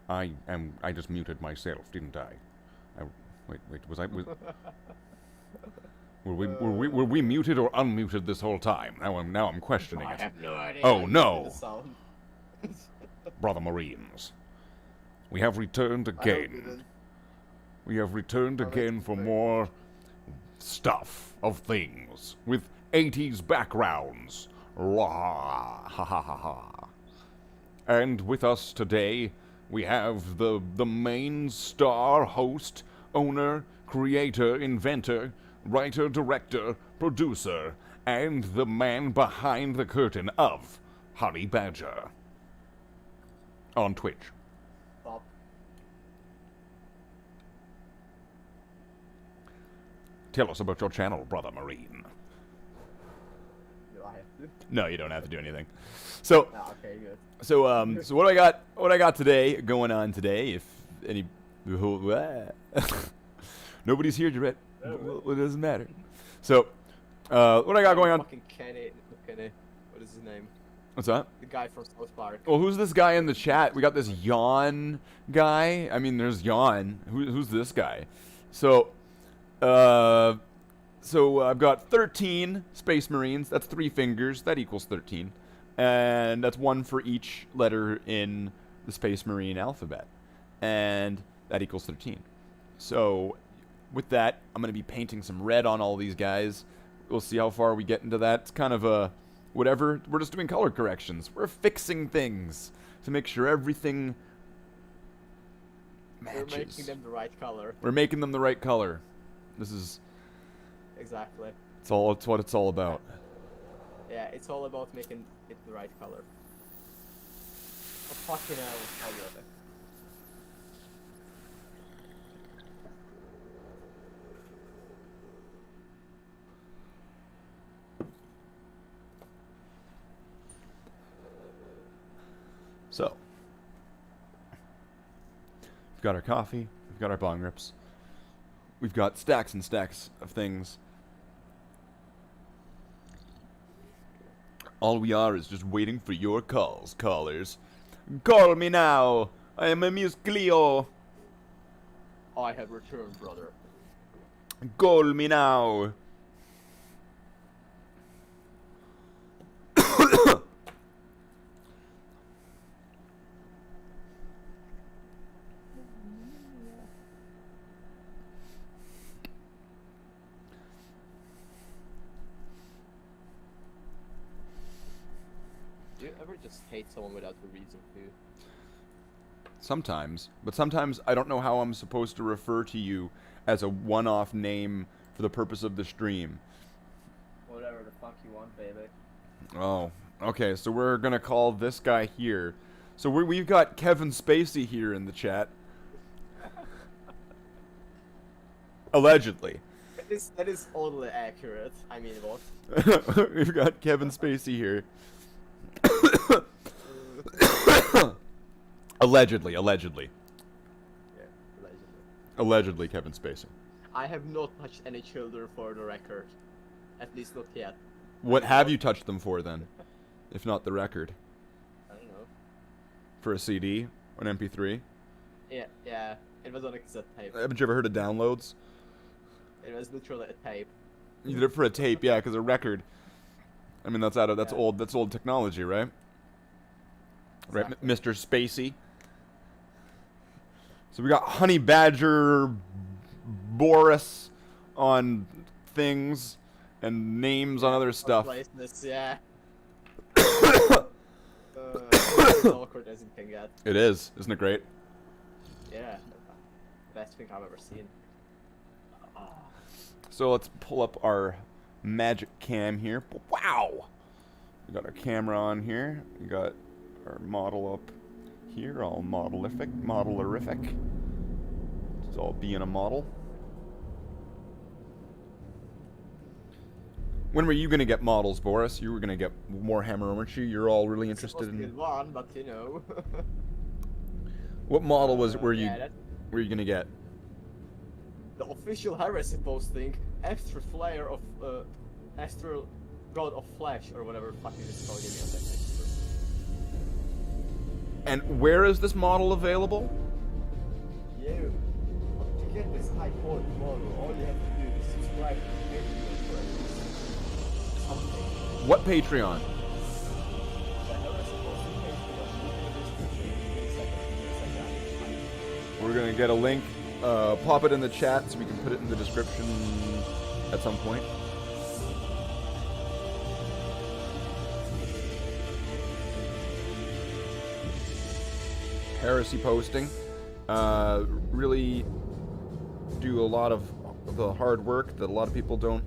I just muted myself, didn't I? Wait, was I? Were we muted or unmuted this whole time? Now I'm questioning I it. have no idea. Oh I no, the sound. brother Marines, we have returned I hope again. you did. We have returned Oh, again that's for great. more stuff of things with 80s backgrounds. La ha ha ha ha. And with us today, we have the main star host, owner, creator, inventor, writer, director, producer, and the man behind the curtain of Honey Badger on Twitch. Stop. Tell us about your channel, brother Marine. Do I have to? No, you don't have to do anything. So, Ah, okay, good. so what I got today going on today? If any, nobody's here, Jarrett. Well, it doesn't matter. So, what I got going on? Fucking Kenny. What is his name? What's that? The guy from South Park. Well, who's this guy in the chat? We got this Yawn guy. I mean, there's Yawn. Who's this guy? So, I've got 13 Space Marines. That's 3 fingers. That equals 13. And that's 1 for each letter in the Space Marine alphabet. And that equals 13. So, with that, I'm going to be painting some red on all these guys. We'll see how far we get into that. It's kind of a whatever. We're just doing color corrections. We're fixing things to make sure everything matches. We're making them the right color. We're making them the right color. This is Exactly. it's what it's all about. Yeah, it's all about making it the right color. Oh, fucking hell. I'll do it. So, we've got our coffee, we've got our bong rips, we've got stacks and stacks of things. All we are is just waiting for your calls, callers. Call me now. I am a Muscleo. I have returned, brother. Call me now. Do you ever just hate someone without a reason to? Sometimes, but sometimes I don't know how I'm supposed to refer to you as a one-off name for the purpose of the stream. Whatever the fuck you want, baby. Oh, okay, so we're gonna call this guy here. So we've got Kevin Spacey here in the chat. Allegedly. That is oddly accurate. I mean, what? We've got Kevin Spacey here. Allegedly. Yeah, allegedly. Allegedly Kevin Spacey. I have not touched any children for the record. At least not yet. What have you touched them for then? If not the record? I don't know. For a CD? An MP3? Yeah. It was on a cassette tape. Haven't you ever heard of downloads? It was literally a tape. You did it for a tape, yeah, because a record. I mean, that's Yeah. old technology, right? Right, Exactly. Mr. Spacey. So we got Honey Badger Boris on things and names on other stuff. Places, yeah. As awkward as it can get. It is, isn't it great? Yeah. Best thing I've ever seen. So let's pull up our magic cam here. Wow! We got our camera on here. We got our model up here, all model-erific. It's all being a model. When were you gonna get models, Boris? You were gonna get Warhammer, weren't you? You're all really interested Supposed to in. be one, but you know. What model were you Yeah, gonna get? the official heresy posting, extra flare of astral god of flesh or whatever the fuck it is called. Give me a second. And where is this model available? Yeah, to get this high quality model, all you have to do is subscribe to Patreon for something. What Patreon? The Heresy Posting Patreon, link in the description. Give me a second. We're gonna get a link, pop it in the chat so we can put it in the description at some point. Heresy Posting really do a lot of the hard work that a lot of people don't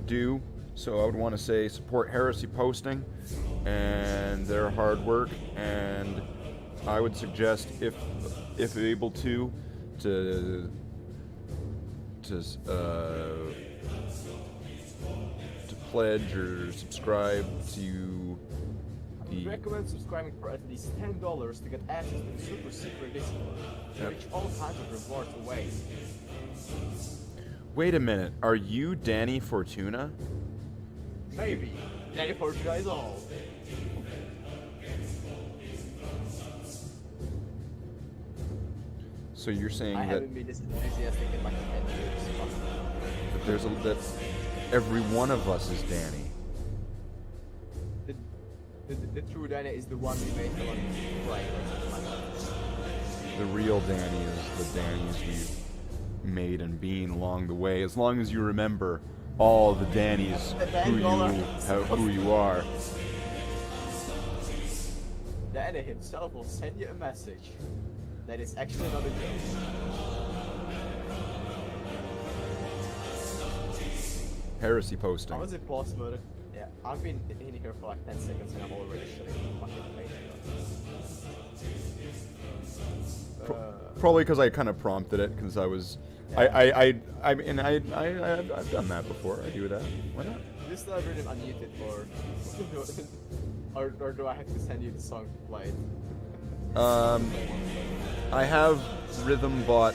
do. So I would want to say support Heresy Posting and their hard work, and I would suggest, if able to pledge or subscribe to I would recommend subscribing for at least $10 to get access to the super secret Discord, Yep. which all kinds of rewards away. Wait a minute, are you Danny Fortuna? Maybe. Danny Fortuna is all. So you're saying I that, haven't been this enthusiastic in like 10 years. that every one of us is Danny? The true Danny is the one we made the one right. The real Danny is the Dannies we've made and been along the way. As long as you remember all the Dannies who you are. Danny himself will send you a message that is actually not a joke. Heresy Posting. How was it pause mode? Yeah, I've been in here for like 10 seconds and I'm already shutting the fucking page. Probably because I kind of prompted it, because I was, Yeah. I've done that before. I do that. Why not? Do you still have Rhythm unmuted or do I have to send you the song to play it? I have Rhythm Bot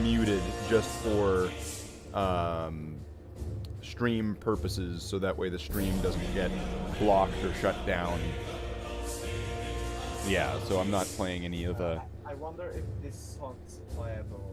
muted just for stream purposes, so that way the stream doesn't get blocked or shut down. Yeah, so I'm not playing any of the. I wonder if this song is playable.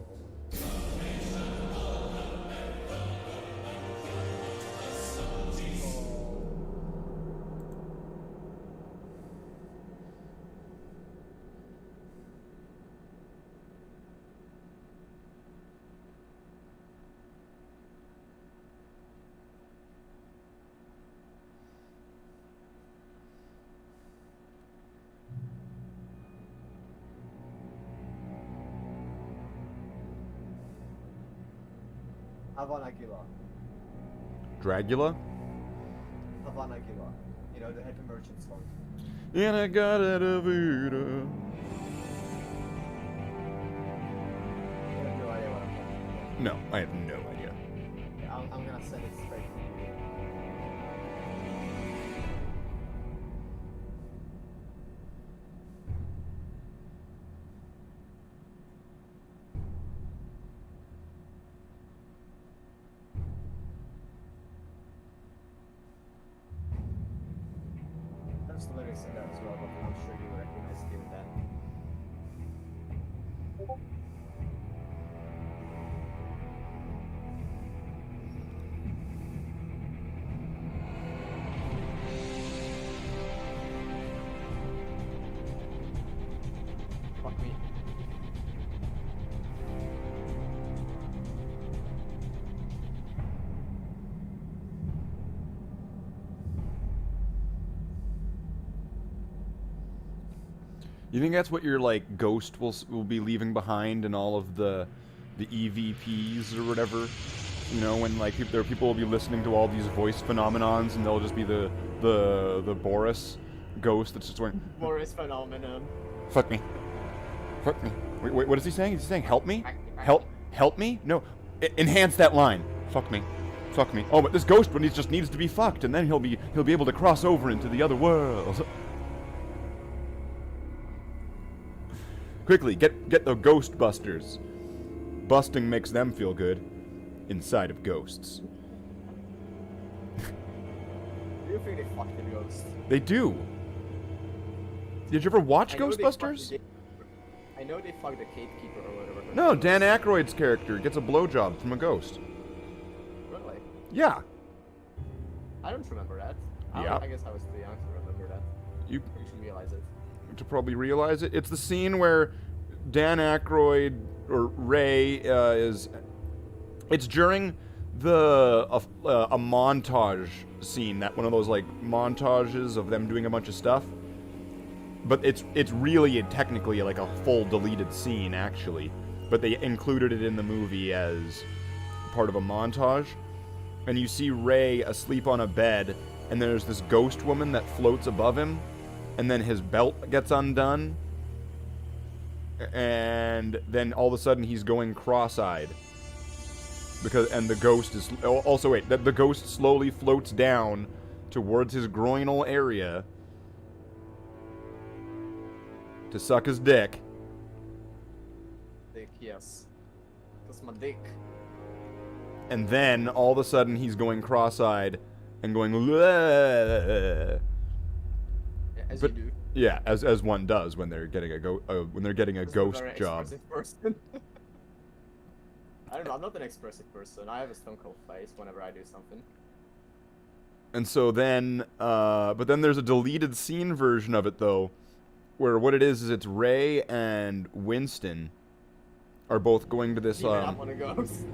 Havana Gila. Dragula? Havana Gila. You know, the Happy Merchant song. And I got it a Vita. You have no idea what I'm talking about. No, I have no idea. Yeah, I'm gonna send it straight to you. There's the lyrics in there as well, but I'm sure you will recognize it even then. Fuck me. You think that's what your like ghost will be leaving behind in all of the EVPs or whatever? You know, when like there people will be listening to all these voice phenomenons, and they'll just be the Boris ghost that's just going, Boris phenomenon. fuck me, fuck me. Wait, what is he saying? Is he saying help me? Help me? No, enhance that line. Fuck me. Fuck me. Oh, but this ghost one just needs to be fucked, and then he'll be able to cross over into the other world. Quickly, get the Ghostbusters. Busting makes them feel good inside of ghosts. Do you think they fucked the ghost? They do. Did you ever watch I know they fucked Ghostbusters? I know they fucked the gatekeeper or whatever. her No, name Dan was. Aykroyd's character gets a blowjob from a ghost. Really? Yeah. I don't remember that. Yeah. I guess I was too young to remember that. You I should realize it. to probably realize it. It's the scene where Dan Aykroyd or Ray is. It's during a montage scene, that one of those like montages of them doing a bunch of stuff. But it's really technically like a full deleted scene actually, but they included it in the movie as part of a montage. And you see Ray asleep on a bed, and there's this ghost woman that floats above him, and then his belt gets undone, and then all of a sudden he's going cross-eyed. And the ghost is also the ghost slowly floats down towards his groinal area to suck his dick. Dick, yes. That's my dick. And then all of a sudden he's going cross-eyed and going "Bleh." Yeah, as But- you do. Yeah, as one does when they're getting a That's a ghost very job. expressive person. I don't know, I'm not an expressive person. I have a stone cold face whenever I do something. And so then, but then there's a deleted scene version of it though, where what it is it's Ray and Winston are both going to this. Even I'm one of those.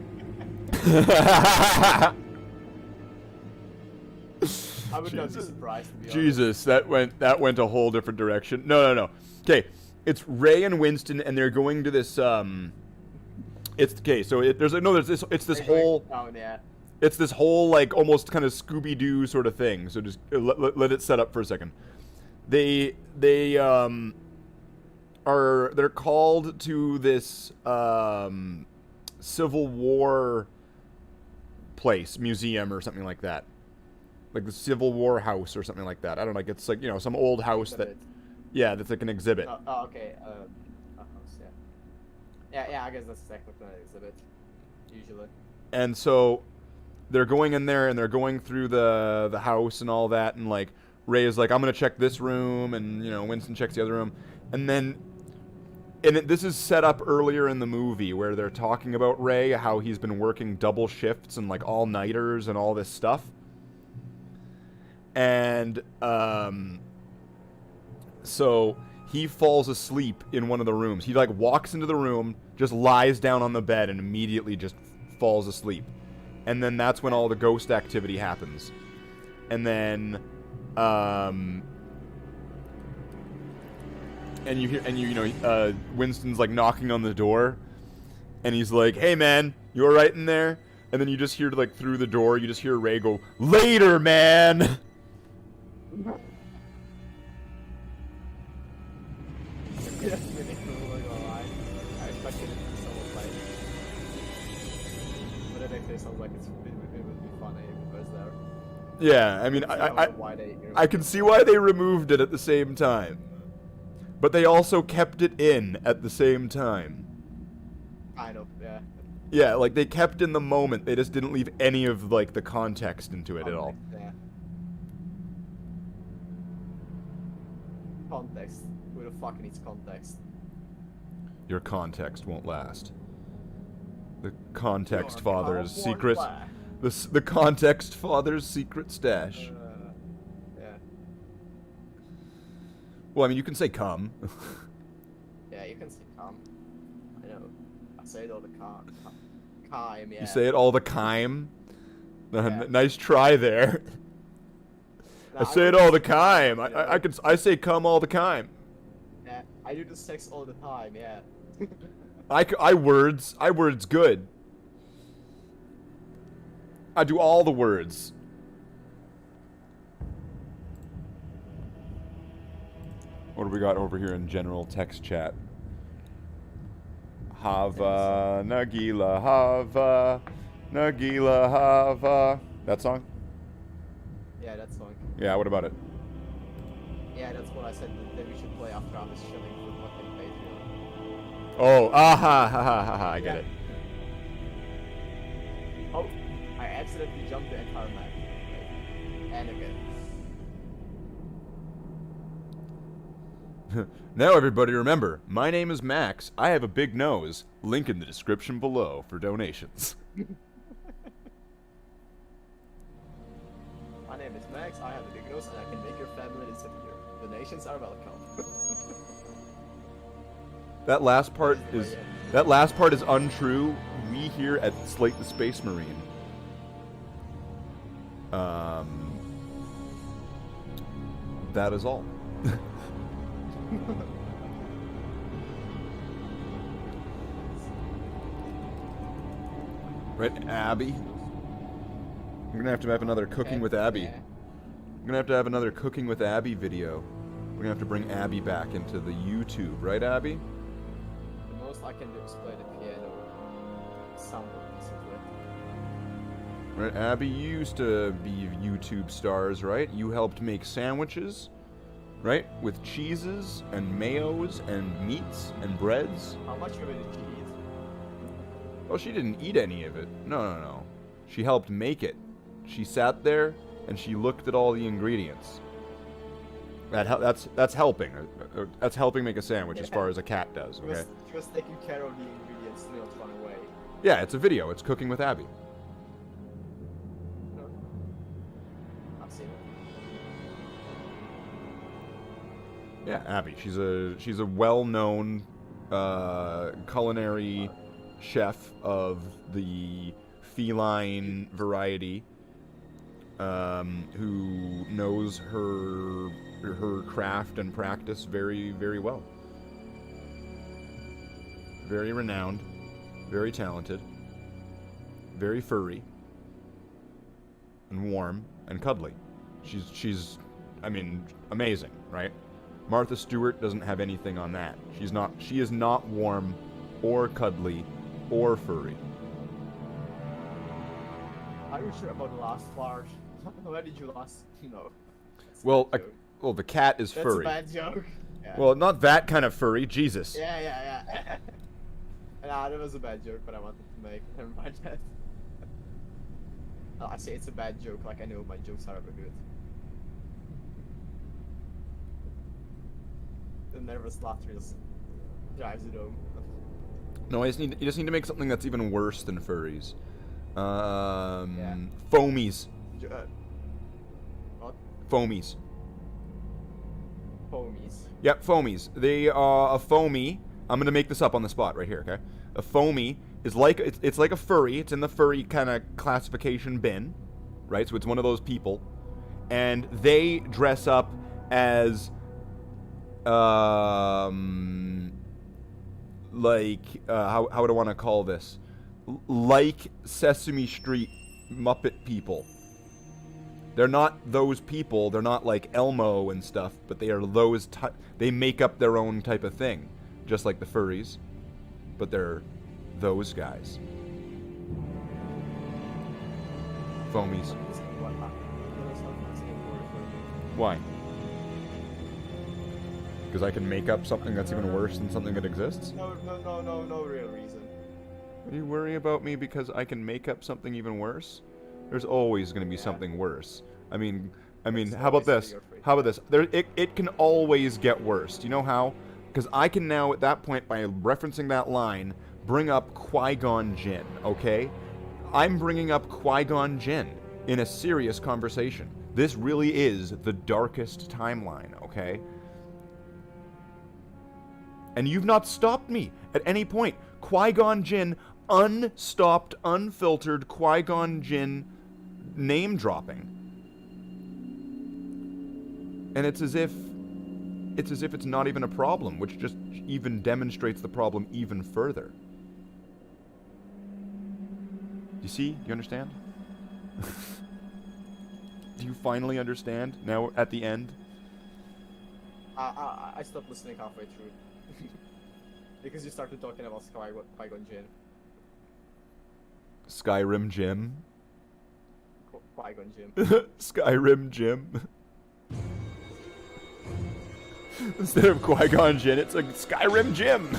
I would not be Jesus. surprised to be honest. Jesus, that went a whole different direction. No. Okay, it's Ray and Winston, and they're going to this. It's okay. So there's this. It's this They're going whole. down, yeah. It's this whole like almost kind of Scooby-Doo sort of thing. So just let it set up for a second. They're called to this Civil War place, museum or something like that. Like the Civil War house or something like that. I don't know, like it's like, you know, some old house that Exhibit. yeah, that's like an exhibit. Oh, okay. A house, yeah. Yeah, I guess that's technically an exhibit. Usually. And so they're going in there and they're going through the house and all that, and like Ray is like, I'm gonna check this room, and you know, Winston checks the other room, and then this is set up earlier in the movie where they're talking about Ray, how he's been working double shifts and like all-nighters and all this stuff. And so he falls asleep in one of the rooms. He like walks into the room, just lies down on the bed, and immediately just falls asleep. And then that's when all the ghost activity happens. And then and you hear, and you know, Winston's like knocking on the door, and he's like, "Hey man, you all right in there?" And then you just hear like through the door, you just hear Ray go, "Later, man." That's really cool, like, alright. I expected it to be somewhat like. But it actually sounds like it would be funny if it was there. Yeah, I mean, I don't I know why they. I can see why they removed it at the same time, but they also kept it in at the same time. Kind of, yeah. Yeah, like they kept in the moment. They just didn't leave any of like the context into it at all. Yeah. Context. Who the fuck needs context? Your context won't last. The context Your father's account won't secret. last. The context father's secret stash. Yeah. Well, I mean, you can say come. Yeah, you can say come. I know. I say it all the time. Time, yeah. You say it all the time. Yeah. Nice try there. Nah, I say it don't all the say time. yeah. I say come all the time. Yeah, I do the sex all the time, yeah. I words good. I do all the words. What do we got over here in general text chat? Hava, Nagila, Hava, Nagila, Hava. That song? Yeah, that song. Yeah, what about it? Yeah, that's what I said that we should play after I was chilling with what they paid for. Oh, aha, ha, ha, ha, ha, I get Yeah. it. Oh, I accidentally jumped the entire map. Okay. And again. Now everybody remember, my name is Max. I have a big nose. Link in the description below for donations. My name is Max, I have a big nose, and I can make your family disappear. Donations are welcome. That last part is untrue. We here at Slate the Space Marine. That is all. Right, Abby? We're gonna have to have another Cooking with Abby. Yeah. We're gonna have to have another Cooking with Abby video. We're gonna have to bring Abby back into the YouTube, right, Abby? The most I can do is play the piano. Somewhat decently. Right, Abby, you used to be YouTube stars, right? You helped make sandwiches, right? With cheeses and mayos and meats and breads. How much of it did you eat? Well, she didn't eat any of it. No. She helped make it. She sat there and she looked at all the ingredients. That's helping. That's helping make a sandwich as far as a cat does. Okay. She was taking care of the ingredients to not run away. Yeah, it's a video. It's Cooking with Abby. No. I've seen it. Yeah, Abby. She's a well-known culinary chef of the feline variety, who knows her craft and practice very, very well. Very renowned, very talented, very furry, and warm and cuddly. She's I mean, amazing, right? Martha Stewart doesn't have anything on that. She is not warm or cuddly or furry. Are you sure about the last part? Where did you last? No. Well, the cat is That's furry. That's a bad joke. Yeah. Well, not that kind of furry, Jesus. Yeah. Nah, that was a bad joke, but I wanted to make. Never mind that. I say it's a bad joke, like I know my jokes are ever good. The nervous laughter just drives it home. No, you just need to make something that's even worse than furries. Yeah. Foamies. What? Foamies. Homies. Yep, foamies. They are a foamy. I'm gonna make this up on the spot right here, okay? A foamy is like it's like a furry. It's in the furry kind of classification bin, right? So it's one of those people, and they dress up as like how would I want to call this? Like Sesame Street Muppet people. They're not those people. They're not like Elmo and stuff, but they are those. They make up their own type of thing, just like the furries, but they're those guys. Foamies. Why? Because I can make up something that's even worse than something that exists? No real reason. You worry about me because I can make up something even worse? There's always going to be something worse. I mean, how about this? How about this? It can always get worse. Do you know how? Because I can now, at that point, by referencing that line, bring up Qui-Gon Jinn, okay? I'm bringing up Qui-Gon Jinn in a serious conversation. This really is the darkest timeline, okay? And you've not stopped me at any point. Qui-Gon Jinn, unstopped, unfiltered Qui-Gon Jinn name dropping. And it's as if it's not even a problem, which just even demonstrates the problem even further. Do you see? Do you understand? Do you finally understand now at the end? I stopped listening halfway through. Because you started talking about Qui-Gon Jinn. Skyrim Jim. Qui-Gon Jinn. Skyrim Jim. Instead of Qui-Gon Jinn, it's a Skyrim Jim.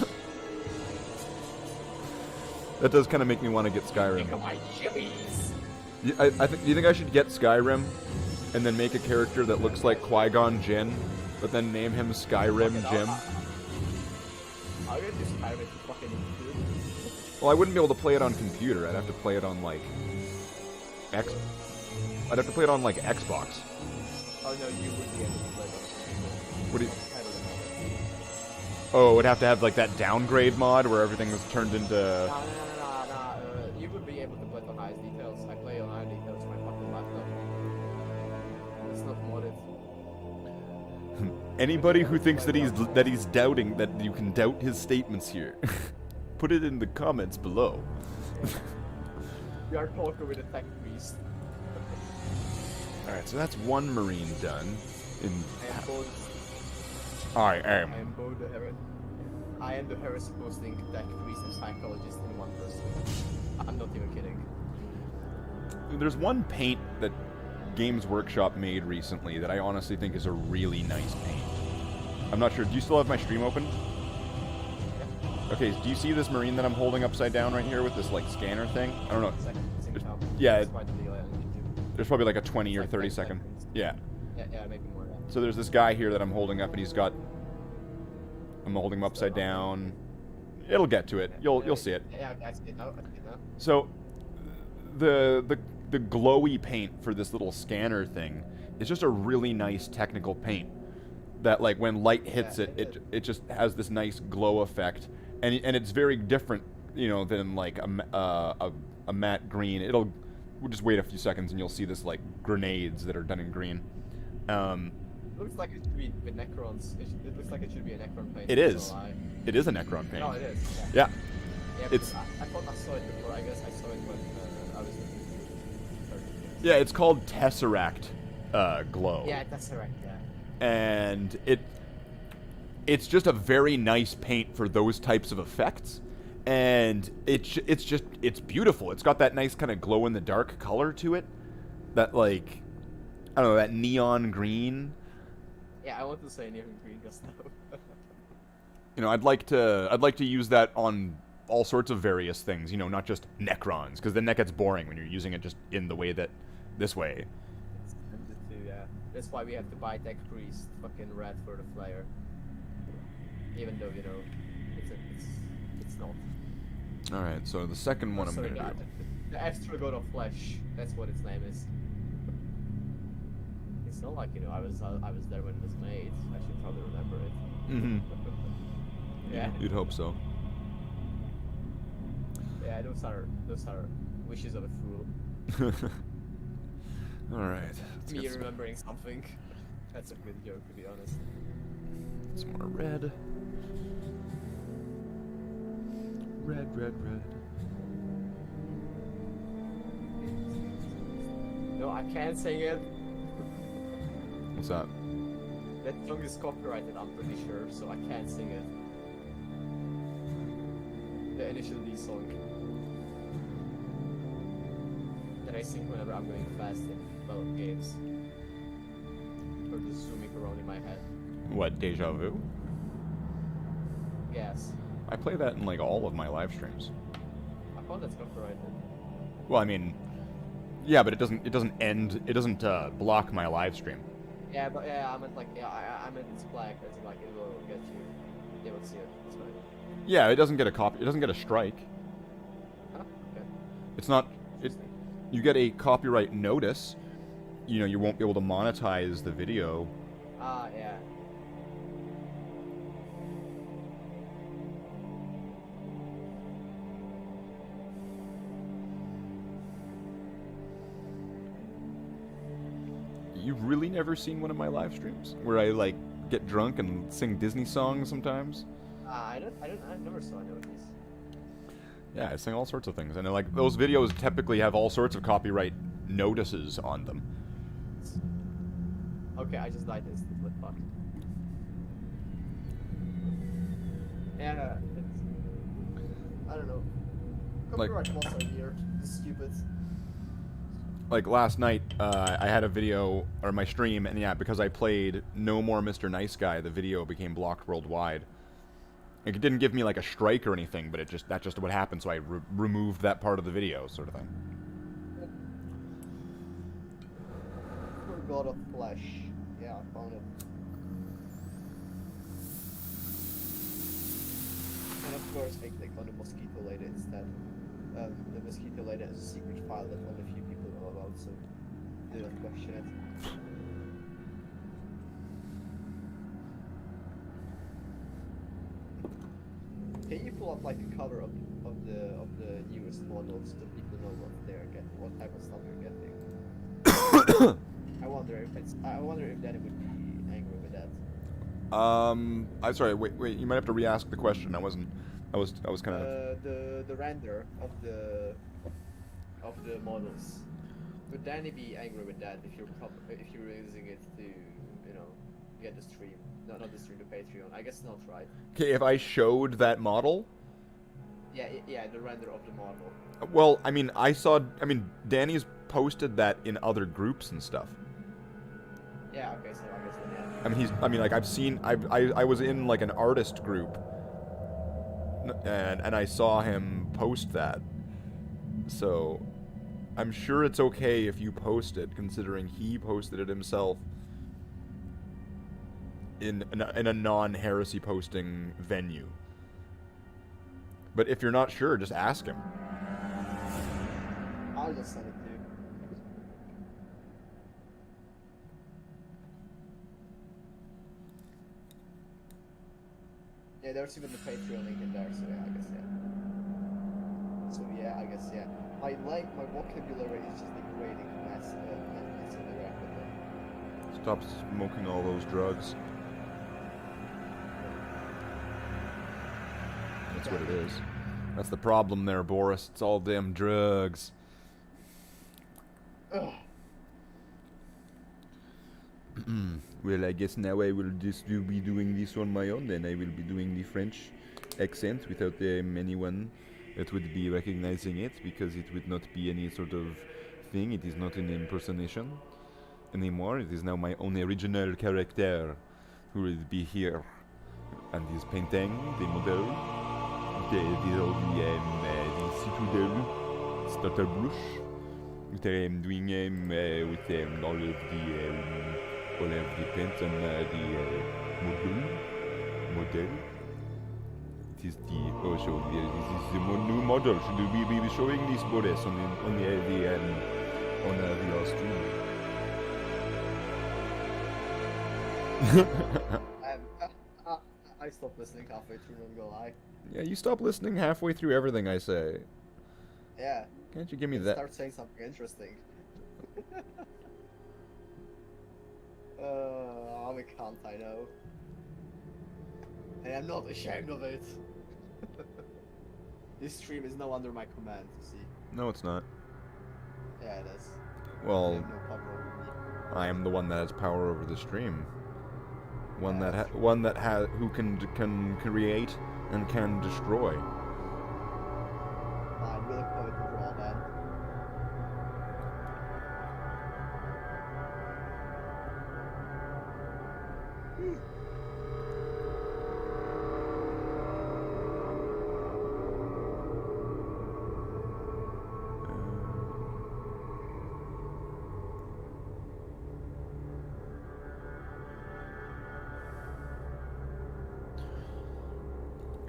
That does kind of make me want to get Skyrim. Do you think I should get Skyrim and then make a character that looks like Qui-Gon Jinn but then name him Skyrim Jim. I'll get this Skyrim to fucking include. Well, I wouldn't be able to play it on computer. I'd have to play it on like I'd have to play it on like Xbox. Oh no, you would be able to play it. What do you? I don't know. Oh, it would have to have like that downgrade mod where everything was turned into. No. You would be able to play the highest details. I play on high details on my fucking laptop. It's not modded. Anybody who thinks that he's doubting that you can doubt his statements here, put it in the comments below. We are talking with a tech priest. All right, so that's one Marine done. I am the heresy posting tech priest and psychologist in one person. I'm not even kidding. There's one paint that Games Workshop made recently that I honestly think is a really nice paint. I'm not sure. Do you still have my stream open? Yeah. Okay, do you see this Marine that I'm holding upside down right here with this like scanner thing? I don't know. Yeah. There's probably like a 20 or like 30 10 second. seconds. Yeah. Yeah, maybe more. Yeah. So there's this guy here that I'm holding up, and he's got. I'm holding him upside down. It'll get to it. You'll see it. Yeah, I see it now. So, the glowy paint for this little scanner thing is just a really nice technical paint. That like when light hits it just has this nice glow effect, and it's very different, you know, than like a matte green. We'll just wait a few seconds and you'll see this like grenades that are done in green. Looks like it should be with Necrons. It looks like it should be a Necron paint. It is. It is a Necron paint. No, it is. Yeah. Yeah, It's. I thought I saw it before. I guess I saw it when I was. Yeah, it's called Tesseract Glow. Yeah, that's correct. Yeah. And it's just a very nice paint for those types of effects, and it's beautiful. It's got that nice kind of glow in the dark color to it, that like I don't know, that neon green. Yeah, I want to say neon green just now. You know, I'd like to use that on all sorts of various things. You know, not just Necrons, because then that gets boring when you're using it just in the way that this way. Yeah. That's why we have to buy Tech Priest fucking red for the flyer. even though, you know, it's not. Alright, so the second one I'm Sorry, gonna do. The Extra God of Flesh, that's what its name is. It's not like, you know, I was there when it was made. I should probably remember it. Mm-hmm. Yeah. You'd hope so. Yeah, those are wishes of a fool. Alright. Me remembering something. That's a good joke, to be honest. Some more red. Red, red, red. No, I can't sing it. What's that? That song is copyrighted, I'm pretty sure, so I can't sing it. The initial D song. That I sing whenever I'm going fast in, well, games. Or just zooming around in my head. What, Deja Vu? Yes. I play that in like all of my live streams. I thought that's copyrighted. Well, I mean, yeah, but it doesn't block my live stream. Yeah, but yeah, I meant like, yeah, I meant it's black, as in like it will get you. You will see it, it's fine. Yeah, it doesn't get a it doesn't get a strike. Huh? Okay. It's not, Interesting. you get a copyright notice. You know, you won't be able to monetize the video. Ah, yeah. You've really never seen one of my live streams where I like get drunk and sing Disney songs sometimes? I never saw any of these. Yeah, I sing all sorts of things, and like those videos typically have all sorts of copyright notices on them. Okay, I just died instantly. Fuck. Yeah, it's, I don't know. Copyright laws are weird. It's stupid. Like last night, I had a video, or my stream, and yeah, because I played No More Mr. Nice Guy, the video became blocked worldwide. Like, it didn't give me like a strike or anything, but that's just what happened, so I removed that part of the video, sort of thing. God of Flesh. Yeah, I found it. first I clicked on the mosquito lady instead. The mosquito lady has a secret file that only a few people know about, so do not question it. Can you pull up like a cover of the newest models so people know what they're getting, what type of stuff you're getting? I wonder if Danny would be angry with that. I'm sorry. Wait. You might have to re-ask the question. I was kind of. The render of the models. Would Danny be angry with that if you're using it to, you know, get the stream? No, not the stream, the Patreon. I guess not, right? Okay, if I showed that model. Yeah, the render of the model. Well, I mean, Danny's posted that in other groups and stuff. Yeah. Okay. So I guess yeah. I was in like an artist group, and I saw him post that. So, I'm sure it's okay if you post it, considering he posted it himself in a non-heresy posting venue. But if you're not sure, just ask him. I'll just send it to you. Yeah, there's even the Patreon link in there, so yeah, I guess yeah. So yeah, I guess yeah. My vocabulary is just degrading massively rapidly. Stop smoking all those drugs. That's what it is. That's the problem there, Boris. It's all them drugs. Ugh. Well, I guess now I will just be doing this on my own, then I will be doing the French accent without anyone that would be recognizing it, because it would not be any sort of thing. It is not an impersonation anymore. It is now my own original character who will be here and is painting the model. The citadel Stutterbrush. What I'm doing with all of the paint on the model. It is the this is the new model. Should we be showing this Boris on the stream? I stopped listening halfway through, I'm gonna lie. Yeah, you stop listening halfway through everything I say. Yeah. Can't you give me that? Start saying something interesting. I'm a cunt, I know. And I'm not ashamed of it. This stream is now under my command, you see. No, it's not. Yeah, it is. You Well, have no power over me. I am the one that has power over the stream. Who can create and can destroy. Fine, we'll call it a draw then.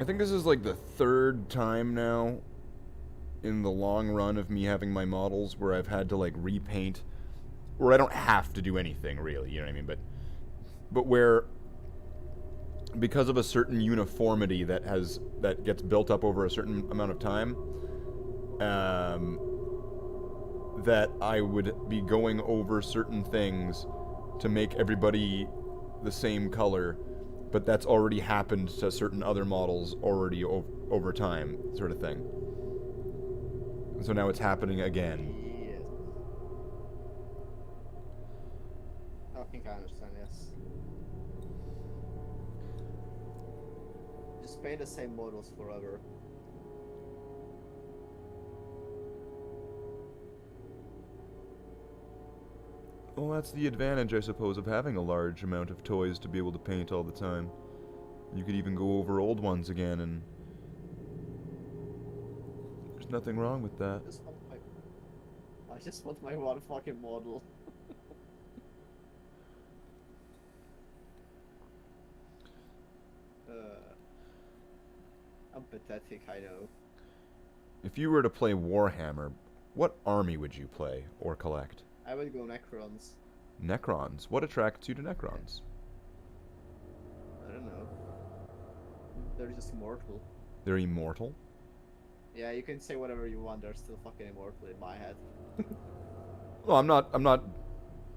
I think this is like the third time now in the long run of me having my models where I've had to like repaint, where I don't have to do anything really, you know what I mean, but where because of a certain uniformity that gets built up over a certain amount of time, that I would be going over certain things to make everybody the same color, but that's already happened to certain other models already over time, sort of thing. So now it's happening again. Yes. I think I understand, yes. Just paint the same models forever. Well, that's the advantage, I suppose, of having a large amount of toys to be able to paint all the time. You could even go over old ones again, and there's nothing wrong with that. I just want my one fucking model. I'm pathetic, I know. If you were to play Warhammer, what army would you play or collect? I would go Necrons. Necrons. What attracts you to Necrons? I don't know. They're just immortal. They're immortal? Yeah, you can say whatever you want. They're still fucking immortal in my head. Well, I'm not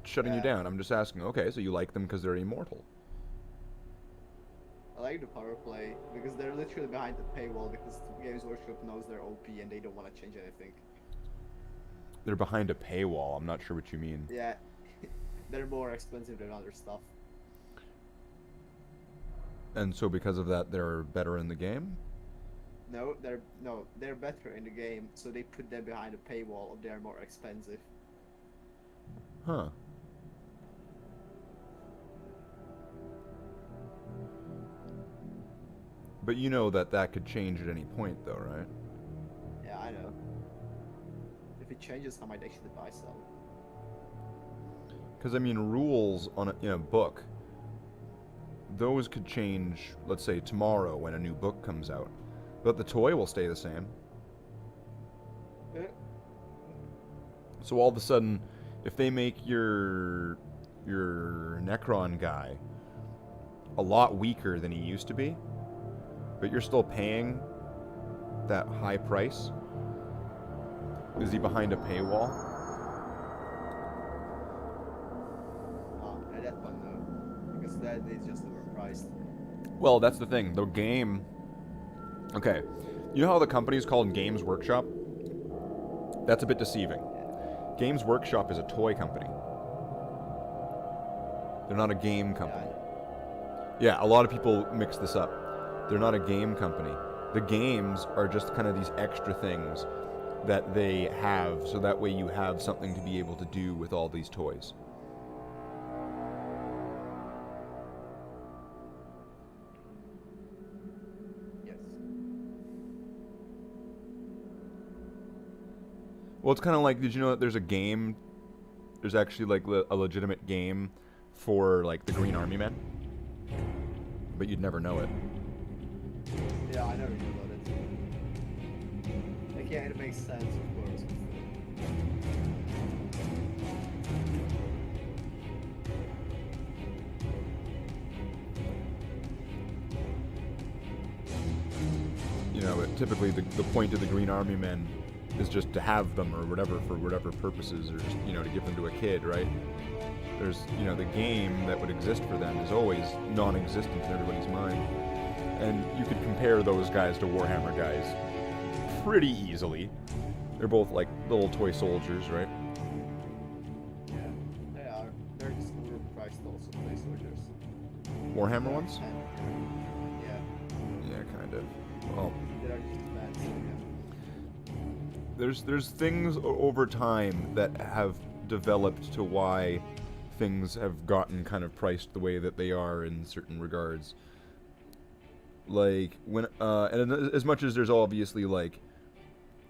shutting you Yeah. down. I'm just asking. Okay, so you like them because they're immortal. I like the power play because they're literally behind the paywall because Games Workshop knows they're OP and they don't want to change anything. They're behind a paywall. I'm not sure what you mean. Yeah, they're more expensive than other stuff. And so because of that, they're better in the game? No, they're better in the game, so they put them behind a paywall. They're more expensive. Huh. But you know that could change at any point, though, right? Yeah, I know. If it changes, I might actually buy some. Because I mean, rules in a book, those could change. Let's say tomorrow when a new book comes out, but the toy will stay the same. So all of a sudden, if they make your Necron guy a lot weaker than he used to be, but you're still paying that high price, is he behind a paywall? That one no, because that is just overpriced. Well, that's the thing. The game. Okay, you know how the company's called Games Workshop? That's a bit deceiving. Games Workshop is a toy company. They're not a game company. Yeah, a lot of people mix this up. They're not a game company. The games are just kind of these extra things that they have, so that way you have something to be able to do with all these toys. Yes. Well, it's kind of like, did you know that there's a game, there's actually like a legitimate game for like the Green Army Men? But you'd never know it. Yeah, I never knew about it. Like, yeah, it makes sense, of course. You know, typically the point of the Green Army Men is just to have them or whatever for whatever purposes, or just, you know, to give them to a kid, right? There's, you know, the game that would exist for them is always non-existent in everybody's mind. And you could compare those guys to Warhammer guys pretty easily. They're both like little toy soldiers, right? Yeah, they are. They're just overpriced also, play soldiers. Warhammer ones? Yeah, Yeah, kind of. Well, they are just bad, so yeah. there's things over time that have developed to why things have gotten kind of priced the way that they are in certain regards. Like when and as much as there's obviously like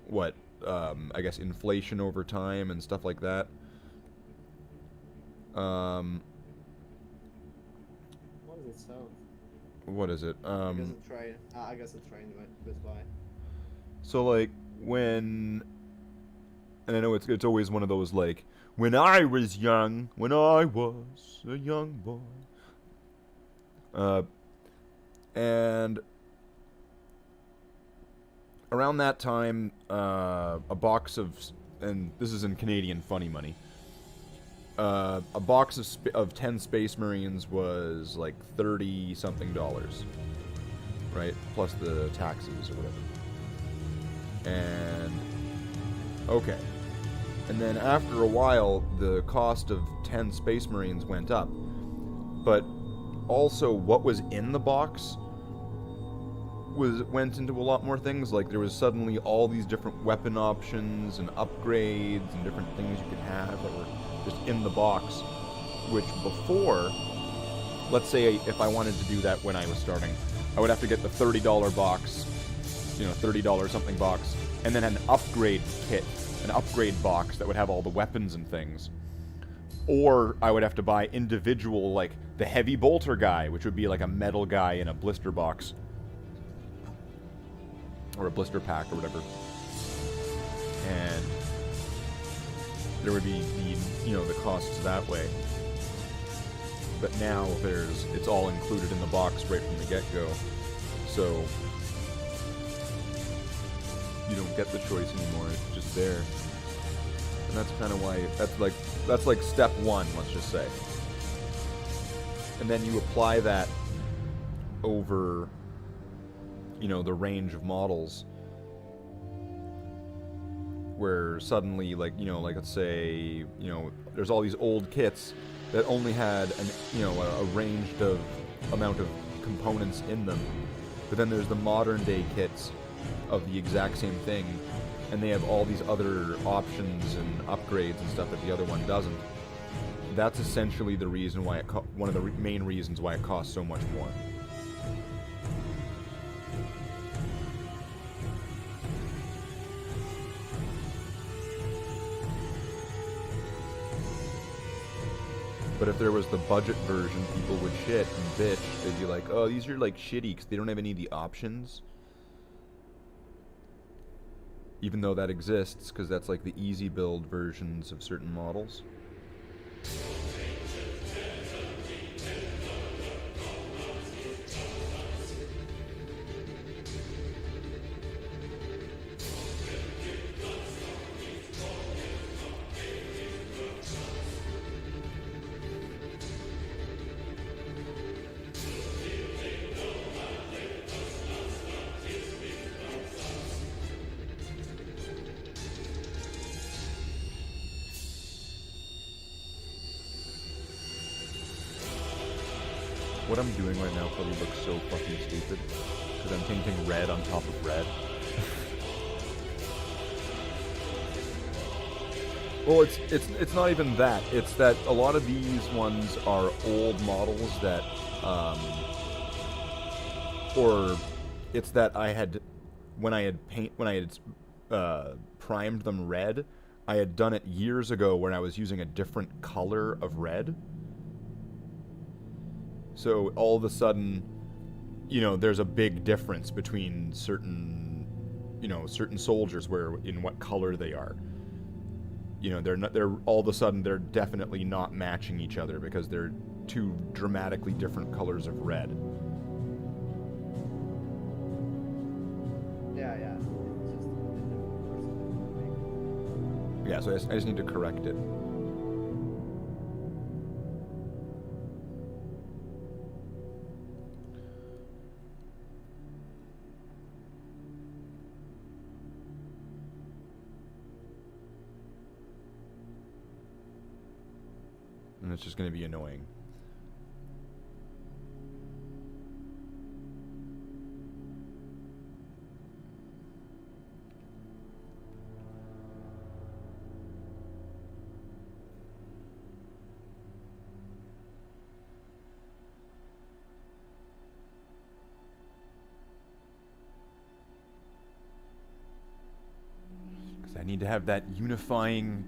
what I guess inflation over time and stuff like that. What does it sound? What is it? I guess a train went by. So like when, and I know it's always one of those like, when I was young, when I was a young boy. And around that time, a box of, and this is in Canadian funny money, a box of 10 Space Marines was like $30-something, right? Plus the taxes or whatever. And okay. And then after a while, the cost of 10 Space Marines went up. But also what was in the box went into a lot more things. Like there was suddenly all these different weapon options and upgrades and different things you could have that were just in the box, which before, let's say if I wanted to do that when I was starting, I would have to get the $30 box, you know, $30 something box, and then an upgrade kit, an upgrade box that would have all the weapons and things. Or I would have to buy individual, like the heavy bolter guy, which would be like a metal guy in a blister box. or a blister pack or whatever. And there would be the costs that way. But now it's all included in the box right from the get-go. So you don't get the choice anymore, it's just there. And that's kind of why that's like step one, let's just say. And then you apply that over the range of models, where suddenly let's say there's all these old kits that only had a ranged amount of components in them, but then there's the modern day kits of the exact same thing, and they have all these other options and upgrades and stuff that the other one doesn't. That's essentially the reason why one of the main reasons why it costs so much more. But if there was the budget version, people would shit and bitch. They'd be like, oh, these are like shitty because they don't have any of the options. Even though that exists, because that's like the easy build versions of certain models. What I'm doing right now probably looks so fucking stupid, because I'm painting red on top of red. Well, it's not even that. It's that a lot of these ones are old models that, or it's that when I had primed them red, I had done it years ago when I was using a different color of red. So all of a sudden, there's a big difference between certain soldiers in what color they are. They're all of a sudden they're definitely not matching each other because they're two dramatically different colors of red. Yeah. Yeah, so I just need to correct it. And it's just going to be annoying. Because I need to have that unifying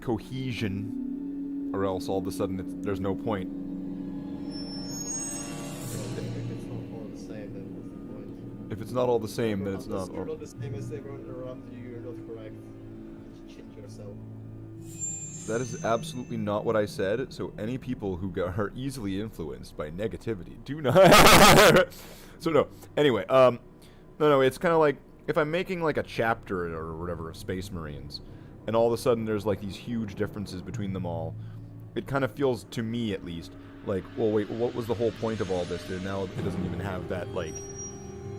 cohesion, or else all of a sudden there's no point. If it's not all the same, then it's not. You're not the same as everyone around you. You're not correct. Change yourself. That is absolutely not what I said. So any people who are easily influenced by negativity do not. So no. Anyway, no. It's kind of like if I'm making like a chapter or whatever of Space Marines, and all of a sudden there's like these huge differences between them all. It kind of feels, to me at least, like, well, wait, what was the whole point of all this? Now it doesn't even have that, like,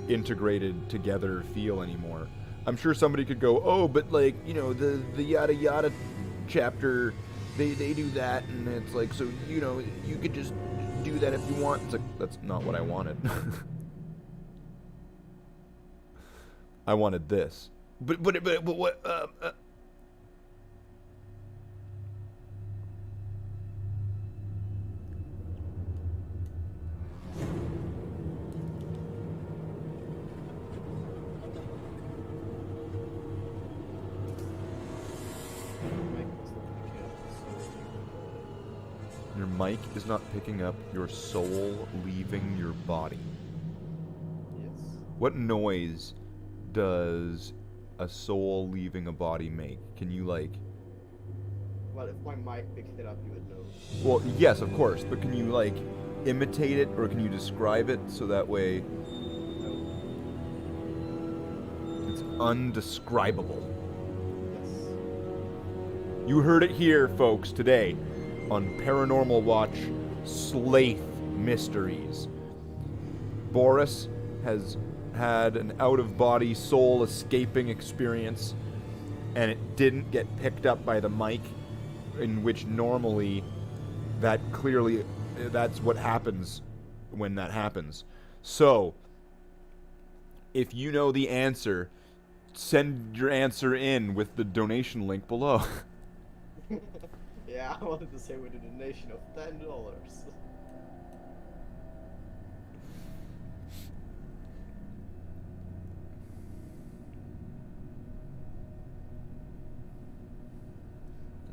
integrated together feel anymore. I'm sure somebody could go, oh, but, like, the yada yada chapter, they do that, and it's like, so, you could just do that if you want. It's like, that's not what I wanted. I wanted this. But what, Your mic is not picking up your soul leaving your body. Yes. What noise does a soul leaving a body make? Can you, like... Well, if my mic picked it up, you would know. Well, yes, of course, but can you, like, imitate it, or can you describe it so that way No. it's undescribable? Yes. You heard it here, folks, today on Paranormal Watch Slaith Mysteries. Boris has had an out-of-body soul escaping experience, and it didn't get picked up by the mic, in which normally that's what happens when that happens. So, if you know the answer, send your answer in with the donation link below. Yeah, I wanted to say with a donation of $10.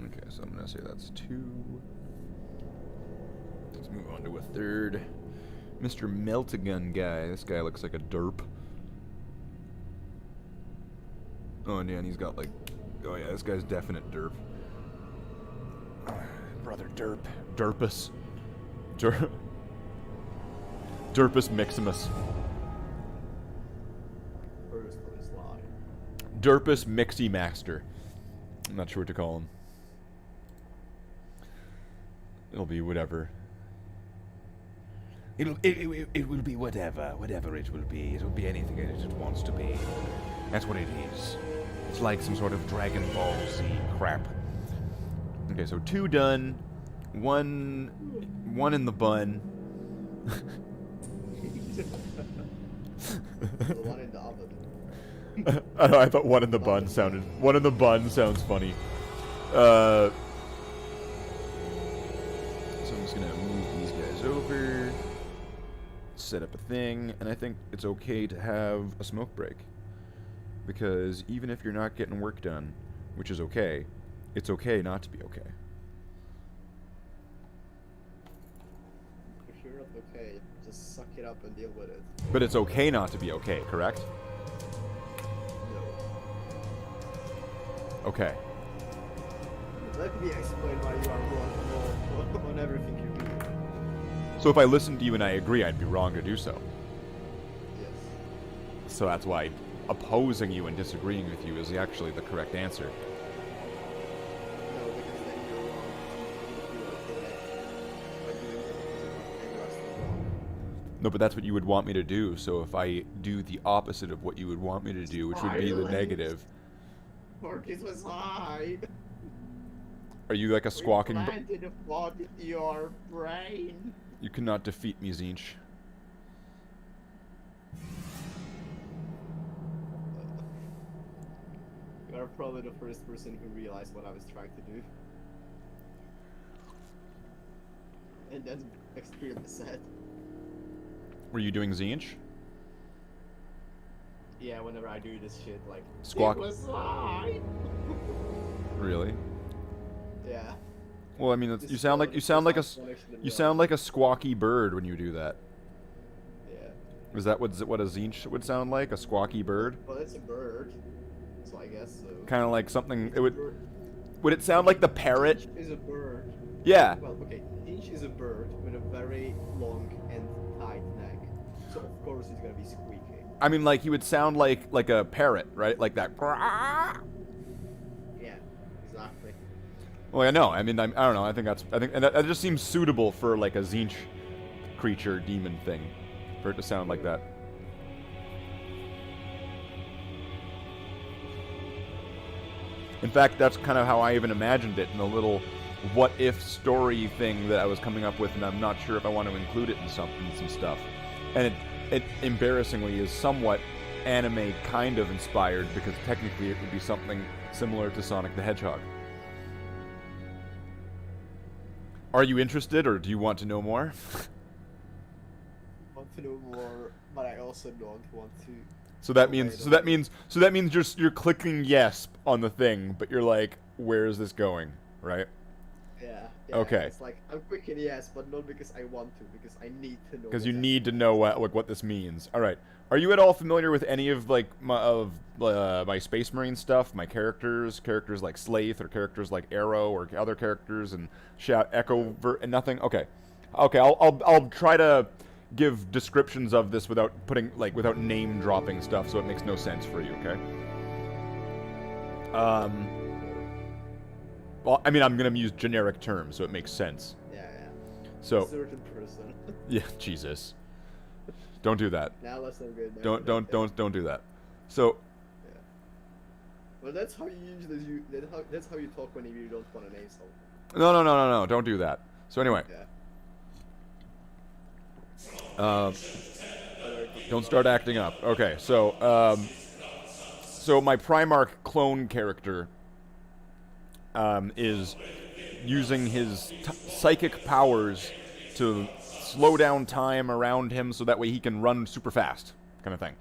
Okay, so I'm gonna say that's 2. Let's move on to a third. Mr. Melt-A-Gun guy. This guy looks like a derp. Oh, yeah, and he's got like... Oh, yeah, this guy's definite derp. Brother Derp. Derpus. Derpus Miximus. First on his line. Derpus Mixie Master. I'm not sure what to call him. It'll be whatever. It will be whatever it will be. It will be anything it wants to be. That's what it is. It's like some sort of Dragon Ball Z crap. Okay, so 2 done. One in the bun. The one in the oven. I thought 1 in the bun sounded... 1 in the bun sounds funny. So I'm just gonna move these guys over. Set up a thing, and I think it's okay to have a smoke break. Because even if you're not getting work done, which is okay, it's okay not to be okay. If you're not okay, just suck it up and deal with it. But it's okay not to be okay, correct? No. Okay. Let me explain why you are wrong on everything you do. So if I listened to you and I agree, I'd be wrong to do so. Yes. So that's why opposing you and disagreeing with you is actually the correct answer. No, because then you're wrong. You are correct. By doing the opposite, then you are still wrong. No, but that's what you would want me to do. So if I do the opposite of what you would want me to do, which would be the Violent. negative, Marcus was high. are you like a squawking? Planted a thought into your brain. You cannot defeat me, Zinch. You are probably the first person who realized what I was trying to do. And that's extremely sad. Were you doing Zinch? Yeah, whenever I do this shit, like... Squawk. It was high. Really? Yeah. Well, I mean, This you is sound one like of you the sound like a first connection in you the sound like a squawky bird when you do that. Yeah. Is that what a Zinch would sound like? A squawky bird? Well, it's a bird. So I guess so. Kind of like something. It's It a would. bird. Would it sound like the parrot? Finch is a bird. Yeah. Well, okay. Finch is a bird with a very long and tight neck. So of course he's gonna be squeaking. I mean, like he would sound like a parrot, right? Like that. Yeah, exactly. Well, I know. I mean, I don't know. I think and that just seems suitable for like a Zinch creature demon thing, for it to sound like that. In fact, that's kind of how I even imagined it in the little what-if story thing that I was coming up with, and I'm not sure if I want to include it in some stuff. And it embarrassingly is somewhat anime kind of inspired, because technically it would be something similar to Sonic the Hedgehog. Are you interested, or do you want to know more? I want to know more, but I also don't want to. So that means you're clicking yes on the thing, but you're like, where is this going, right? Yeah. Yeah, Okay. It's like I'm quick and yes, but not because I want to, because I need to know. Because you what's need to happening. know what this means. All right. Are you at all familiar with any of like my Space Marine stuff? My characters like Slaith, or characters like Arrow, or other characters and Echo and nothing. Okay. I'll try to give descriptions of this without without name dropping stuff, so it makes no sense for you. Okay. Well, I mean, I'm gonna use generic terms, so it makes sense. Yeah. So. Certain person. Yeah, Jesus. Don't do that. Now that's not good. Now Don't do that. So, Yeah. Well, that's how you usually that's how you talk when you don't want to name something. no, don't do that. So anyway, Yeah. don't start acting up. Okay, so my Primarch clone character is using his psychic powers to slow down time around him so that way he can run super fast, kind of thing.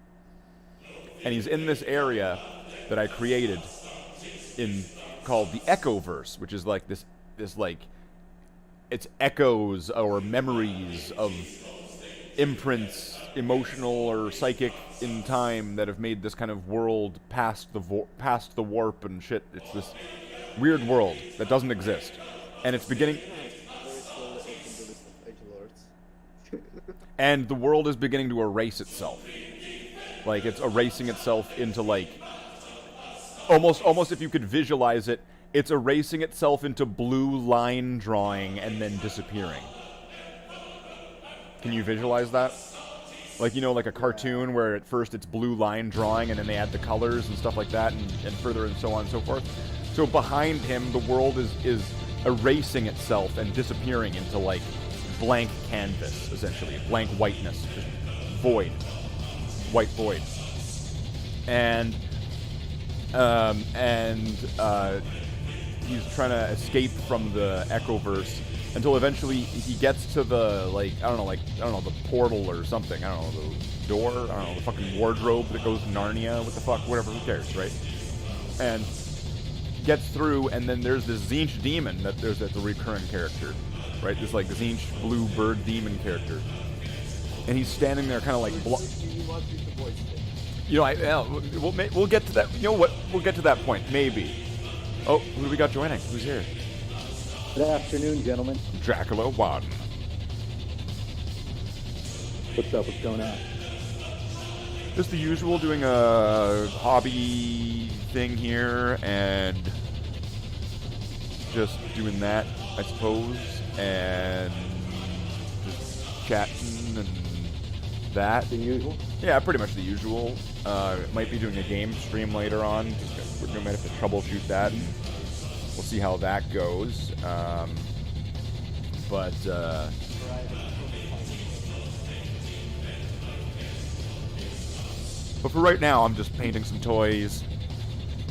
And he's in this area that I created called the Echoverse, which is like this like, it's echoes or memories of imprints, emotional or psychic, in time that have made this kind of world past the warp and shit. It's this weird world that doesn't exist, and it's beginning. And the world is beginning to erase itself. Like, it's erasing itself into, like, almost if you could visualize it, it's erasing itself into blue line drawing and then disappearing. Can you visualize that? Like, you know, like a cartoon where at first it's blue line drawing and then they add the colors and stuff like that, and further and so on and so forth. So behind him, the world is erasing itself and disappearing into, like, blank canvas, essentially. Blank whiteness. Just void. White void. And he's trying to escape from the Echoverse until eventually he gets to the, like, I don't know, the portal or something. I don't know, the door? I don't know, the fucking wardrobe that goes to Narnia. What the fuck? Whatever, who cares, right? And gets through, and then there's this Tzeentch demon that's a recurring character. Right, this like Tzeentch blue bird demon character, and he's standing there, kind of like, you know, we'll get to that. You know what? We'll get to that point, maybe. Oh, who do we got joining? Who's here? Good afternoon, gentlemen. Dracula 1. What's up? What's going on? Just the usual, doing a hobby thing here, and just doing that, I suppose. And just chatting and that. The usual? Yeah, pretty much the usual. Might be doing a game stream later on. We might have to troubleshoot that, and we'll see how that goes. But for right now, I'm just painting some toys,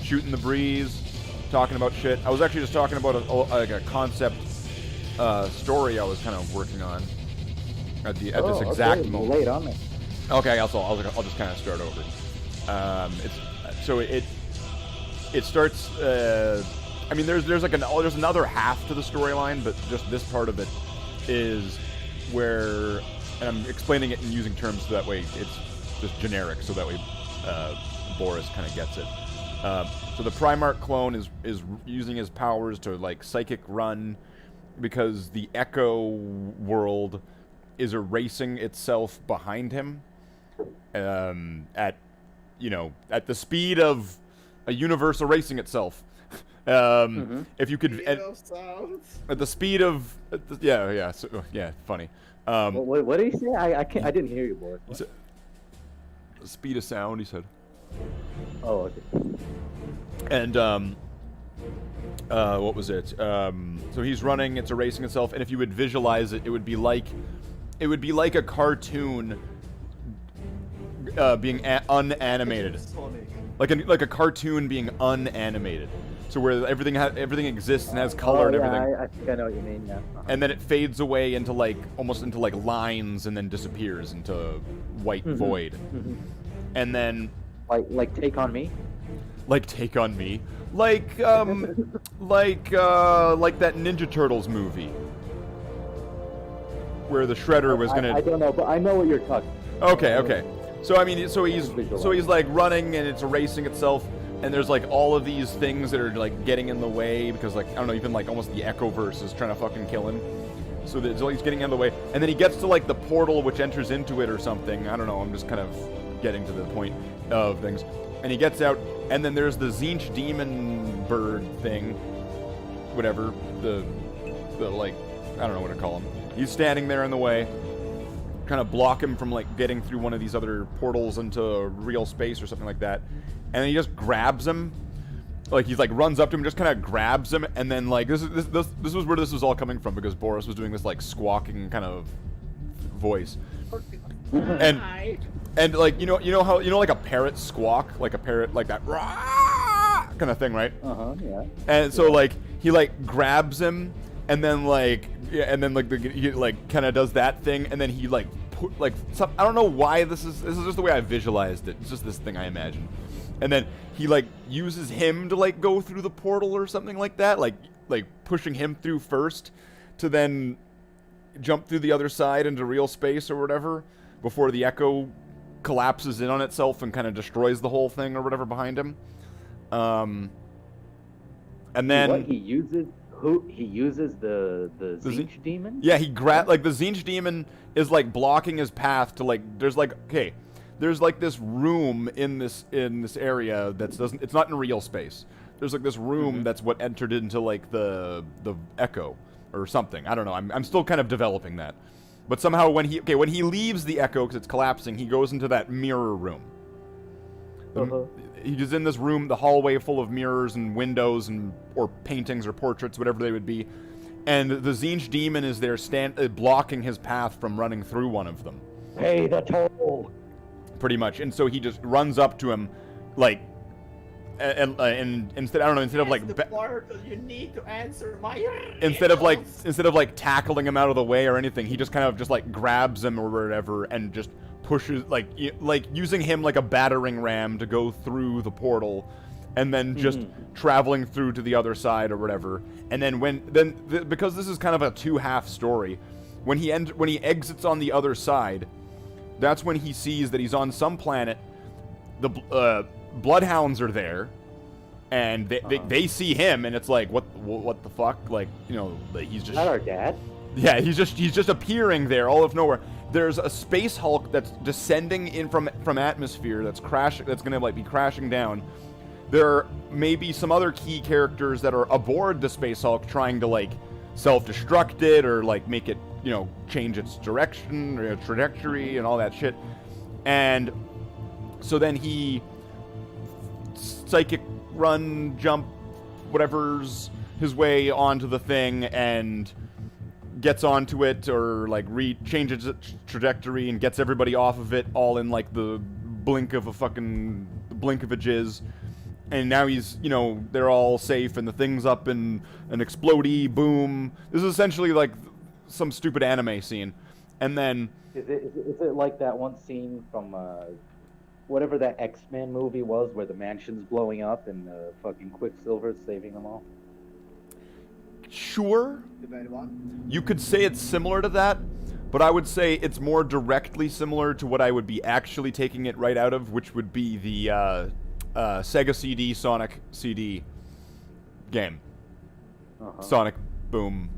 shooting the breeze, talking about shit. I was actually just talking about a concept story I was kind of working on at this exact moment. Late on me. Okay, I'll just kind of start over. It starts. I mean, there's another half to the storyline, but just this part of it is where, and I'm explaining it and using terms so that way it's just generic, so that way Boris kind of gets it. So the Primarch clone is using his powers to, like, psychic run, because the Echo world is erasing itself behind him at the speed of a universe erasing itself. If you could at the speed of funny. What did he say? I didn't hear you, boy. He said, the speed of sound, he said. Oh, okay. And what was it? So he's running, it's erasing itself, and if you would visualize it, it would be like a cartoon being unanimated, like a cartoon being unanimated. So where everything exists and has color and everything. I think I know what you mean. Yeah. Uh-huh. And then it fades away into almost into lines, and then disappears into white void. Mm-hmm. And then Like Take on Me. Like Take on Me. Like that Ninja Turtles movie. Where the Shredder was gonna... I don't know, but I know what you're talking about. Okay. So I mean, so he's like running and it's erasing itself, and there's like all of these things that are like getting in the way because like I don't know, even like almost the Echoverse is trying to fucking kill him. So he's getting in the way, and then he gets to like the portal which enters into it or something. I don't know. I'm just kind of getting to the point of things, and he gets out, and then there's the Zinch demon bird thing, whatever the like I don't know what to call him. He's standing there in the way, kind of block him from like getting through one of these other portals into real space or something like that. And then he just grabs him, like he's like runs up to him, just kind of grabs him, and then like this was where this was all coming from because Boris was doing this like squawking kind of voice, and like you know how like a parrot squawk, like a parrot like that kind of thing, right? Yeah. And so like he like grabs him, and then like. Yeah, and then like he like kind of does that thing, and then he like I don't know why this is just the way I visualized it. It's just this thing I imagine, and then he like uses him to like go through the portal or something like that, like pushing him through first, to then jump through the other side into real space or whatever before the Echo collapses in on itself and kind of destroys the whole thing or whatever behind him. And then what he uses. He uses the Zinch demon? Yeah, like the Zinch demon is like blocking his path to like there's like this room in this area it's not in real space. There's like this room that's what entered into like the Echo or something. I don't know. I'm still kind of developing that. But somehow when he leaves the Echo because it's collapsing, he goes into that mirror room. He's in this room, the hallway full of mirrors and windows or paintings or portraits, whatever they would be. And the Zinch demon is there blocking his path from running through one of them. Pay the toll! Pretty much. And so he just runs up to him, like, and instead of like... you need to answer my... Instead of like tackling him out of the way or anything, he just kind of just like grabs him or whatever and just pushes like using him like a battering ram to go through the portal, and then just traveling through to the other side or whatever. And then because this is kind of a two-half story, when he exits on the other side, that's when he sees that he's on some planet. The Bloodhounds are there, and they see him, and it's like what the fuck, like he's just... Is that our dad? Yeah, he's just appearing there all of nowhere. There's a Space Hulk that's descending in from atmosphere that's gonna like be crashing down. There may be some other key characters that are aboard the Space Hulk trying to like self-destruct it or like make it change its direction or trajectory and all that shit. And so then he psychic run jump whatever's his way onto the thing and gets onto it or like changes its trajectory and gets everybody off of it all in like the blink of a jizz. And now he's, they're all safe and the thing's up in an explodey boom. This is essentially like some stupid anime scene. And then... Is it like that one scene from whatever that X-Men movie was where the mansion's blowing up and fucking Quicksilver's saving them all? Sure. You could say it's similar to that, but I would say it's more directly similar to what I would be actually taking it right out of, which would be the Sega CD Sonic CD game. Sonic Boom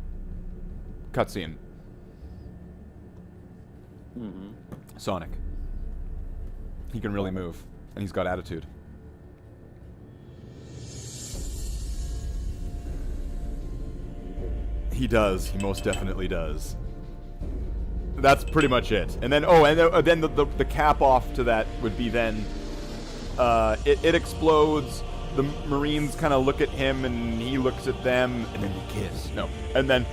cutscene. Sonic. He can really move, and he's got attitude. He does. He most definitely does. That's pretty much it. And then, then the cap off to that would be then it explodes. The Marines kind of look at him, and he looks at them, and then they kiss. No, and then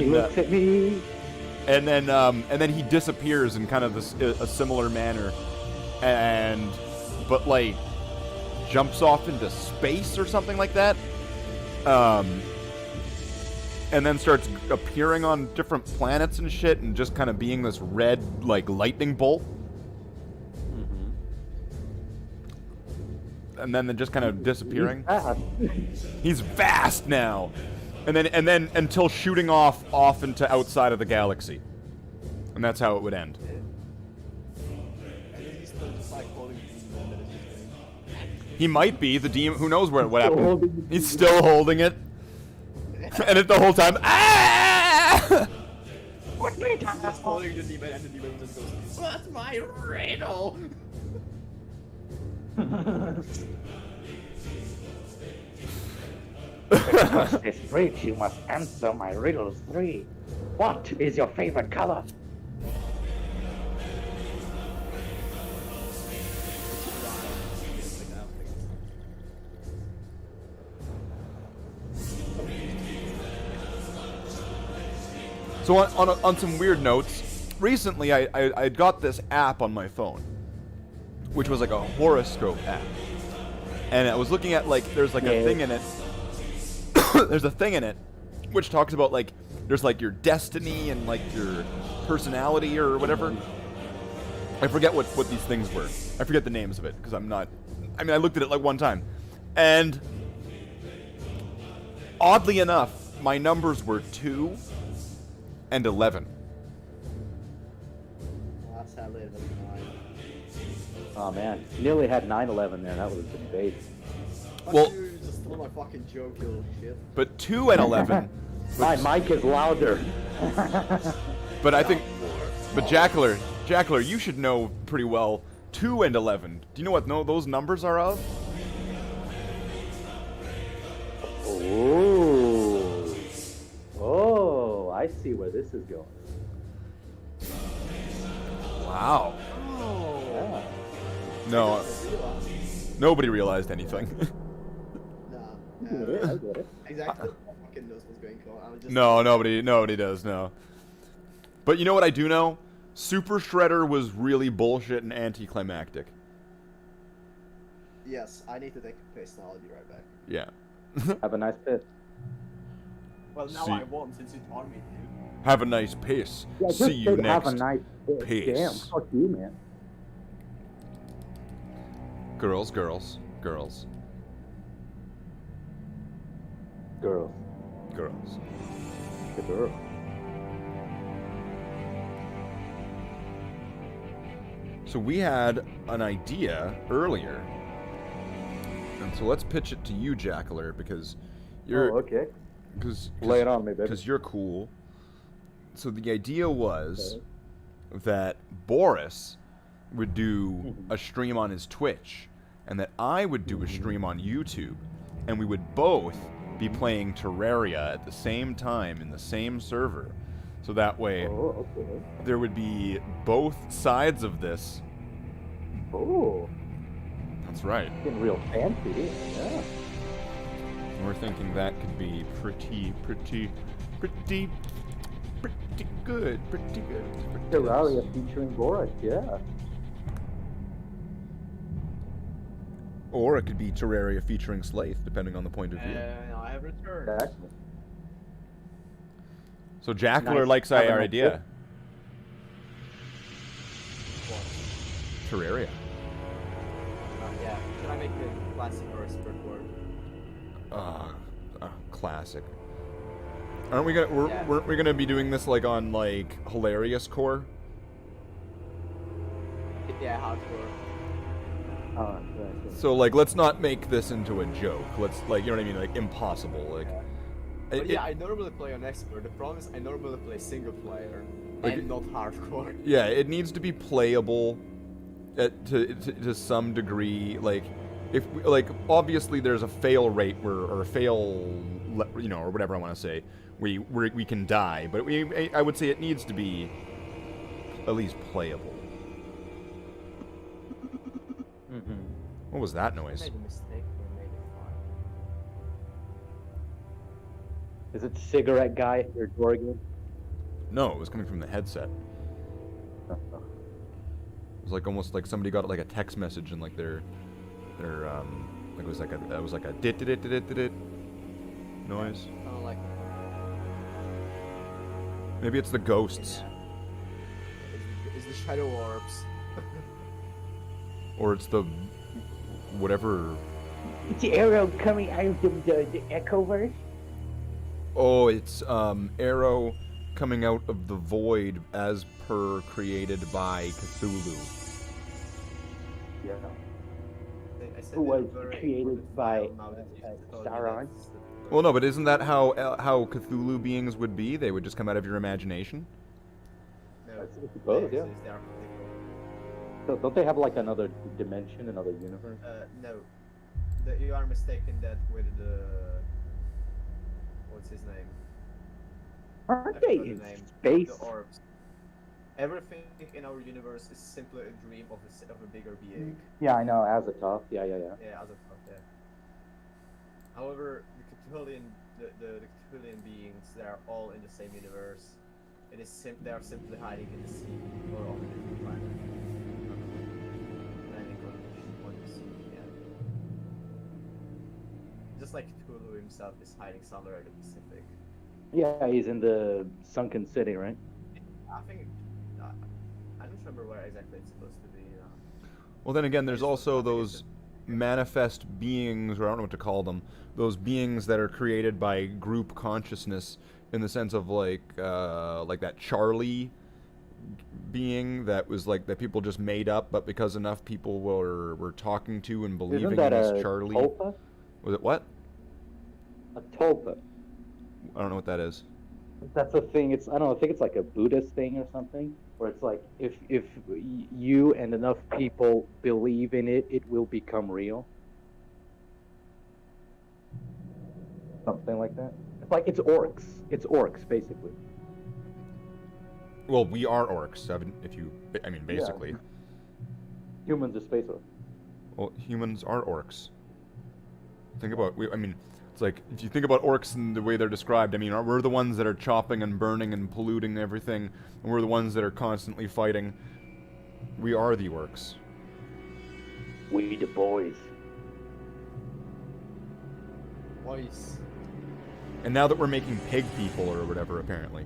he looks at me. And then he disappears in kind of a similar manner, but like jumps off into space or something like that. And then starts appearing on different planets and shit, and just kind of being this red, like, lightning bolt. and then just kind of disappearing. Ah, He's vast now, and then until shooting off into outside of the galaxy, and that's how it would end. And then he's still just like holding the demon that is just going. He might be the demon. Who knows what Still holding happened? the He's still holding it, and it the whole time. Ah! Just holding the demon and the demon just goes, "What's my riddle?" Across this bridge, you must answer my riddles 3. What is your favorite color? So on some weird notes, recently I got this app on my phone, which was like a horoscope app, and I was looking at like there's like a thing in it. There's a thing in it which talks about like there's like your destiny and like your personality or whatever. I forget what these things were. I forget the names of it because I'm not. I mean, I looked at it like one time, and oddly enough, my numbers were 2 and 11. Well, sadly, it doesn't know. Oh man, nearly had 9/11 there. That was a debate. Well- You just stole my fucking joke, you little shit. But 2 and 11. My mic is louder. But I think. But Jackler, you should know pretty well 2 and 11. Do you know what those numbers are of? Oh. Oh, I see where this is going. Wow. Oh. Yeah. No, nobody realized anything. Nah. I get it. Exactly. Fucking knows what's going on. I was just No, nobody does, no. But you know what I do know? Super Shredder was really bullshit and anticlimactic. Yes, I need to take a piss, and I'll be right back. Yeah. Have a nice piss. Well, now See- I won't since you told me to. Have a nice piss. Yeah, just See you say next. Have a nice piss. piss. Damn, fuck you, man. Girls. Girls. Girls. The girl. So we had an idea earlier. And so let's pitch it to you, Jackler, because you're Oh, okay. cause, Lay it on me, baby. because you're cool. So the idea was that Boris would do a stream on his Twitch, and that I would do a stream on YouTube, and we would both be playing Terraria at the same time in the same server. So that way Oh, okay. there would be both sides of this. Oh, That's right. getting real fancy. Yeah. We're thinking that could be pretty good. Pretty good. Terraria featuring Boris, yeah. Or it could be Terraria featuring Slave, depending on the point of view. And I have returned. Exactly. So Jackler Nice. likes Have a our nice idea. day. Terraria. Yeah. Can I make a classic or a spurt word? Classic. Aren't we gonna? Yeah. Weren't we gonna be doing this like on like Hilarious Core? Yeah, hardcore. Oh, yeah. So like, let's not make this into a joke. Let's like, you know what I mean? Like impossible. Like, But it- yeah, I normally play on expert. The problem is I normally play single player Like- and not hardcore. yeah, it needs to be playable, to some degree. Like, if we, like obviously there's a fail rate where or a fail, you know, or whatever I want to say. We can die, but I would say it needs to be at least playable. Mm-hmm. What was that I noise? made a mistake. I made it fine. Is it cigarette guy or Dorgan? No, it was coming from the headset. It was like almost like somebody got like a text message and like their like it was like a dit dit dit dit dit dit noise. I don't like. Maybe it's the ghosts, It's the shadow orbs. or it's the whatever. It's Arrow coming out of the Echoverse. Oh, it's Arrow coming out of the void as per created by Cthulhu. Yeah. I said Who was a very created important by, file now that you told me Sauron. that's the- Well, no, but isn't that how Cthulhu beings would be? They would just come out of your imagination. No, I suppose, they yeah. exist, they are physical. So don't they have like another dimension, another universe? No, you are mistaken that with the what's his name? Aren't I they forgot the in name. space? The orbs. Everything in our universe is simply a dream of a bigger being. Yeah, I know. Azathoth. Yeah. Yeah, as a thought, yeah. However, the Cthulhian beings, they are all in the same universe. They are simply hiding in the sea or on a different planet. Depending on the sea, yeah. Just like Cthulhu himself is hiding somewhere in the Pacific. Yeah, he's in the sunken city, right? I think I don't remember where exactly it's supposed to be. Well, then again, there's It's- also I think it's those manifest beings, or I don't know what to call them, those beings that are created by group consciousness, in the sense of like that Charlie being that was like that people just made up, but because enough people were talking to and believing Isn't in that this a Charlie. tulpa? Was it what? A tulpa. I don't know what that is. That's a thing. It's I don't know. I think it's like a Buddhist thing or something, where it's like if you and enough people believe in it, it will become real. Something like that. It's like it's orcs. It's orcs basically. Well, we are orcs. I mean, basically. Humans are space orcs. Well, humans are orcs. Think about, it's like, if you think about orcs and the way they're described, I mean, we're the ones that are chopping and burning and polluting everything, and we're the ones that are constantly fighting. We are the orcs. We the boys. Voice. And now that we're making pig people or whatever, apparently.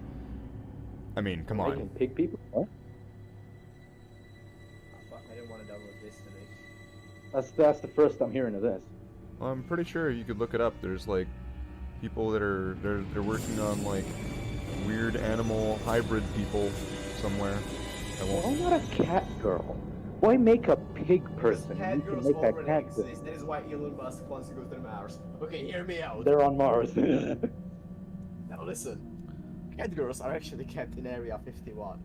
I mean, come Making on. pig people. What? I didn't want to download this today. That's the first I'm hearing of this. Well, I'm pretty sure you could look it up. There's like people that are they're working on like weird animal hybrid people somewhere. I Why won't. not a cat girl? Why make a pig person? Cat You can girls make a already cat girl. exist. That is why Elon Musk wants to go to Mars. Okay, hear me out. They're on Mars. Now listen. Cat girls are actually kept in Area 51.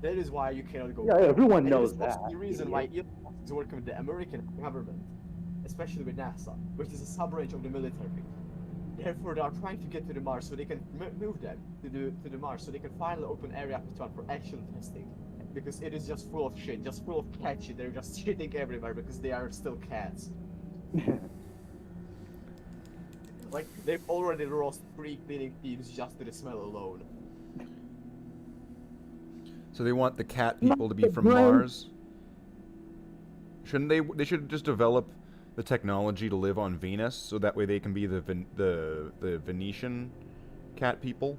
That is why you cannot go. Yeah, everyone And knows it is that. also the reason why Elon Musk is working with the American government, especially with NASA, which is a sub-branch of the military. Therefore, they are trying to get to the Mars so they can move them to the Mars so they can finally open Area 51 for actual testing. Because it is just full of shit, just full of cat shit. They're just shitting everywhere because they are still cats. Like, they've already lost 3 cleaning teams just to the smell alone. So they want the cat people to be from Not the Mars? Shouldn't they? They should just develop the technology to live on Venus, so that way they can be the Venetian cat people.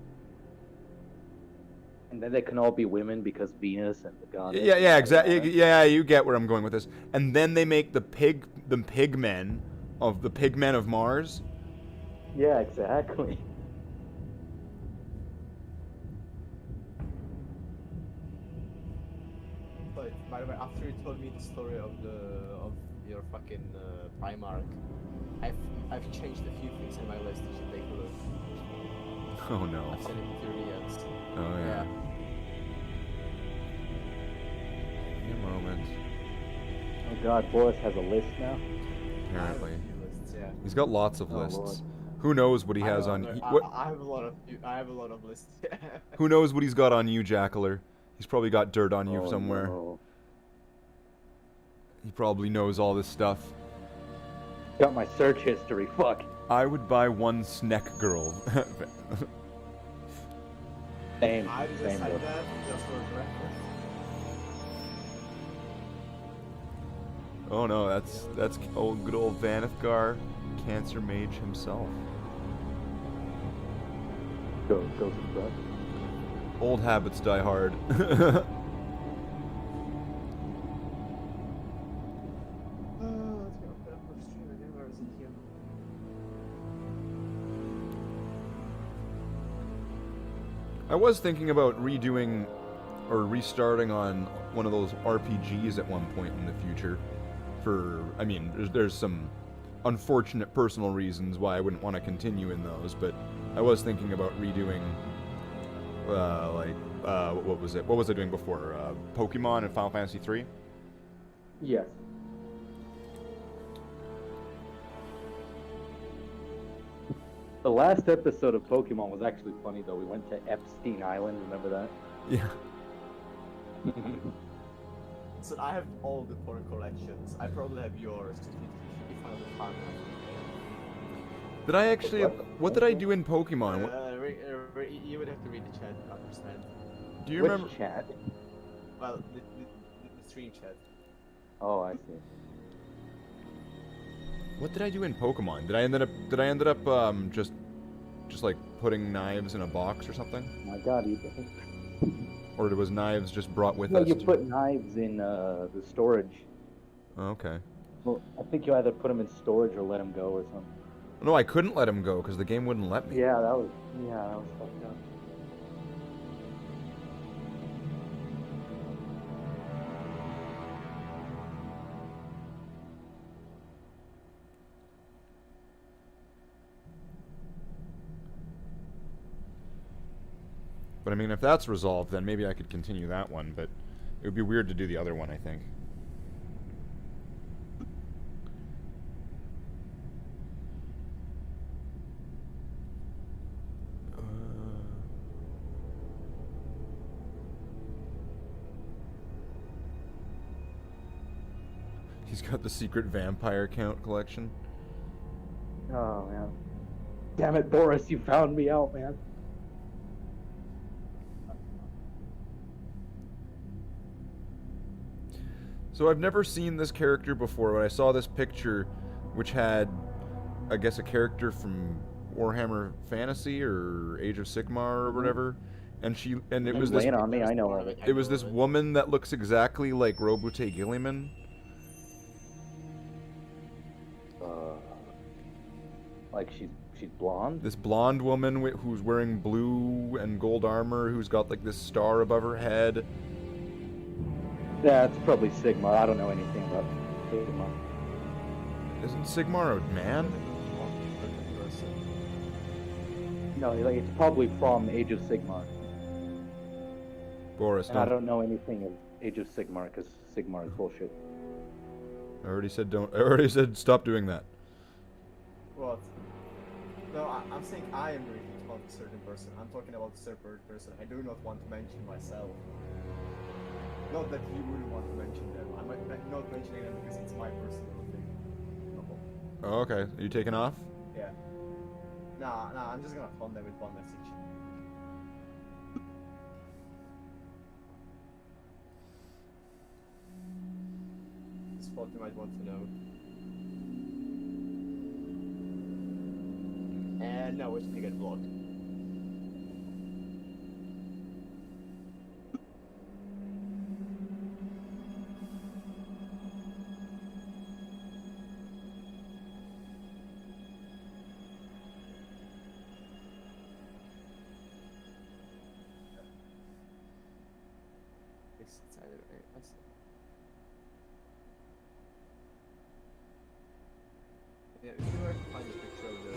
And then they can all be women because Venus and the goddess. Yeah, exactly. Yeah, you get where I'm going with this. And then they make the pigmen of Mars. Yeah, exactly. But by the way, after you told me the story of your fucking Primarch, I've changed a few things in my list. You should take a look. Oh no. I've sent it to Rians. Oh yeah. Give me a moment. Oh God, Boris has a list now. Apparently, I have a few lists, yeah. he's got lots of Oh, lists. Lord. Who knows what he I has know, on? I, What? I have a lot of lists. Who knows what he's got on you, Jackler? He's probably got dirt on you Oh, somewhere. no. He probably knows all this stuff. Got my search history. Fuck. I would buy one Sneck girl. Same. I just Same. said bro. that just for the record. Oh no, that's old good old Vanithgar, Cancer Mage himself. Go subscribe. Old habits die hard. I was thinking about redoing or restarting on one of those RPGs at one point in the future. I mean, there's some unfortunate personal reasons why I wouldn't want to continue in those, but I was thinking about redoing, what was it? What was I doing before? Pokemon and Final Fantasy 3? Yes. The last episode of Pokemon was actually funny though. We went to Epstein Island. Remember that? Yeah. So I have all the porn collections. I probably have yours. If I have the time. Did I actually? What did I do in Pokemon? You would have to read the chat to understand. Do you Which remember? chat? Well, the stream chat. Oh, I see. What did I do in Pokemon? Did I ended up just like putting knives in a box or something? Oh my God, you. Or was knives just brought with No, us? you put knives in the storage. Oh, okay. Well, I think you either put them in storage or let them go or something. No, I couldn't let him go because the game wouldn't let me. Yeah, that was fucked up. But I mean, if that's resolved, then maybe I could continue that one. But it would be weird to do the other one, I think. He's got the secret vampire count collection. Oh man. Damn it, Boris, you found me out, man. So I've never seen this character before, but I saw this picture which had, I guess, a character from Warhammer Fantasy or Age of Sigmar or whatever. And it was this Lay it on me, I know of it. it was this woman that looks exactly like Robute Gilliman. Like she's blonde. This blonde woman who's wearing blue and gold armor, who's got like this star above her head. Yeah, it's probably Sigmar. I don't know anything about Sigmar. Isn't Sigmar a man? No, like it's probably from Age of Sigmar. Boris, And I don't know anything of Age of Sigmar because Sigmar is bullshit. I already said don't. I already said stop doing that. What? No, I'm saying I am reading about a certain person. I'm talking about a certain person. I do not want to mention myself. Not that you wouldn't want to mention them. I'm not mentioning them because it's my personal thing. No. Oh, okay. Are you taking off? Yeah. Nah, I'm just gonna phone them with one message. Spot you might want to know. And no, it's gonna get blocked. It's either yeah, if you were to find a picture of the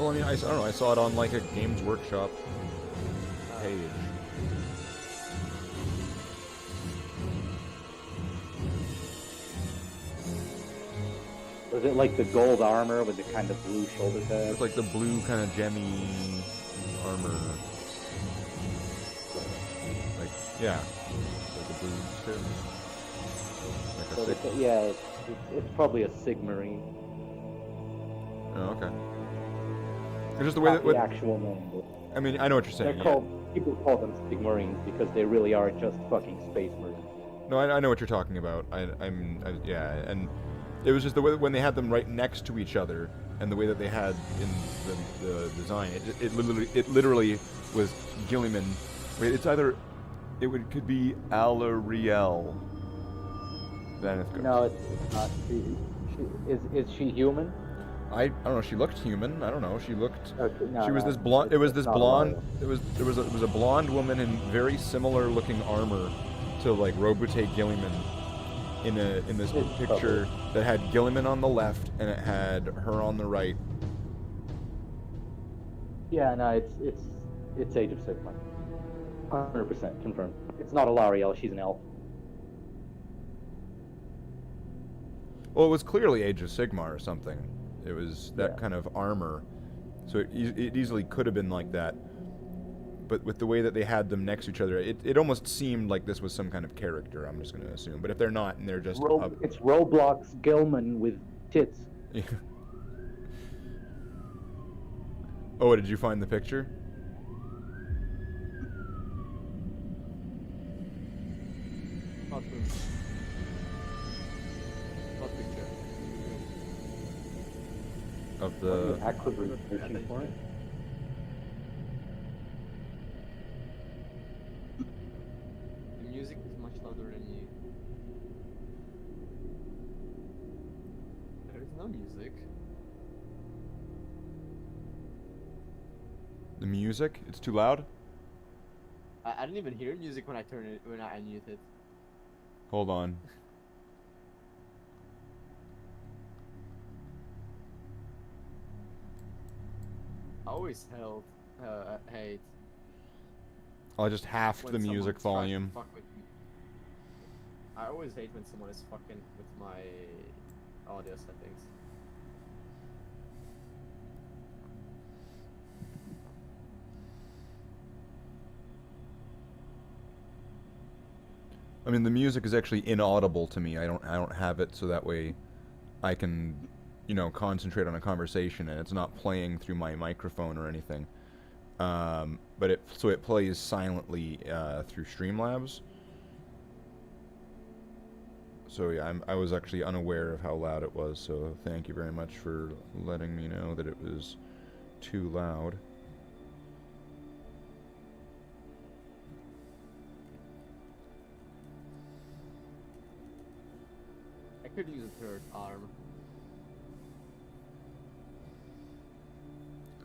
Well, I mean, I don't know. I saw it on like a Games Workshop page. Was it like the gold armor with the kind of blue shoulder pad? It's like the blue kind of gemmy armor. Like, yeah. Like the blue shit. Like a So sig- yeah, it's probably a Sigmarine. Oh, okay. It's just the way Not that. the actual name. But I mean, I know what you're they're saying. Yeah. called. People call them Sigmarines because they really are just fucking space marines. No, I know what you're talking about. Yeah, and it was just the way that when they had them right next to each other, and the way that they had in the design, it literally was Gilliman. Wait, it's either could be Alariel Zenith goes. No, it's not. Is she human? I don't know. She looked human. I don't know. She looked. Okay, no, She was no, this blonde. It was it's this not blonde. Mario. It was a blonde woman in very similar looking armor to like Robute Gilliman in this It's picture that had Gilliman on the left and it had her on the right. Yeah, no, it's Age of Sigmar. 100% confirmed. It's not Alarielle. She's an elf. Well, it was clearly Age of Sigmar or something. It was that Yeah. kind of armor, so it easily could have been like that. But with the way that they had them next to each other, it almost seemed like this was some kind of character. I'm just going to assume. But if they're not, and they're just up, It's Roblox Gilman with tits. yeah. Oh, did you find the picture? Not true. Not picture. Of the Actively searching for it. The music is much louder than you. There is no music. the music? It's too loud. I didn't even hear music when I turned it when I unmuted it. Hold on. I always hate I just halved when the someone music tries to volume. fuck with me. I always hate when someone is fucking with my audio settings. I mean, the music is actually inaudible to me. I don't have it so that way I can, concentrate on a conversation and it's not playing through my microphone or anything. But it plays silently through Streamlabs. So yeah, I was actually unaware of how loud it was. So thank you very much for letting me know that it was too loud. I could use a third arm.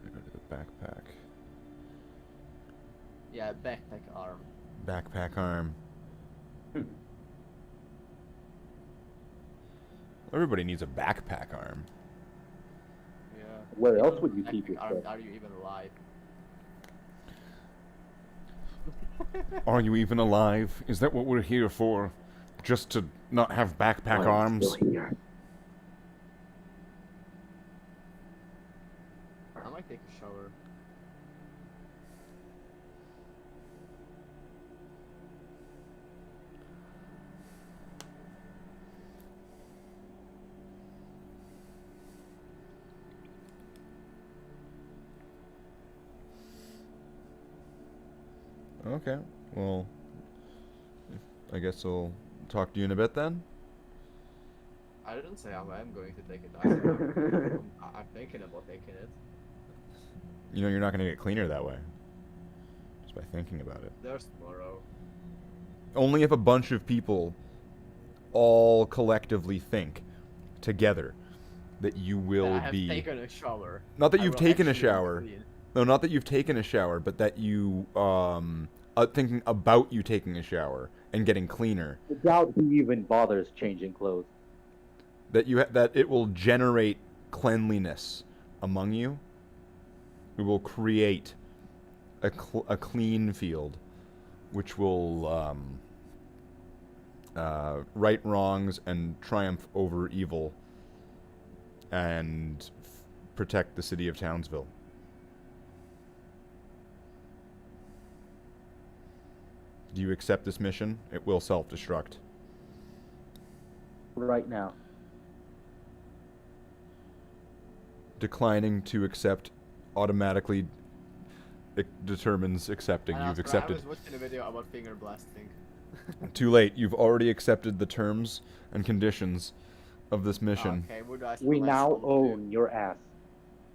I go to the backpack. Yeah, backpack arm. Backpack arm. Everybody needs a backpack arm. Yeah. Where else would you Backpack keep your arm, stuff? are you even alive? Are you even alive? Is that what we're here for? Just to not have backpack arms? Still here. I might take a shower. Okay. Well, I guess I'll talk to you in a bit then. I didn't say I'm going to take it. I said I'm thinking about taking it. You're not going to get cleaner that way. Just by thinking about it. There's tomorrow. Only if a bunch of people all collectively think together that you will I have be... taken a shower. Not that I you've will taken a actually be shower. clean. No, not that you've taken a shower, but that you, thinking about you taking a shower and getting cleaner. I doubt he even bothers changing clothes. That that it will generate cleanliness among you. It will create a clean field, which will right wrongs and triumph over evil, and protect the city of Townsville. Do you accept this mission? It will self-destruct. Right now. Declining to accept automatically determines accepting. And You've I accepted. was watching a video about finger blasting. Too late. You've already accepted the terms and conditions of this mission. Okay, would I We still now want to- own your ass.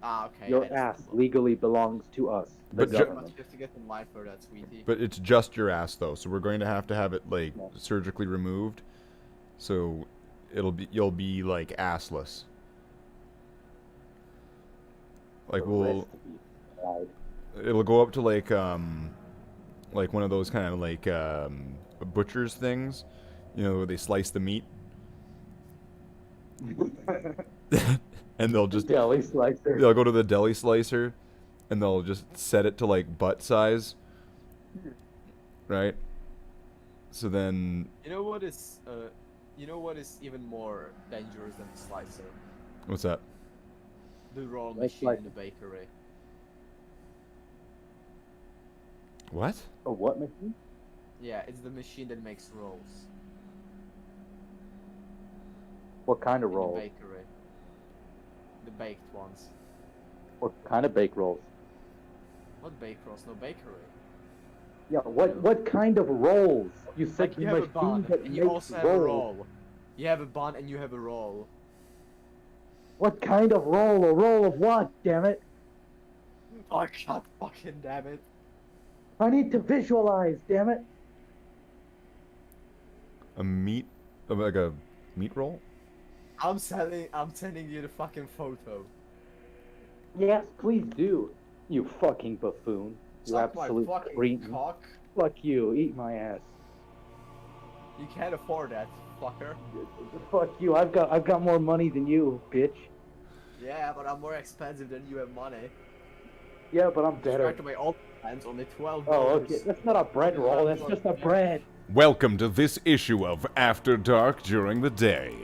Okay. Your I just- ass legally belongs to us, the But You government. have to get in line for that, sweetie. But it's just your ass, though, so we're going to have it, like, Yeah. surgically removed. So you'll be like assless. Like The we'll rest of you died. it'll go up to like one of those kind of like butcher's things, you know, where they slice the meat. And they'll just Deli slicer. they'll go to the deli slicer and they'll just set it to like butt size. Right? So then You know what is even more dangerous than the slicer? what's that? The roll Like machine in the bakery. What? A what machine? Yeah, it's the machine that makes rolls. What kind of In the rolls? bakery. The baked ones. What kind of bake rolls? Not baked rolls, no bakery. Yeah, what kind of rolls? You said Like the you have a machine bun, that and you makes also have a rolls. roll. You have a bun and you have a roll. What kind of roll? A roll of what? Damn it! Oh god fucking damn it. I need to visualize. Damn it! Like a meat roll? I'm sending you the fucking photo. Yes, please do. You fucking buffoon. You Suck my absolute fucking cretin. cock. Fuck you. Eat my ass. You can't afford that, fucker. Fuck you. I've got more money than you, bitch. Yeah, but I'm more expensive than you have money. Yeah, but I'm better. Back to my old plans, only $12. Oh, okay. That's not a bread roll. That's just a bread. Welcome to this issue of After Dark during the day.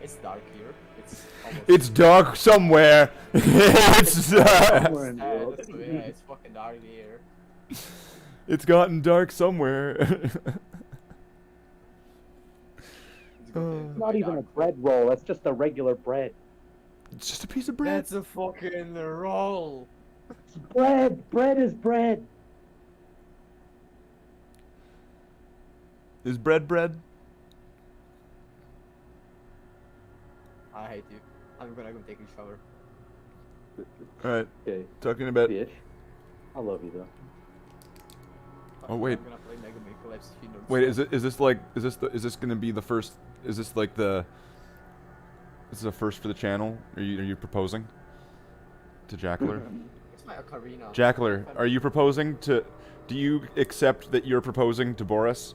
It's dark here. It's almost It's dark somewhere. it's Somewhere in the yeah, world. it's fucking dark here. it's gotten dark somewhere. It's gonna be It's not even a dark. bread roll. That's just a regular bread. It's just a piece of bread. That's a fucking roll. It's bread. Bread is bread. Is bread bread? I hate you. I'm gonna go take a shower. Alright, Okay, talking about. bitch. I love you though. Oh, wait. I'm gonna play Mega Man Collapse if you know Wait, stuff. is this gonna be the first? Is this like the? This is a first for the channel. Are you proposing? To Jackler? It's my ocarina. Jackler, are you proposing to? Do you accept that you're proposing to Boris?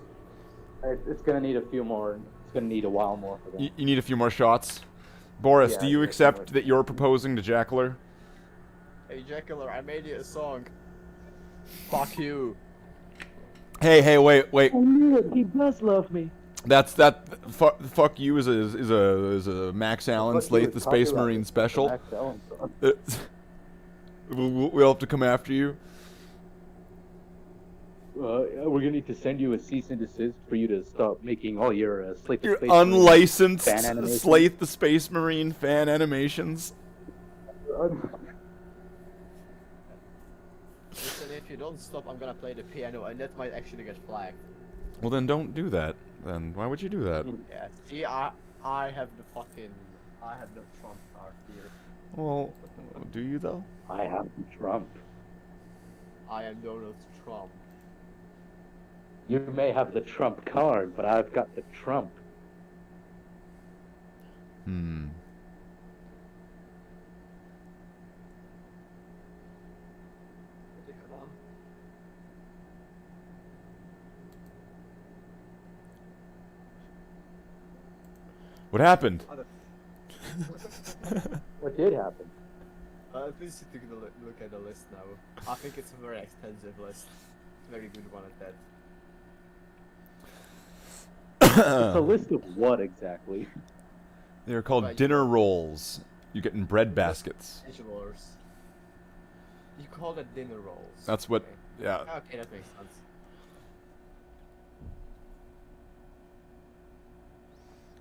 It's gonna need a few more. It's gonna need a while more for that. You need a few more shots. Boris, Yeah, do you yeah, accept more. that you're proposing to Jackler? Hey Jackler, I made you a song. Fuck you. Hey, wait. He does love me. Fuck you is a Max Allen Fuck you Slate is the Space copyrighted. Marine special. Max Allen song. We'll have to come after you. We're gonna need to send you a cease and desist for you to stop making all your Slate the Your Space Marine unlicensed fan animations. Slate the Space Marine fan animations. Listen, if you don't stop, I'm gonna play the piano, and that might actually get flagged. Well, then don't do that. Then why would you do that? Yeah. See, I have the Trump card here. Well, do you though? I have Trump. I am Donald Trump. You may have the Trump card, but I've got the Trump. Hmm. What happened? What did happen? Please take a look at the list now. I think it's a very extensive list. Very good one at that. It's a list of what exactly? They're called Right. dinner rolls. You get in bread baskets. Vegetables. You call that dinner rolls. That's what. Okay. Yeah. Okay, that makes sense.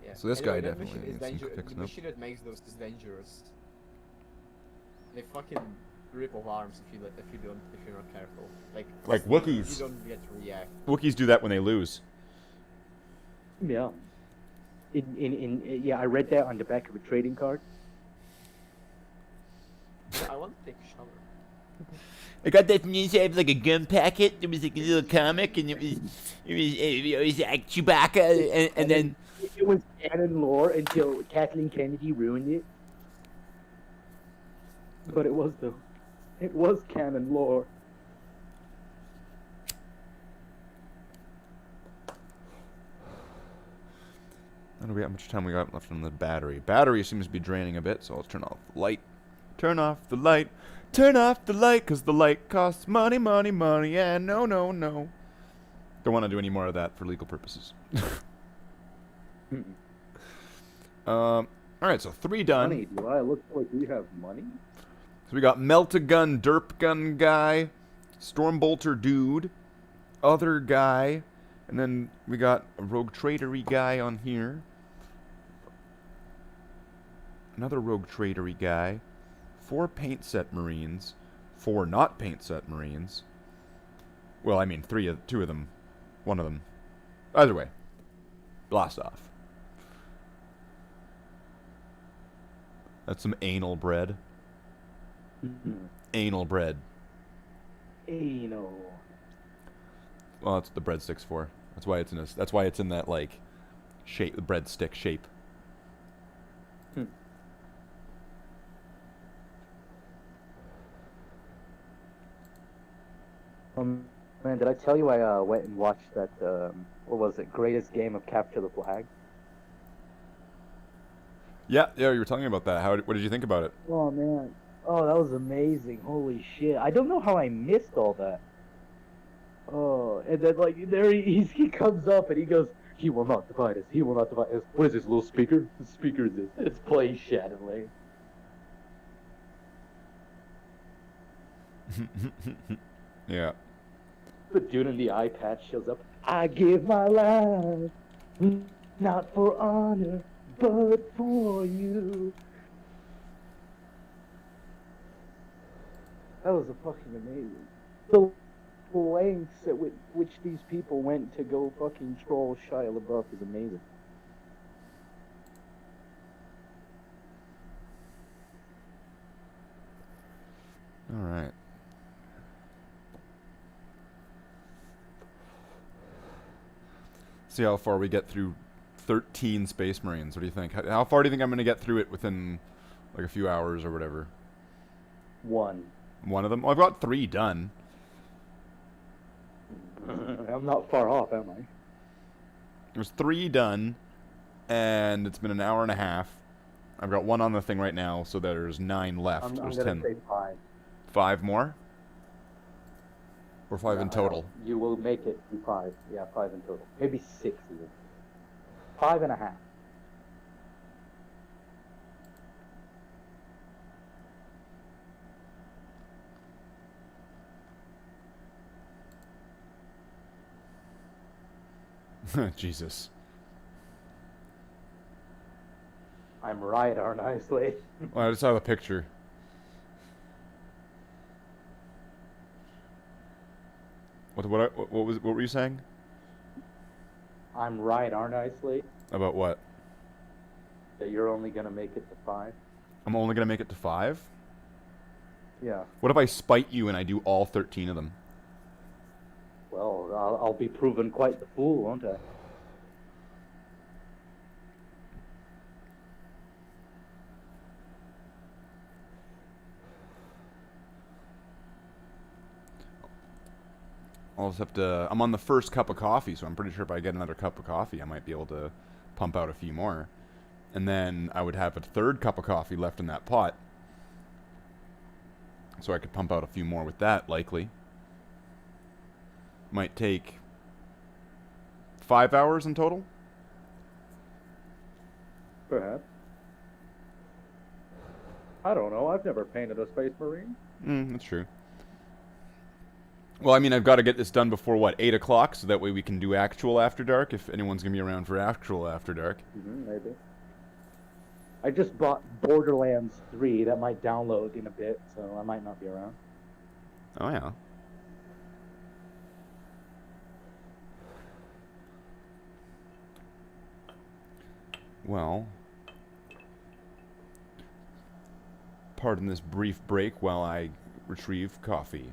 Yeah. So this Anyway, guy that definitely machine is needs some danger- fixing The up. machine that makes those is dangerous. They fucking rip off arms if you're not careful. Like Wookiees. You don't get to react. Wookiees do that when they lose. Yeah. Yeah, I read that on the back of a trading card. I want to take a shower. I got that from the inside of like a gum packet. It was like a little comic, and it was like Chewbacca, and then It was canon lore until Kathleen Kennedy ruined it. But it was canon lore. I don't know how much time we got left on the battery. Battery seems to be draining a bit, so let's turn off the light. Turn off the light. Turn off the light, because the light costs money, money, money, and no, no, no. Don't want to do any more of that for legal purposes. Alright, so 3 done. Money? Do I look like we have money? So we got Melt-A-Gun, Derp Gun guy, Stormbolter dude, other guy, and then we got a Rogue Tradery guy on here. Another Rogue Tradery guy. 4 paint set Marines. 4 not paint set Marines. Well, I mean, 2 of them. 1 of them. Either way. Blast off. That's some anal bread. Anal bread. Anal. Well, that's what the breadstick's for. That's why it's in that's why it's in that like shape, the breadstick shape. Man, did I tell you I went and watched that? What was it? Greatest game of Capture the Flag. Yeah, you were telling me about that. What did you think about it? Oh man, oh that was amazing! Holy shit! I don't know how I missed all that. Oh, and then like there he comes up and he goes, "He will not divide us. He will not divide us." What is this little speaker? The speaker is this. It's playing Shadowley. Yeah. The dude in the eye patch shows up. I give my life, not for honor, but for you. That was a fucking amazing. The lengths at which these people went to go fucking troll Shia LaBeouf is amazing. All right. See how far we get through 13 Space Marines. What do you think? How far do you think I'm going to get through it within like a few hours or whatever? One. One of them? Well, I've got 3 done. I'm not far off, am I? There's 3 done, and it's been an hour and a half. I've got 1 on the thing right now, so there's 9 left. I'm There's gonna 10. say 5. 5 more? Or 5 Yeah, in total? You will make it to 5. Yeah, 5 in total. Maybe 6 even. 5.5. Jesus. I'm right, aren't I, Slade? Well, I just saw the picture. What were you saying? I'm right, aren't I, Slade? About what? That you're only gonna make it to 5? I'm only gonna make it to 5? Yeah. What if I spite you and I do all 13 of them? Well, I'll be proven quite the fool, won't I? I'll just have to... I'm on the first cup of coffee, so I'm pretty sure if I get another cup of coffee, I might be able to pump out a few more. And then I would have a 3rd cup of coffee left in that pot. So I could pump out a few more with that, likely. Might take 5 hours in total? Perhaps. I don't know. I've never painted a Space Marine. That's true. Well, I mean, I've got to get this done before, what, 8 o'clock? So that way we can do actual After Dark, if anyone's going to be around for actual After Dark. Maybe. I just bought Borderlands 3. That might download in a bit, so I might not be around. Oh, yeah. Well, pardon this brief break while I retrieve coffee.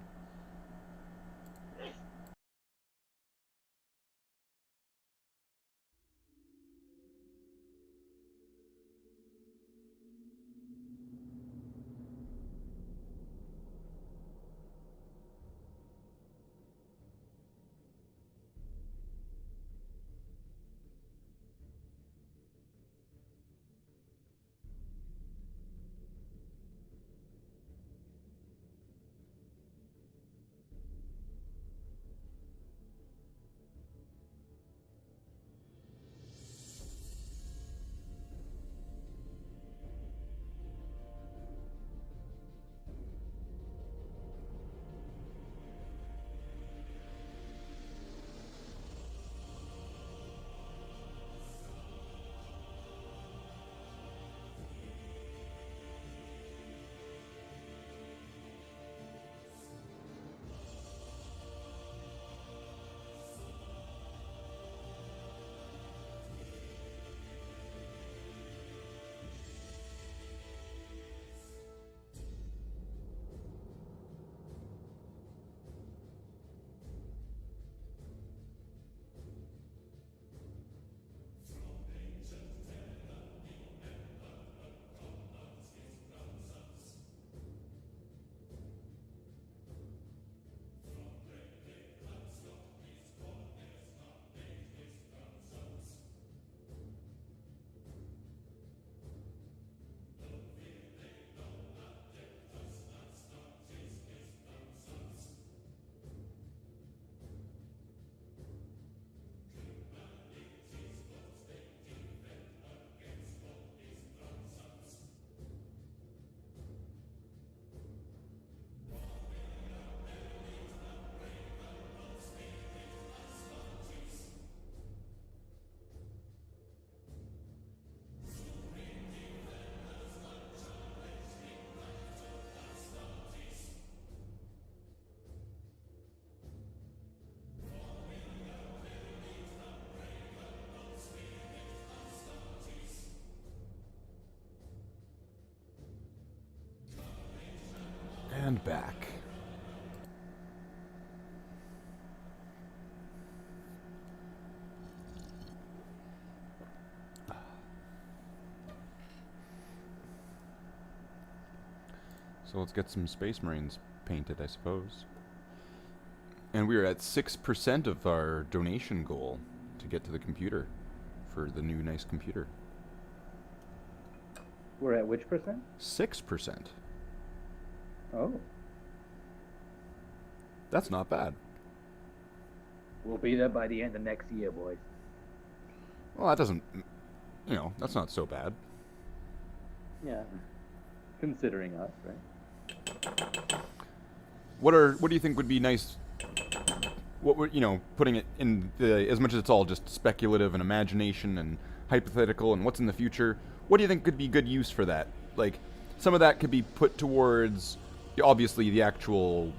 And back. So let's get some Space Marines painted, I suppose. And we are at 6% of our donation goal to get to the computer for the new nice computer. We're at which percent? 6%. Oh, That's not bad. we'll be there by the end of next year, boys. Well, that doesn't, that's not so bad. Yeah, considering us, right? What do you think would be nice? What would, putting it in the, as much as it's all just speculative and imagination and hypothetical and what's in the future, what do you think could be good use for that? Like, some of that could be put towards, obviously, the actual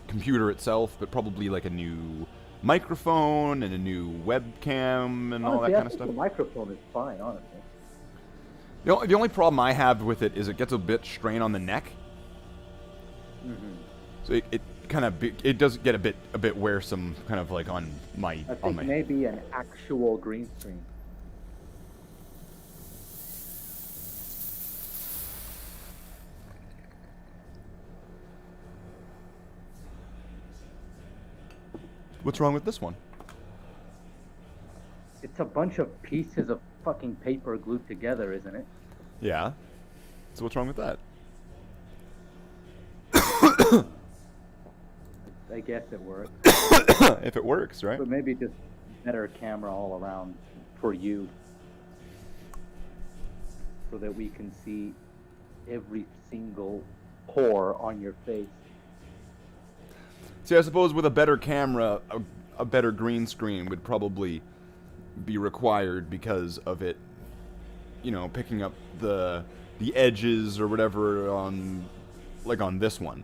computer itself, but probably like a new microphone and a new webcam and all that Honestly, I kind of think stuff. the microphone is fine, honestly. The only problem I have with it is it gets a bit strain on the neck. Mm-hmm. So it kind of it does get a bit wearsome, kind of like on my I think maybe an actual green screen. What's wrong with this one? It's a bunch of pieces of fucking paper glued together, isn't it? Yeah. So what's wrong with that? I guess it works. If it works, right? But maybe just better camera all around for you. So that we can see every single pore on your face. See, I suppose with a better camera, a better green screen would probably be required because of it, picking up the edges or whatever on this one.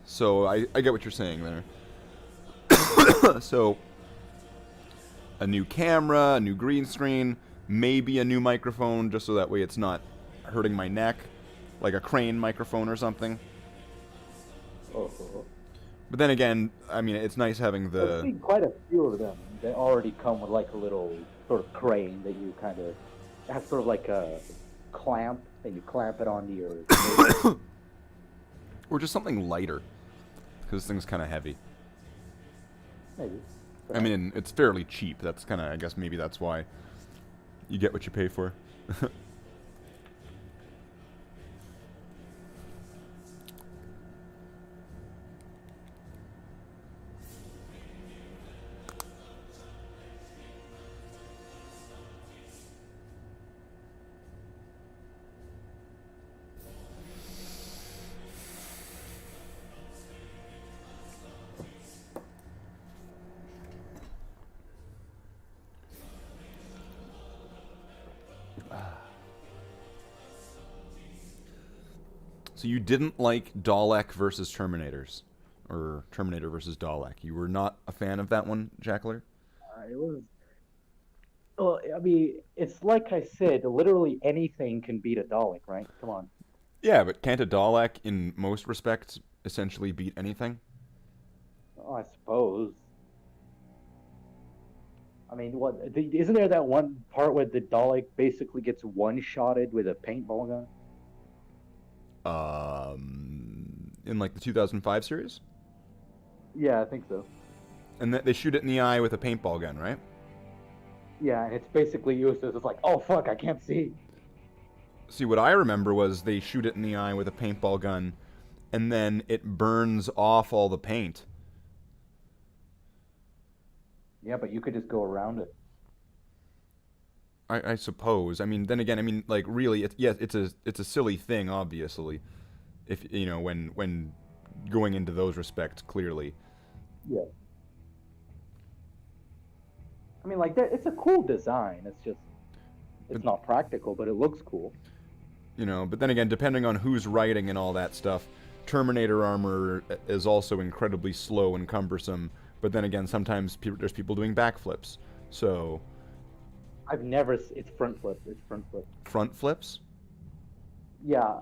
So I get what you're saying there. So a new camera, a new green screen, maybe a new microphone, just so that way it's not hurting my neck. like a crane microphone or something. Oh, But then again, I mean, it's nice having I've the. seen quite a few of them. They already come with like a little sort of crane that you kind of have sort of like a clamp, and you clamp it onto your. Or just something lighter, because this thing's kind of heavy. Maybe. I mean, it's fairly cheap. That's kind of, I guess maybe that's why you get what you pay for. So you didn't like Dalek versus Terminators, or Terminator versus Dalek. You were not a fan of that one, Jackler? It was. Well, I mean, it's like I said. Literally anything can beat a Dalek, right? Come on. Yeah, but can't a Dalek, in most respects, essentially beat anything? Oh, I suppose. I mean, isn't there that one part where the Dalek basically gets one-shotted with a paintball gun? In like the 2005 series? Yeah, I think so. And they shoot it in the eye with a paintball gun, right? Yeah, and it's basically used as, it's like, oh fuck, I can't see. See, what I remember was they shoot it in the eye with a paintball gun, and then it burns off all the paint. Yeah, but you could just go around it. I suppose. I mean, then again, I mean, like, really, it's a silly thing, obviously. If you know, when going into those respects, clearly. Yeah. I mean, like, it's a cool design. It's just, it's not practical, but it looks cool. You know, but then again, depending on who's writing and all that stuff, Terminator armor is also incredibly slow and cumbersome. But then again, sometimes there's people doing backflips. So. I've never. It's front flip. It's front flip. Front flips? Yeah,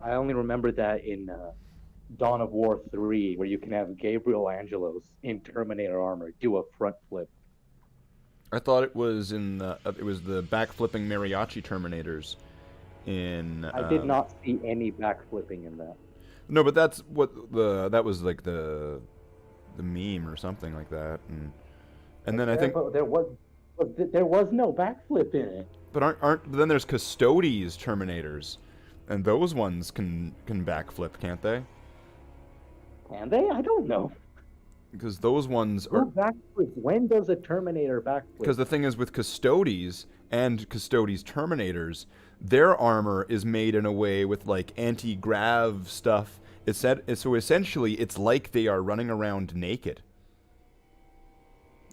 I only remember that in Dawn of War 3, where you can have Gabriel Angelos in Terminator armor do a front flip. I thought it was in the it was the backflipping mariachi Terminators. I did not see any backflipping in that. No, but that's what that was like the meme or something like that, and then I think. But there was no backflip in it. But aren't then there's Custodes Terminators, and those ones can backflip, can't they? Can they? I don't know. Because those ones Who are. backflips? When does a Terminator backflip? Because the thing is with Custodes and Custodes Terminators, their armor is made in a way with like anti-grav stuff. So essentially, it's like they are running around naked.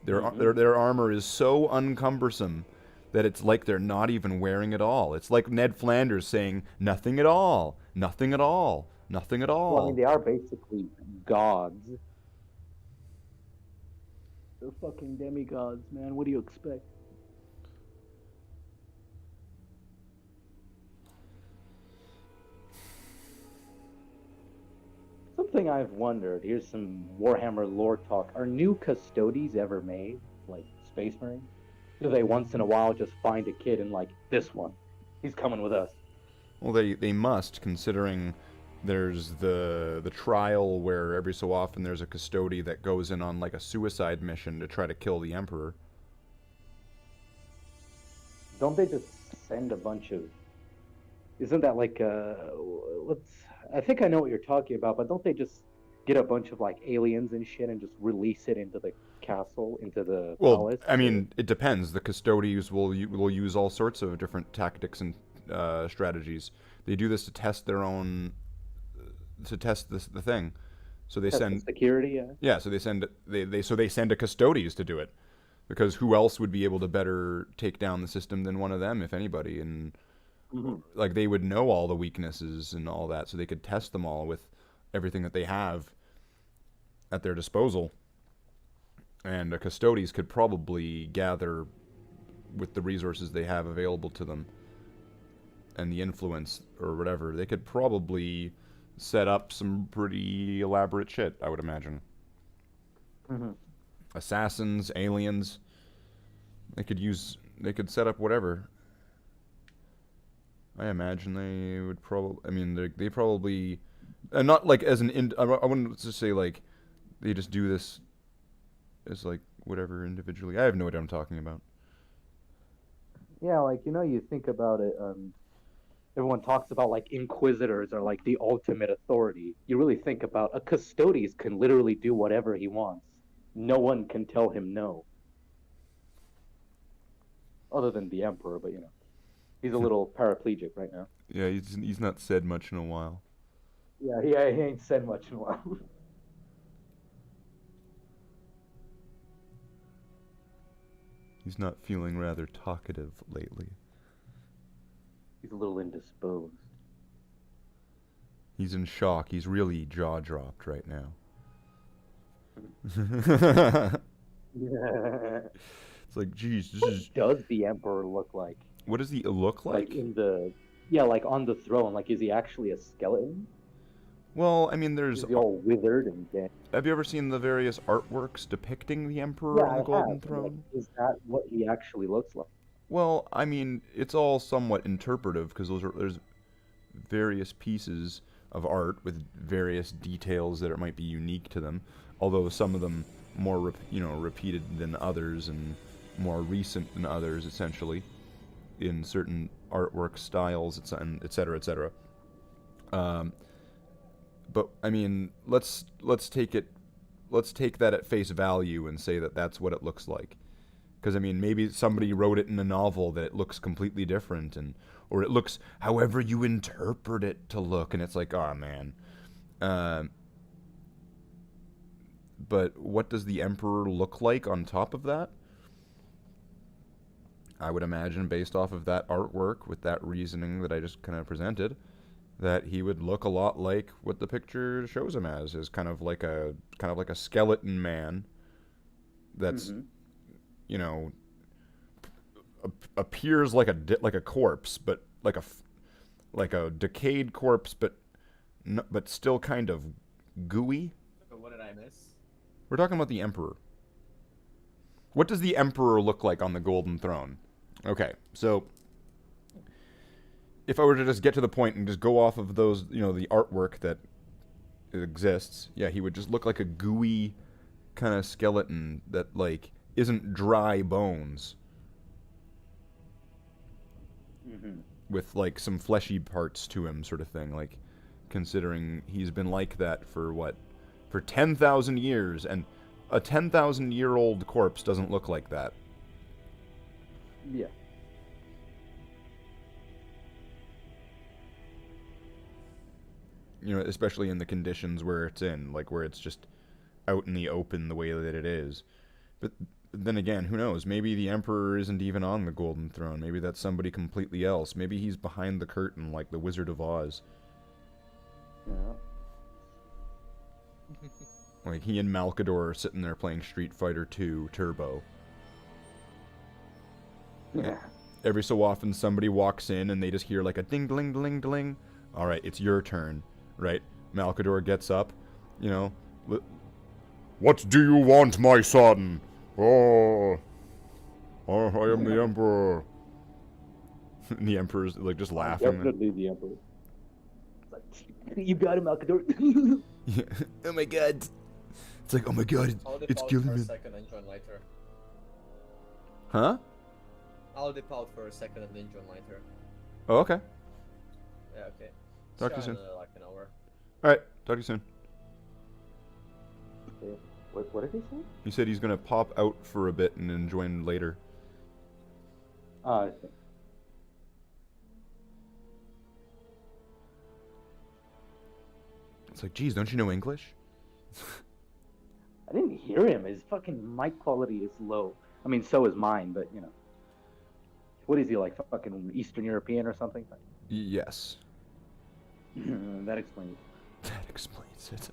Their armor is so uncumbersome that it's like they're not even wearing it all. It's like Ned Flanders saying, "Nothing at all, nothing at all, nothing at all." Well, I mean, they are basically gods. They're fucking demigods, man. What do you expect? Something I've wondered, here's some Warhammer lore talk. Are new Custodes ever made? Like Space Marines? Do they once in a while just find a kid and like, this one, he's coming with us? Well, they must, considering there's the trial where every so often there's a Custode that goes in on like a suicide mission to try to kill the Emperor. Don't they just send a bunch of... Isn't that like I think I know what you're talking about, but don't they just get a bunch of like aliens and shit and just release it into the castle, into the palace? I mean, it depends. The Custodes will use all sorts of different tactics and strategies. They do this to test their own, the thing. So they Test the send security, yeah. Yeah, so they send a Custodes to do it, because who else would be able to better take down the system than one of them, if anybody? And like they would know all the weaknesses and all that, so they could test them all with everything that they have at their disposal. And Custodes could probably gather with the resources they have available to them and the influence or whatever, they could probably set up some pretty elaborate shit, I would imagine. Mhm. Assassins, aliens. They could set up whatever. I imagine they would probably, I mean, they probably, and not like as I wouldn't just say like, they just do this as like whatever individually. I have no idea what I'm talking about. Yeah, like you think about it. Everyone talks about like inquisitors are like the ultimate authority. You really think about a custodes can literally do whatever he wants. No one can tell him no. Other than the emperor, but he's a little paraplegic right now. Yeah, he's not said much in a while. Yeah, he ain't said much in a while. He's not feeling rather talkative lately. He's a little indisposed. He's in shock. He's really jaw-dropped right now. It's like, geez, this What is... does the emperor look like? What does he look like? Like on the throne. Like, is he actually a skeleton? Well, I mean, Is he all withered and dead? Have you ever seen the various artworks depicting the Emperor on the Golden Throne? Like, is that what he actually looks like? Well, I mean, it's all somewhat interpretive because there's various pieces of art with various details that might be unique to them, although some of them more repeated than others and more recent than others, essentially, in certain artwork styles, et cetera, et cetera. But I mean, let's take that at face value and say that that's what it looks like. Because I mean, maybe somebody wrote it in a novel that it looks completely different, or it looks however you interpret it to look, and it's like, oh man. But what does the Emperor look like on top of that? I would imagine, based off of that artwork, with that reasoning that I just kind of presented, that he would look a lot like what the picture shows him as kind of like a skeleton man. That's, appears like a corpse, but like a decayed corpse, but still kind of gooey. What did I miss? We're talking about the Emperor. What does the Emperor look like on the Golden Throne? Okay, so if I were to just get to the point and just go off of those, the artwork that exists, yeah, he would just look like a gooey kind of skeleton that, like, isn't dry bones. Mm-hmm. With, like, some fleshy parts to him, sort of thing, like, considering he's been like that for 10,000 years, and a 10,000-year-old corpse doesn't look like that. Yeah. Especially in the conditions where it's in, like where it's just out in the open the way that it is. But then again, who knows? Maybe the Emperor isn't even on the Golden Throne. Maybe that's somebody completely else. Maybe he's behind the curtain like the Wizard of Oz. Yeah. Like he and Malkador are sitting there playing Street Fighter 2 Turbo. Yeah. Every so often somebody walks in and they just hear like a ding ding ding ding. All right, it's your turn, right? Malkador gets up, What do you want, my son? Oh, I am the Emperor. And the Emperor's like just laughing. Definitely the Emperor. Like, you got him, Malkador. Yeah. Oh my god. It's like, oh my god, it's killing for a me. second and join later. Huh? I'll dip out for a second and then join later. Oh, okay. Yeah, okay. Talk to you See soon. in, like an hour. Alright, talk to you soon. What did he say? He said he's gonna pop out for a bit and then join later. I see. It's like, geez, don't you know English? I didn't hear him. His fucking mic quality is low. I mean, so is mine, but What is he, like fucking Eastern European or something? Yes. That explains. That explains it.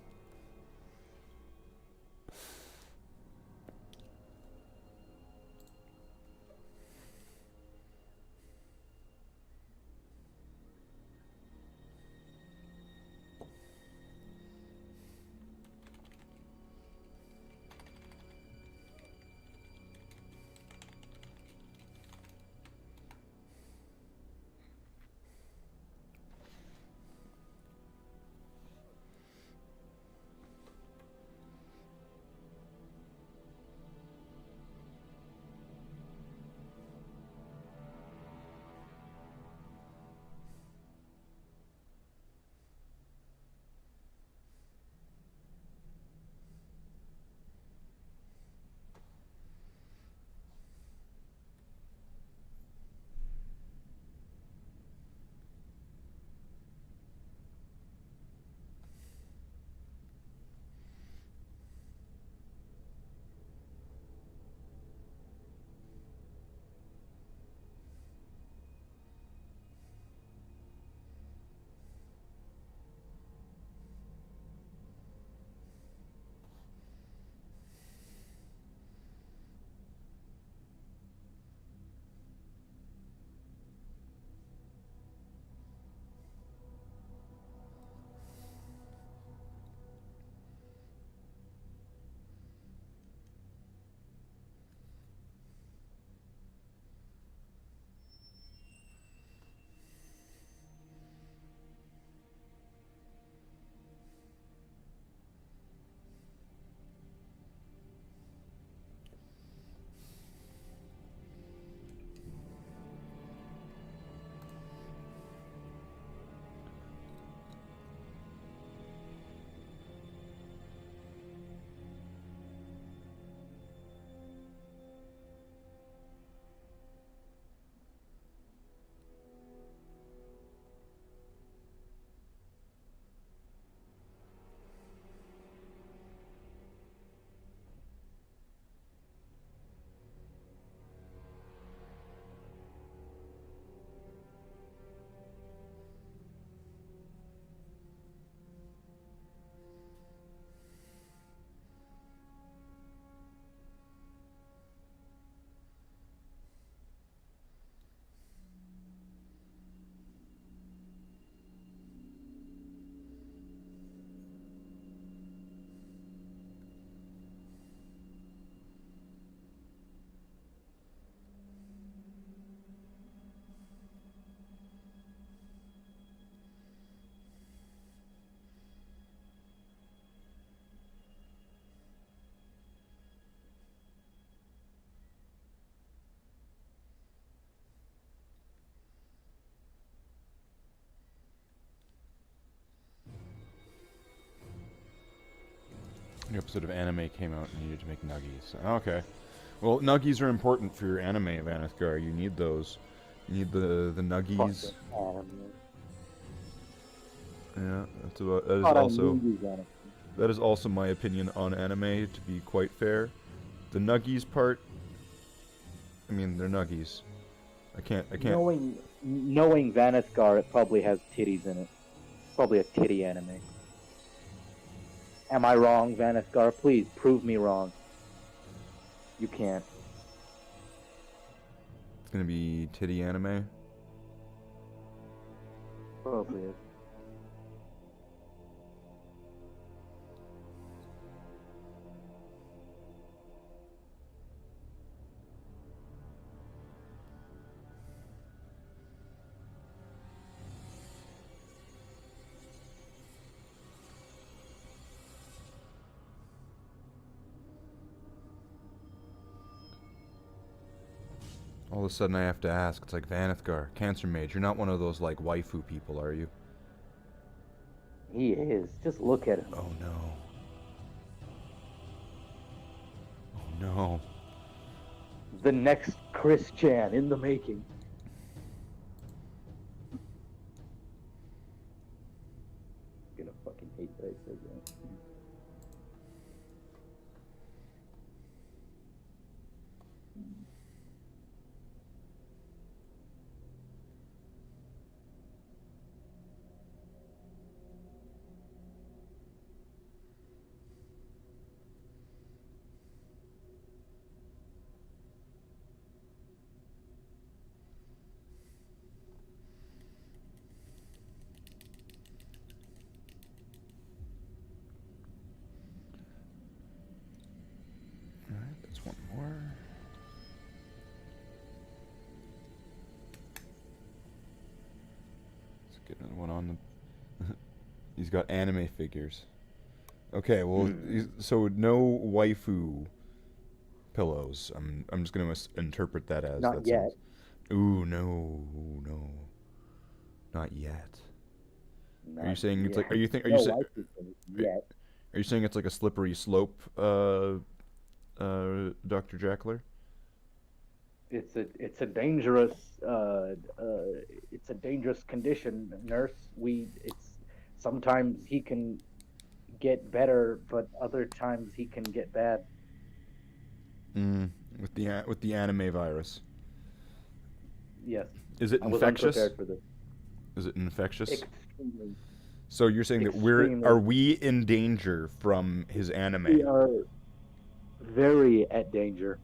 New episode of anime came out and needed to make nuggies. Okay. Well, nuggies are important for your anime, Vanithgar. You need those. You need the nuggies. Yeah, that's about. That is also my opinion on anime. To be quite fair, the nuggies part. I mean, they're nuggies. I can't. Knowing Vanithgar, it probably has titties in it. Probably a titty anime. Am I wrong, Vanithgar? Please prove me wrong. You can't. It's gonna be titty anime. Probably is. All of a sudden I have to ask, it's like, Vanithgar, Cancer Mage, you're not one of those, like, waifu people, are you? He is. Just look at him. Oh no. Oh no. The next Chris Chan in the making. Gonna fucking hate that I said that. Alright, that's one more. Let's get another one on the... He's got anime figures. Okay, well, so no waifu pillows. I'm just gonna interpret that as... Not yet. Ooh, no. Not yet. Are you saying it's like... Are you yet. Are you saying it's like a slippery slope, Dr. Jackler? It's a dangerous condition, nurse. Sometimes he can get better, but other times he can get bad. With the anime virus. Yes. Is it I was infectious? unprepared for this. Is it infectious? Extremely. So you're saying that are we in danger from his anime? We are very at danger.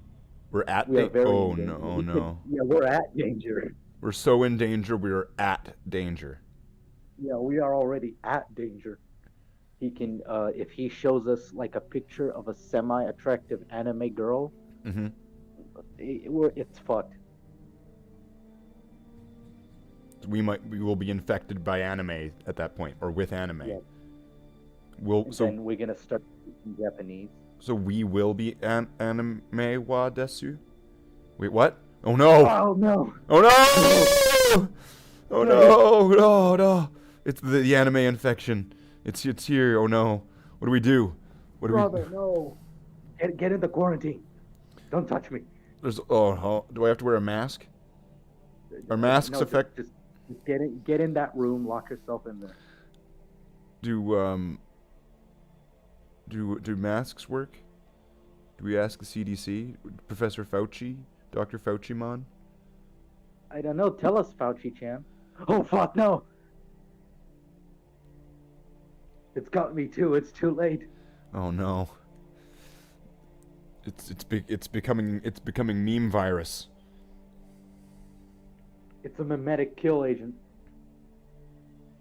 We're at We are very oh in danger. no, no. Yeah, we're at danger. We're so in danger, we're at danger. Yeah, we are already at danger. He can, if he shows us like a picture of a semi-attractive anime girl, Mm-hmm. it's fucked. We will be infected by anime at that point, or with anime. Yeah. So Then we're gonna start speaking Japanese. So we will be anime wa desu? Wait, what? Oh no! Oh no! Oh no! Oh no! No! It's the anime infection. It's here. Oh no! What do we do? What do Brother, no! Get into quarantine. Don't touch me. Do I have to wear a mask? Are masks No, affect? Just get in that room. Lock yourself in there. Do masks work? Do we ask the CDC, Professor Fauci, Dr. Fauci-man? I don't know. Tell us, Fauci-chan. Oh fuck no! It's got me too. It's too late. Oh no! It's becoming meme virus. It's a mimetic kill agent.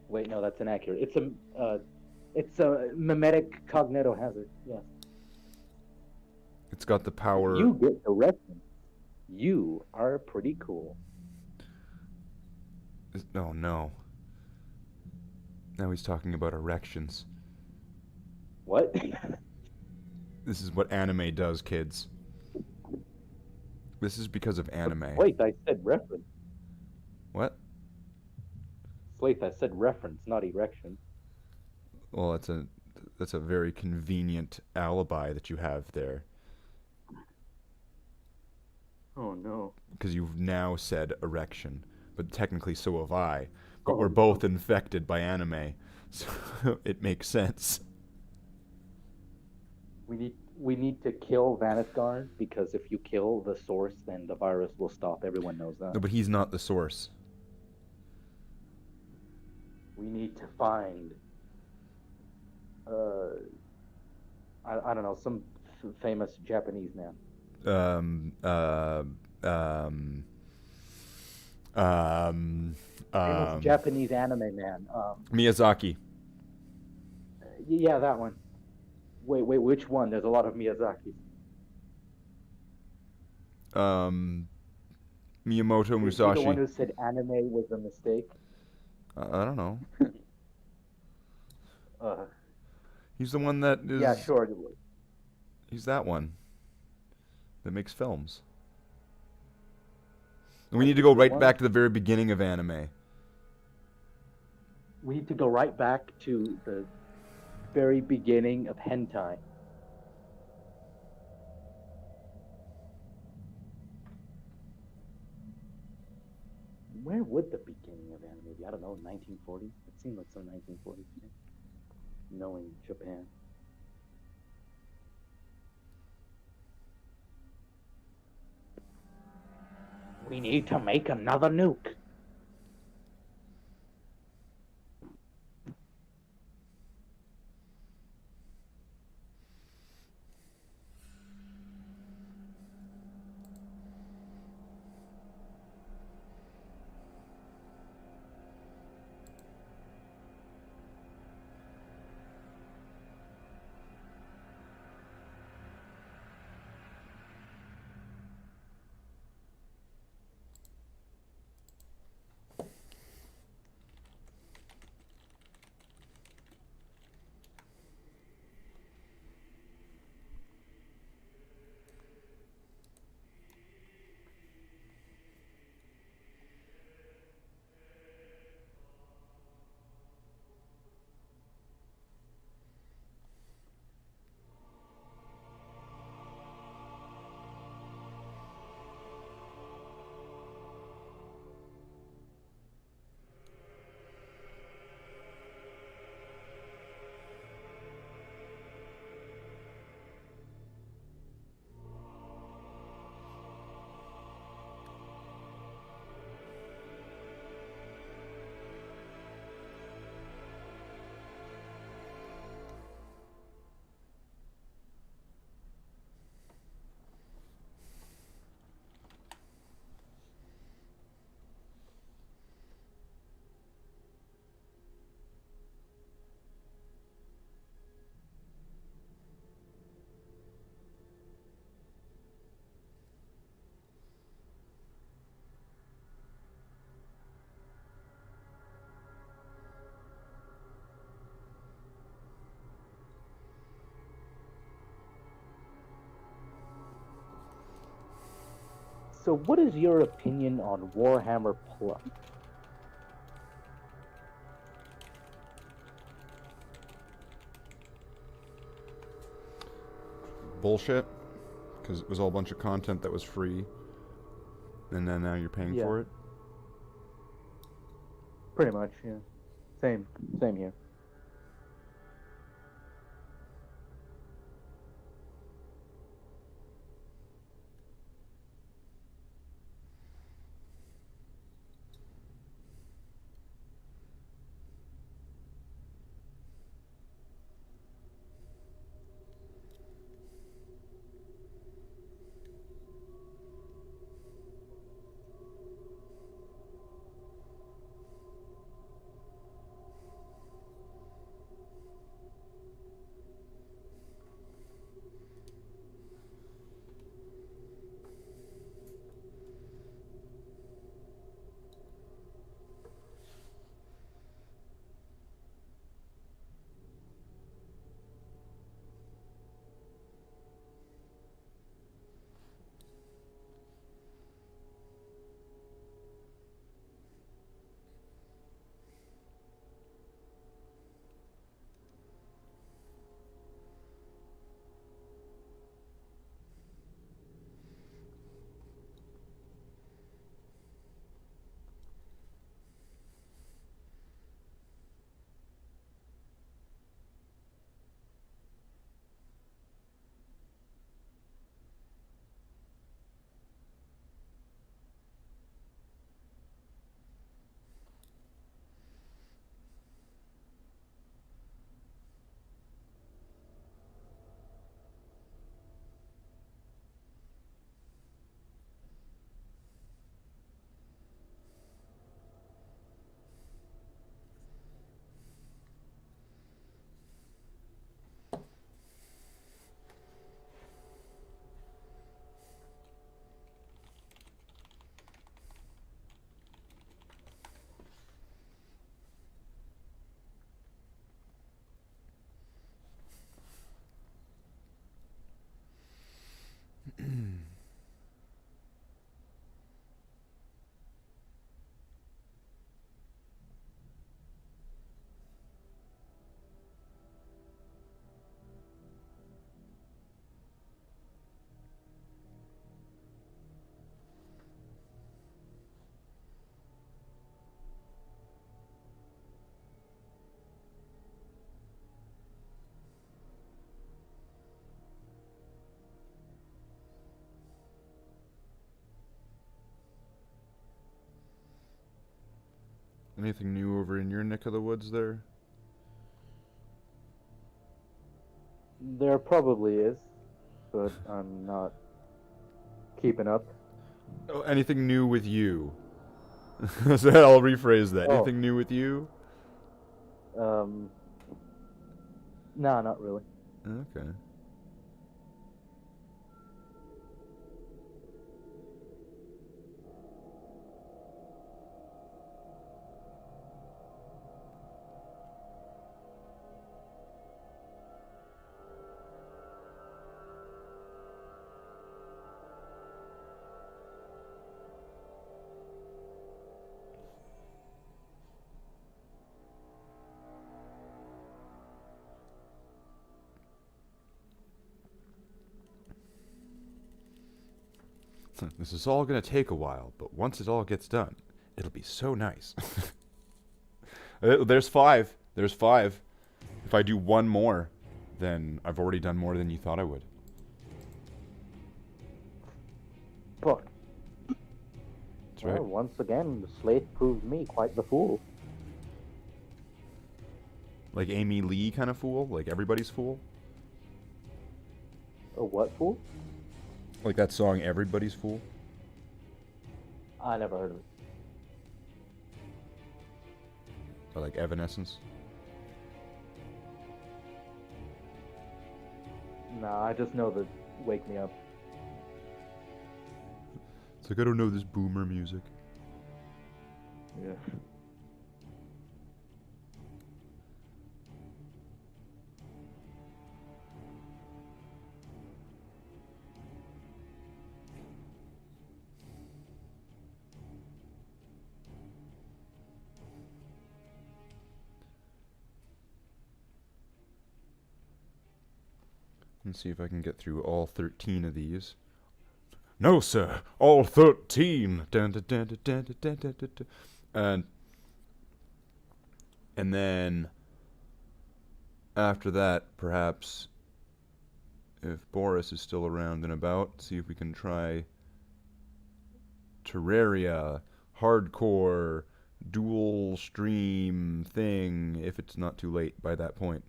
Wait, no, that's inaccurate. It's a mimetic cognitohazard. Yes. It's got the power. You get the reference. You are pretty cool. Oh no. Now he's talking about erections. What? This is what anime does, kids. This is because of anime. Wait, I said reference. What? Slate, I said reference, not erection. Well, that's a very convenient alibi that you have there, Oh no. because you've now said erection, but technically so have I. But Oh, we're no. both infected by anime, so it makes sense. We need to kill Vanishguard, because if you kill the source, then the virus will stop. Everyone knows that. No, but he's not the source. We need to find I don't know, some famous Japanese man. Um, uh, um, um, Famous Japanese anime man. Miyazaki. Yeah, that one. Wait, which one? There's a lot of Miyazakis. Miyamoto Is he the one Musashi. who said anime was a mistake? I don't know. Uh, He's the one that is. yeah, sure. He's that one that makes films. And we need to go right What? back to the very beginning of anime. We need to go right back to the very beginning of hentai. Where would the beginning of anime be? I don't know, 1940s? It seemed like some 1940s thing. Knowing Japan. We need to make another nuke. So, what is your opinion on Warhammer Plus? Bullshit. Because it was all a bunch of content that was free. And then now you're paying Yeah. for it. Pretty much, yeah. Same here. Anything new over in your neck of the woods there? There probably is, but I'm not keeping up. Oh, anything new with you? So I'll rephrase that. Oh. Anything new with you? Nah, not really. Okay. This is all gonna take a while, but once it all gets done, it'll be so nice. There's 5. There's 5. If I do one more, then I've already done more than you thought I would. Fuck. That's right. Well, once again, Slate proved me quite the fool. Like Amy Lee kind of fool? Like everybody's fool? A what fool? Like that song Everybody's Fool? I never heard of it. Or like Evanescence? Nah, I just know the Wake Me Up. It's like, I don't know this boomer music. Yeah. Let's see if I can get through all 13 of these. No, sir, all 13. Dun, dun, dun, dun, dun, dun, dun, dun, dun. And then after that, perhaps, if Boris is still around and about, see if we can try Terraria, hardcore, dual stream thing, if it's not too late by that point.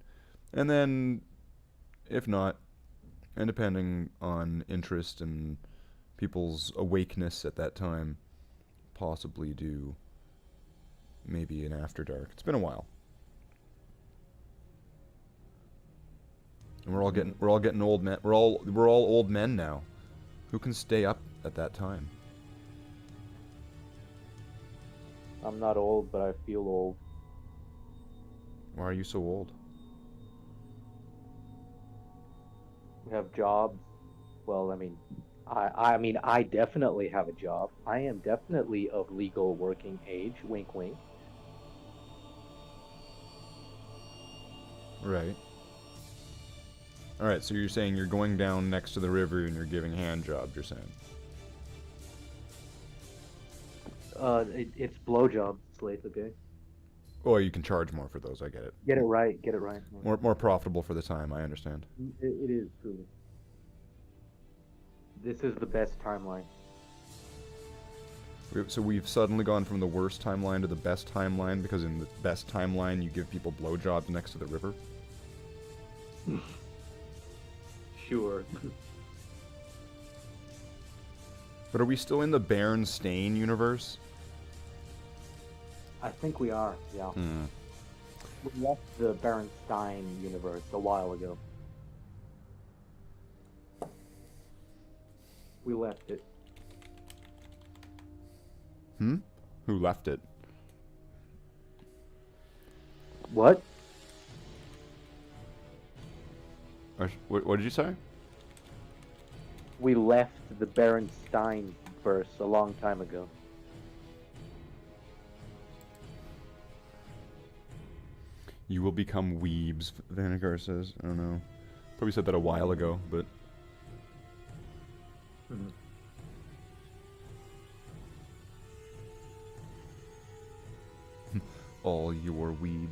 And then, if not, and depending on interest and people's awakeness at that time, possibly do maybe an After Dark. It's been a while. And we're all getting old men. We're all old men now. Who can stay up at that time? I'm not old, but I feel old. Why are you so old? We have jobs. Well, I mean, I definitely have a job. I am definitely of legal working age. Wink, wink. Right. Alright, so you're saying you're going down next to the river and you're giving hand jobs, you're saying? It's blowjobs, Slate, okay? Oh, you can charge more for those, I get it. Get it right, get it right. More profitable for the time, I understand. It is, truly. This is the best timeline. So we've suddenly gone from the worst timeline to the best timeline because in the best timeline you give people blowjobs next to the river? Sure. But are we still in the Berenstain universe? I think we are, yeah. We left the Berenstain universe a while ago. We left it. Who left it? What? What did you say? We left the Berenstain verse a long time ago. You will become weebs, Vanagar says. I don't know. Probably said that a while ago, but... All your weeb.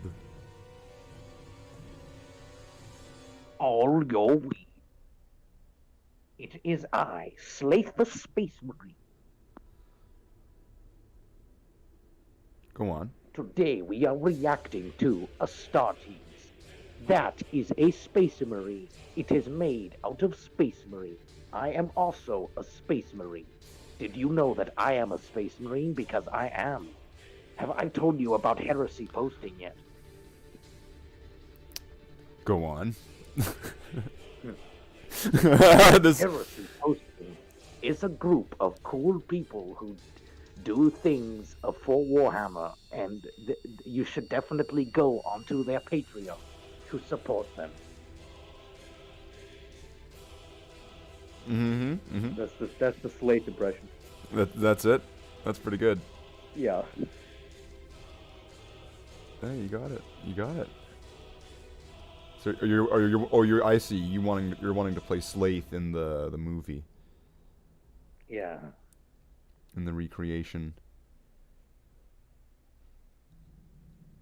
All your weed. It is I, Slate the Space Marine. Go on. Today we are reacting to Astartes. That is a Space Marine. It is made out of Space Marine. I am also a Space Marine. Did you know that I am a Space Marine? Because I am. Have I told you about Heresy Posting yet? Go on. This. Heresy Posting is a group of cool people who do things for Warhammer, and you should definitely go onto their Patreon to support them. That's the Slate impression. That's it. That's pretty good. Yeah. Hey, you got it. You got it. So you're I see you're wanting to play Slaith in the movie, Yeah. in the recreation.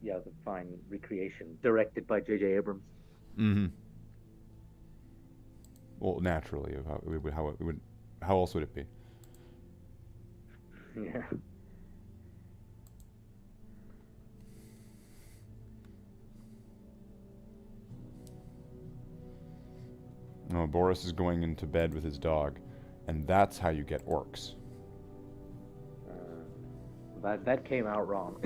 Yeah, the fine recreation directed by J.J. Abrams. Mm-hmm. Well, naturally, how else would it be? Yeah. No, Boris is going into bed with his dog, and that's how you get orcs. That came out wrong.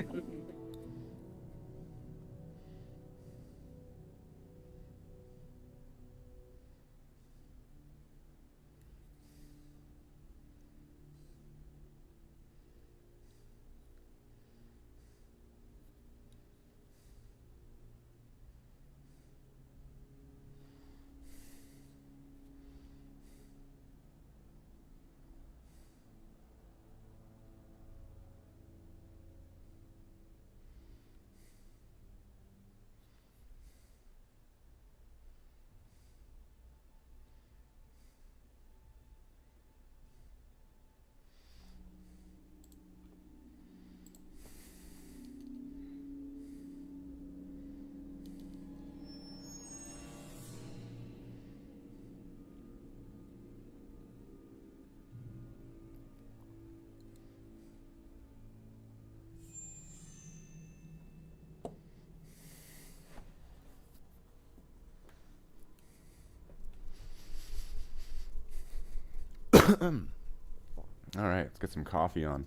All right, let's get some coffee on.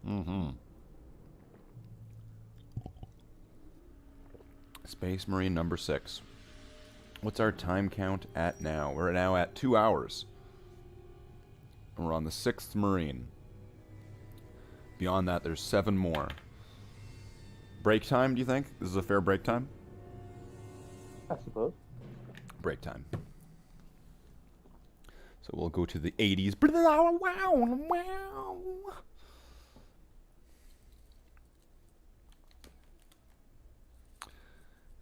Mm-hmm. Space Marine number 6. What's our time count at now? We're now at 2 hours. And we're on the 6th Marine. Beyond that, there's 7 more. Break time, do you think? This is a fair break time? I suppose. Break time. So we'll go to the 80s.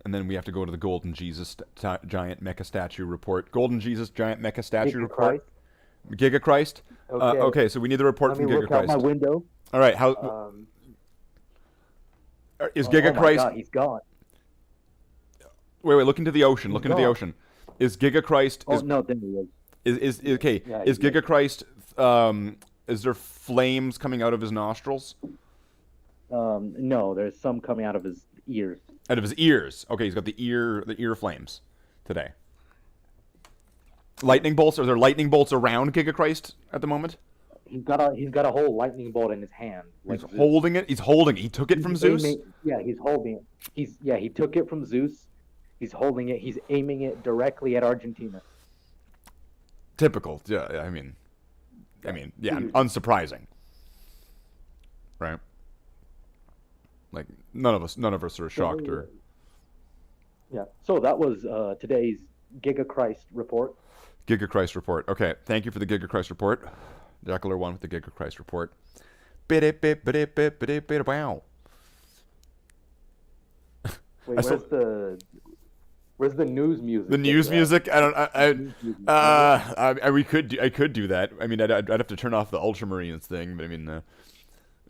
And then we have to go to the Golden Jesus giant mecha statue report. Golden Jesus giant mecha statue report. Giga Christ? Okay. Okay, so we need the report Let from me Giga look out Christ. my window. All right, how is Giga Oh my Christ? God, he's gone. Wait, look into the ocean. Look He's into the gone. ocean. Is Giga Christ Oh no, there he is. is okay? Yeah, Is yeah. Giga Christ is there flames coming out of his nostrils? No, there's some coming out of his ears. Out of his ears. Okay, he's got the ear flames today. Lightning bolts? Are there lightning bolts around Giga Christ at the moment? He's got a whole lightning bolt in his hand. He's Zeus. holding it. He's holding it. He took it from Zeus. He's holding it. He took it from Zeus. He's holding it. He's aiming it directly at Argentina. Typical. Yeah, I mean, yeah, unsurprising. Right? Like none of us are shocked or. Yeah. So that was today's Giga Christ report. Giga Christ report. Okay, thank you for the Giga Christ report. Jackler 1 with the Giga Christ report. Wow. Wait, where's the news music? The news music? I could do that. I mean, I'd have to turn off the Ultramarines thing, but I mean,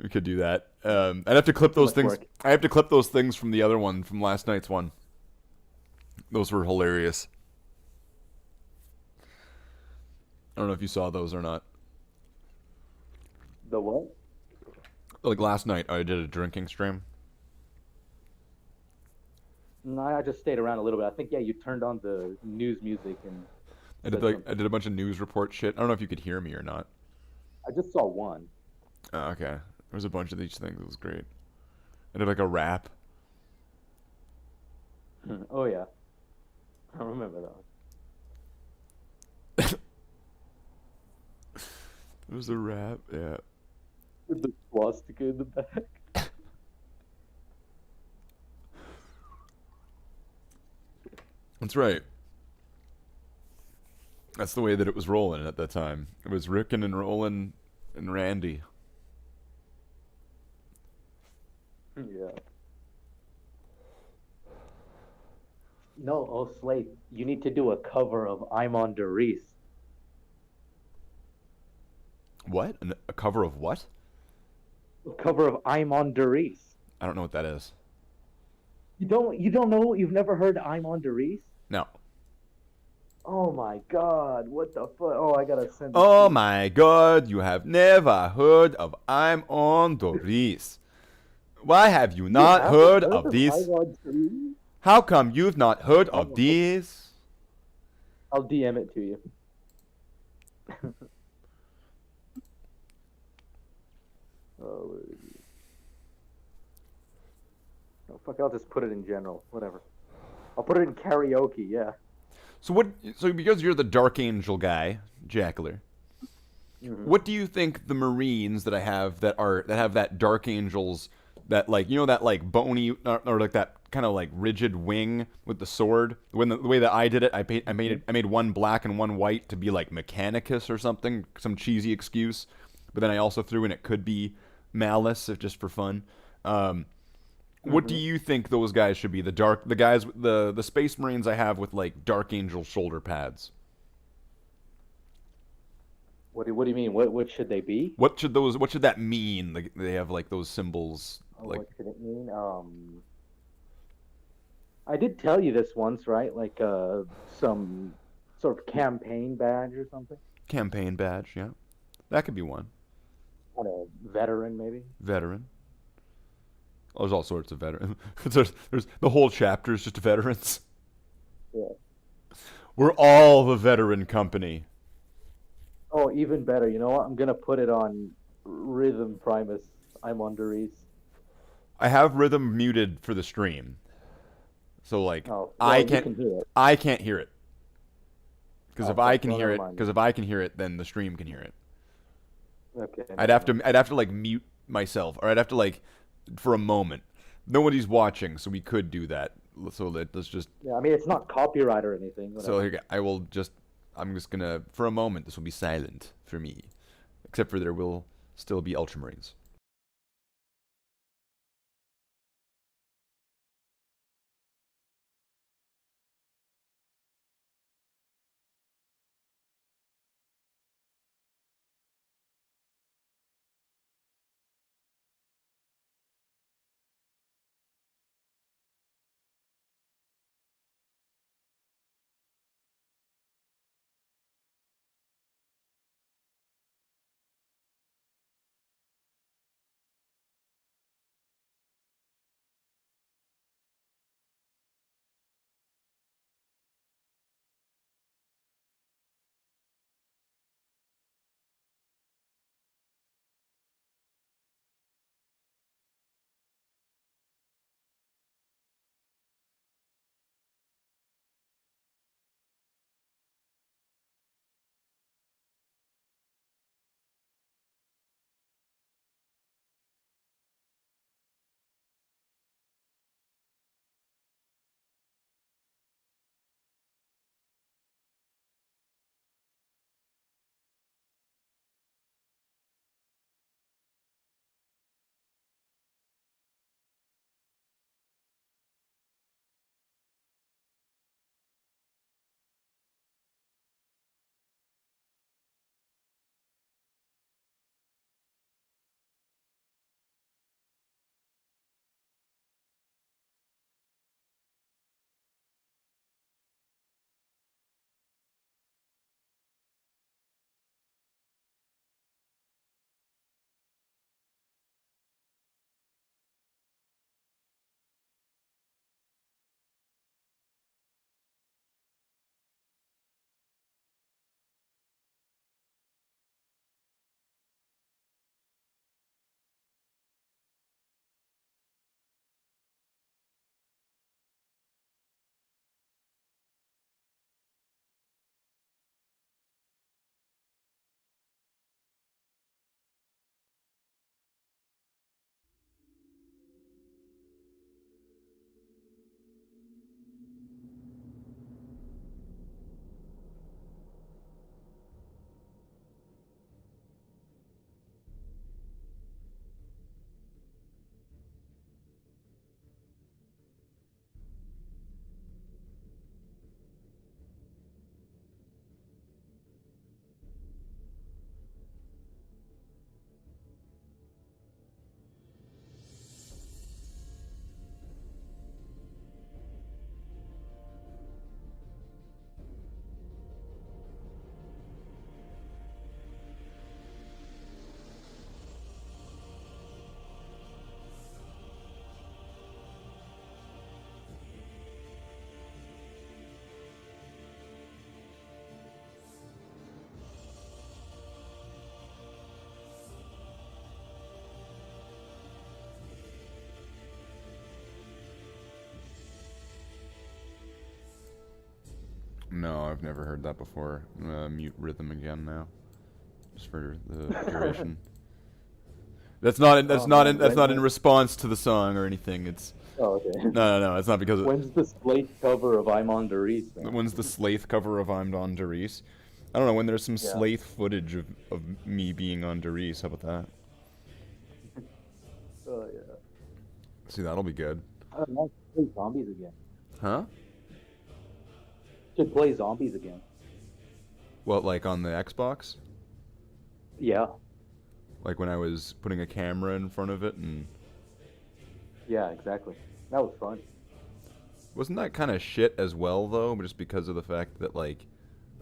we could do that. I'd have to clip those Much things. work. I have to clip those things from the other one, from last night's one. Those were hilarious. I don't know if you saw those or not. The what? Like last night, I did a drinking stream No, I just stayed around a little bit. I think yeah, you turned on the news music and said I did a bunch of news report shit. I don't know if you could hear me or not. I just saw one. Oh, okay. There was a bunch of these things. It was great. I did like a rap. Oh yeah, I remember that one. It was a rap. Yeah. With the swastika in the back. That's right. That's the way that it was rolling at that time. It was Rickin' and Rollin' and Randy. Yeah. No, oh Slate, you need to do a cover of "I'm on Derice." What? A cover of what? A cover of "I'm on Derice." I don't know what that is. You don't know? You've never heard "I'm on Derice"? No. Oh my God! What the fuck? Oh, I gotta send. Oh my god, you have never heard of I'm on Doris. Why have you not heard of this? "I'm on Derice"? How come you've not heard of this? I'll DM it to you. Oh, oh, fuck! I'll just put it in general. Whatever. I'll put it in karaoke. Yeah. So what? So because you're the Dark Angel guy, Jackler, what do you think the Marines that I have that have that Dark Angels that like that like bony or like that kind of like rigid wing with the sword? When the way that I did it, I made one black and one white to be like Mechanicus or something, some cheesy excuse. But then I also threw in it could be Malice if just for fun. What do you think those guys should be? The guys, the Space Marines I have with like Dark Angel shoulder pads. What do you mean? What should they be? What should that mean? Like they have like those symbols. Like What should it mean? I did tell you this once, right? Like some sort of campaign badge or something. campaign badge, yeah, that could be one. Kind of veteran, maybe. Veteran. Oh, there's all sorts of veterans. there's the whole chapter is just veterans. Yeah. We're all the veteran company. Oh, even better. You know what? I'm gonna put it on Rhythm Primus. I'm on Derice. I have rhythm muted for the stream, so like Oh, well, I you can't. can hear it. I can't hear it because Oh, if I okay, can well, hear never it, mind. because if I can hear it, then the stream can hear it. Okay. I'd have to like mute myself, or I'd have to like for a moment. Nobody's watching, so we could do that. So let's just. Yeah, I mean it's not copyright or anything. So Whatever. here, I'm just gonna, for a moment, this will be silent for me, except for there will still be Ultramarines. No, I've never heard that before. I'm gonna mute rhythm again now, just for the duration. That's not in, that's Oh, not man, in, that's not in when- response to the song or anything. It's Oh, okay. no. It's not because of, When's the Slate cover of I'm on Derice, man? when's the Slaith cover of I'm on Derice? I don't know, when there's some Yeah. Slaith footage of me being on Derice. How about that? Oh, yeah. See, that'll be good. I don't know. Play zombies again. Huh? Should play zombies again. What, like on the Xbox? Yeah. Like when I was putting a camera in front of it and... Yeah, exactly. That was fun. Wasn't that kind of shit as well, though? Just because of the fact that, like,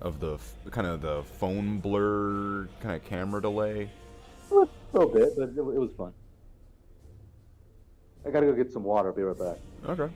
of the kind of the phone blur kind of camera delay? A little bit, but it was fun. I gotta go get some water. I'll be right back. Okay.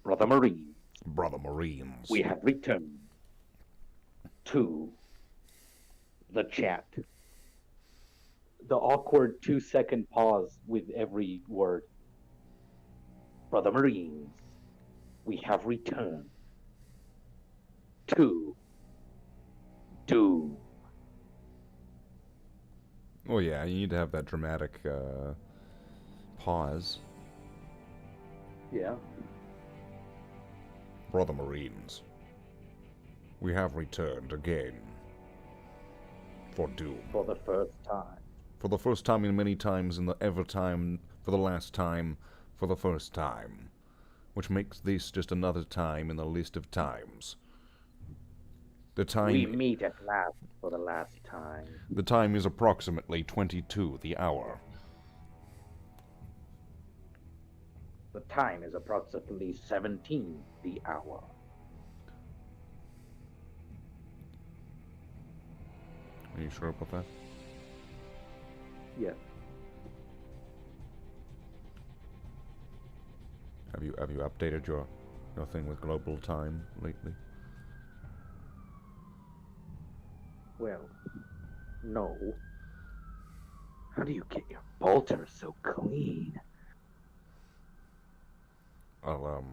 Brother Marine, Brother Marines. we have returned to the chat. The awkward 2-second pause with every word. Brother Marines, we have returned to Doom. Well, yeah, you need to have that dramatic pause. Yeah. Brother Marines. We have returned again. For Doom. For the first time. For the first time in many times, in the ever time, for the last time, for the first time. Which makes this just another time in the list of times. The time... We meet at last for the last time. The time is approximately 22 the hour. The time is approximately 17 the hour. Are you sure about that? Yeah. Have you updated your thing with global time lately? Well, no. How do you get your bolter so clean? Well,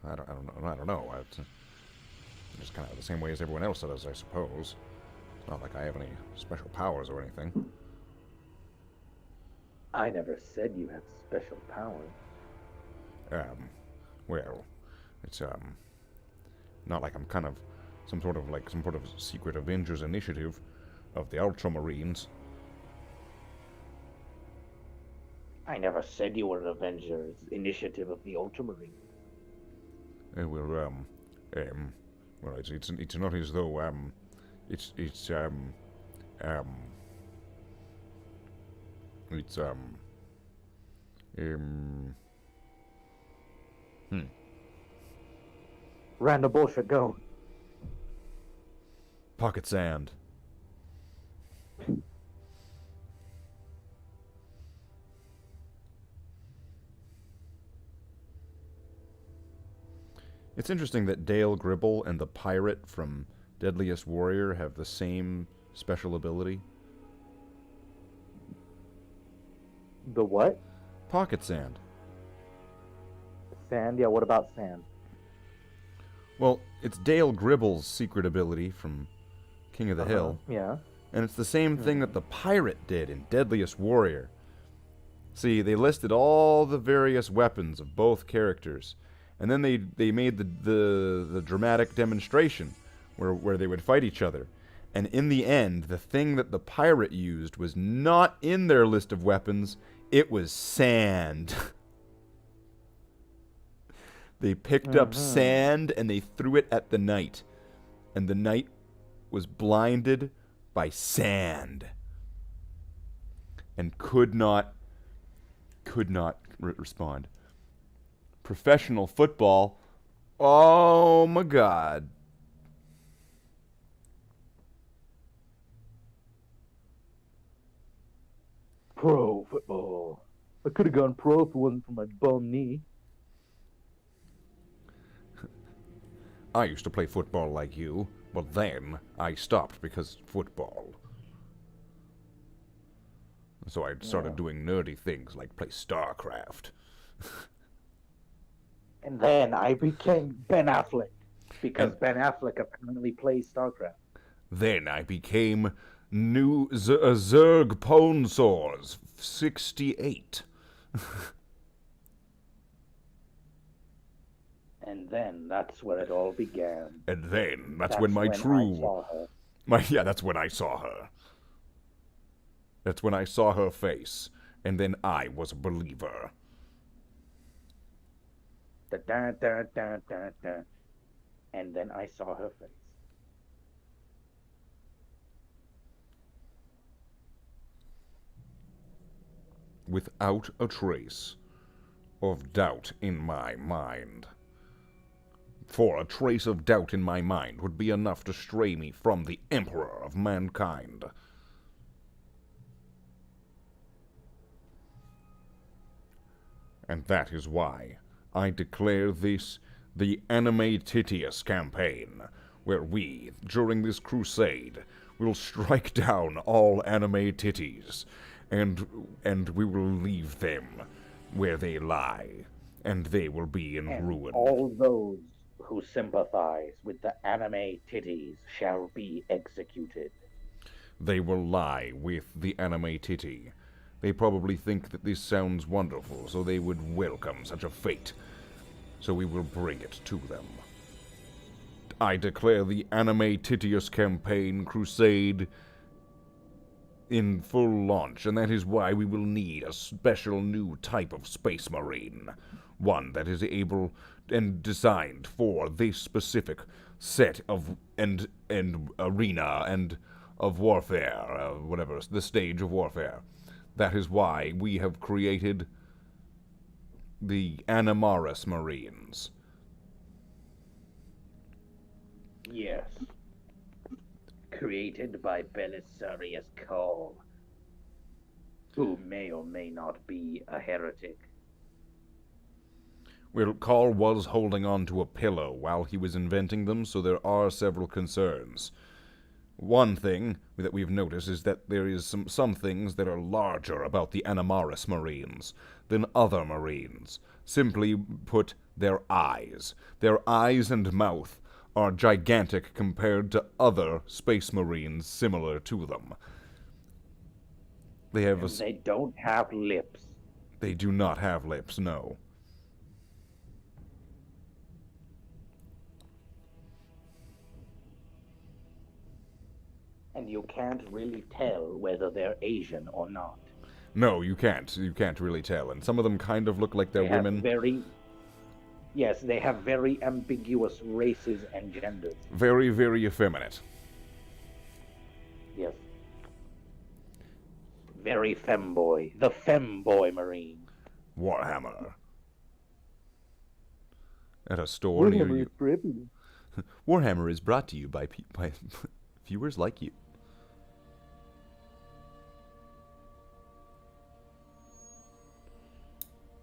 I don't know. It's just kind of the same way as everyone else does, I suppose. It's not like I have any special powers or anything. I never said you had special powers. Well, it's, not like I'm kind of some sort of secret Avengers initiative of the Ultramarines. I never said you were an Avengers initiative of the Ultramarine. Well, it's not as though, it's, Random bullshit, go. Pocket sand. It's interesting that Dale Gribble and the pirate from Deadliest Warrior have the same special ability. The what? Pocket sand. Sand? Yeah, what about sand? Well, it's Dale Gribble's secret ability from King of the Hill. Yeah. And it's the same thing that the pirate did in Deadliest Warrior. See, they listed all the various weapons of both characters, and then they made the dramatic demonstration where they would fight each other. And in the end, the thing that the pirate used was not in their list of weapons, it was sand. They picked up sand and they threw it at the knight. And the knight was blinded by sand. And could not respond. Professional football. Oh my god. Pro football. I could have gone pro if it wasn't for my bum knee. I used to play football like you, but then I stopped because football. So I started doing nerdy things like play StarCraft. And then I became Ben Affleck. Because Ben Affleck apparently plays StarCraft. Then I became Zerg Ponsors 68. And then that's where it all began. And then that's That's when my when I true saw her. that's when I saw her. That's when I saw her face, and then I was a believer. Da, da, da, da, da, da. And then I saw her face. Without a trace of doubt in my mind. For a trace of doubt in my mind would be enough to stray me from the Emperor of mankind. And that is why I declare this the Anime Titius campaign, where we, during this crusade, will strike down all anime titties, and we will leave them where they lie, and they will be in And ruin. all those who sympathize with the anime titties shall be executed. They will lie with the anime titty. They probably think that this sounds wonderful, so they would welcome such a fate. So we will bring it to them. I declare the Anime Titius campaign crusade in full launch, and that is why we will need a special new type of space marine. One that is able and designed for this specific set of and arena and of warfare, whatever, the stage of warfare. That is why we have created the Animaris Marines. Yes. Created by Belisarius Cole, who may or may not be a heretic. Well, Carl was holding on to a pillow while he was inventing them, so there are several concerns. One thing that we've noticed is that there is some things that are larger about the Animaris Marines than other Marines. Simply put, their eyes. Their eyes and mouth are gigantic compared to other Space Marines similar to them. They have And they don't have lips. They do not have lips, no. And you can't really tell whether they're Asian or not. No, you can't. You can't really tell. And some of them kind of look like they're They have women. Yes, they have very ambiguous races and genders. Very, very effeminate. Yes. Very femboy. The femboy Marine. Warhammer. At a store near you. Warhammer is brought to you by viewers like you.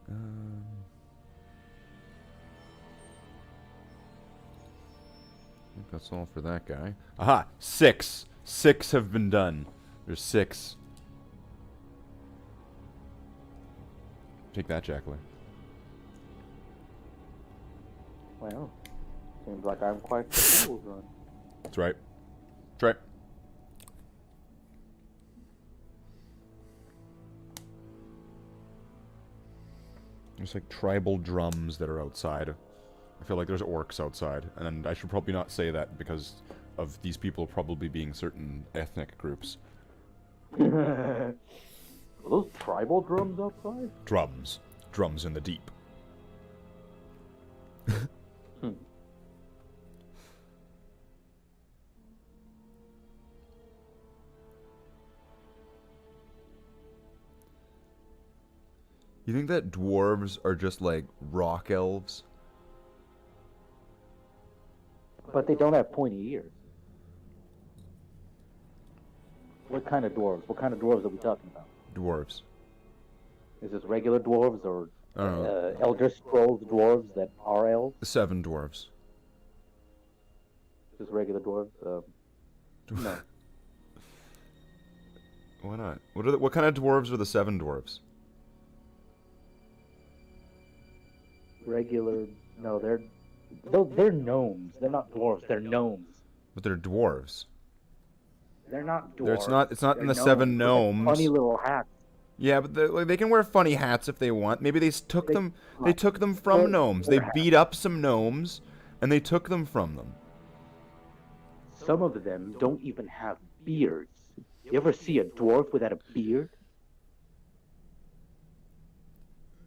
I think that's all for that guy. Aha! 6! 6 have been done. There's 6. Take that, Jacqueline. Well, seems like I'm quite the fool, then. That's right. That's right. There's like tribal drums that are outside. I feel like there's orcs outside, and I should probably not say that because of these people probably being certain ethnic groups. Are those tribal drums outside? Drums. Drums in the deep. You think that dwarves are just like rock elves? But they don't have pointy ears. What kind of dwarves? What kind of dwarves are we talking about? Dwarves. Is this regular dwarves or I don't know. Elder Scrolls dwarves that are elves? 7 dwarves. Just regular dwarves? No. Why not? What kind of dwarves are the 7 dwarves? Regular. No, they're gnomes. They're not dwarves. They're gnomes. But they're dwarves. They're not dwarves. It's not in They're the 7 with, like, gnomes. funny little hats. Yeah, but they can wear funny hats if they want. Maybe they took They- them. They took them from They're- gnomes. They they're beat up some gnomes, and they took them from them. Some of them don't even have beards. You ever see a dwarf without a beard?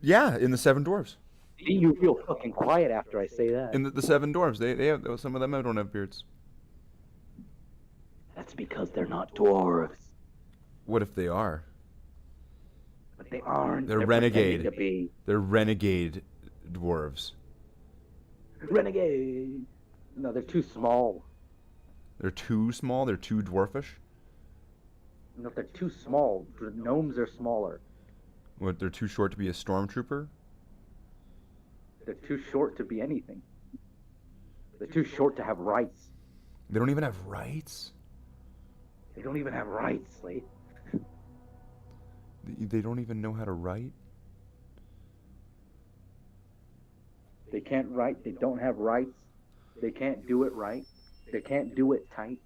Yeah, in the 7 dwarves. See, you feel fucking quiet after I say that. In the 7 dwarves, they have some of them don't have beards. That's because they're not dwarves. What if they are? But they aren't. They're pretending renegade. To be. They're renegade dwarves. Renegade. No, they're too small. They're too small. They're too dwarfish. No, they're too small. Gnomes are smaller. What? They're too short to be a stormtrooper. They're too short to be anything. They're too short to have rights. They don't even have rights. They don't even have rights, Lee. They don't even know how to write. They can't write. They don't have rights. They can't do it right. They can't do it tight.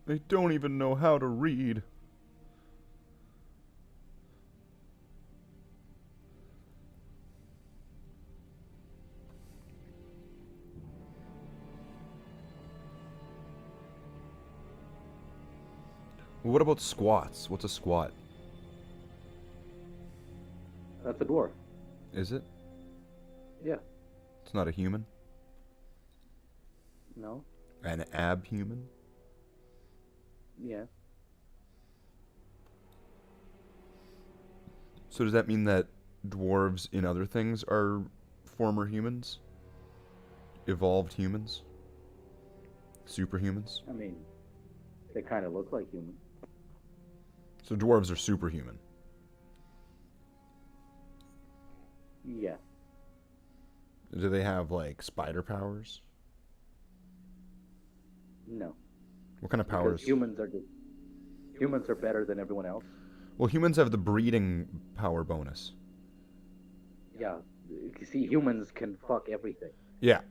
They don't even know how to read. What about squats? What's a squat? That's a dwarf. Is it? Yeah. It's not a human? No. An abhuman? Yeah. So does that mean that dwarves in other things are former humans? Evolved humans? Superhumans? I mean, they kind of look like humans. So dwarves are superhuman. Yeah. Do they have, like, spider powers? No. What kind of Because powers? humans are better than everyone else. Well, humans have the breeding power bonus. Yeah. You see, humans can fuck everything. Yeah.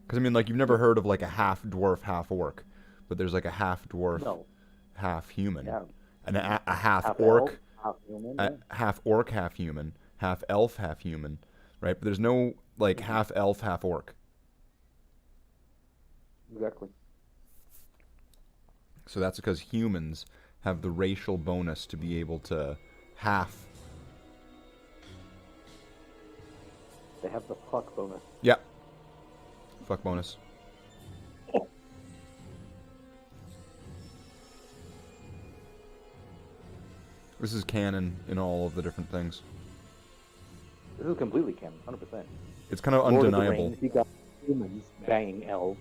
Because, I mean, like, you've never heard of, like, a half-dwarf, half-orc. But there's, like, a half-dwarf, No. half-human. Yeah. And a Half half-orc, elf, half human. a half-orc, half-human, half-elf, half-human, right? But there's no, like, half-elf, half-orc. Exactly. So that's because humans have the racial bonus to be able to half. They have the fuck bonus. Yeah. Fuck bonus. This is canon in all of the different things. This is completely canon, 100%. It's kind of Lord of the undeniable. Rings, you got humans banging elves.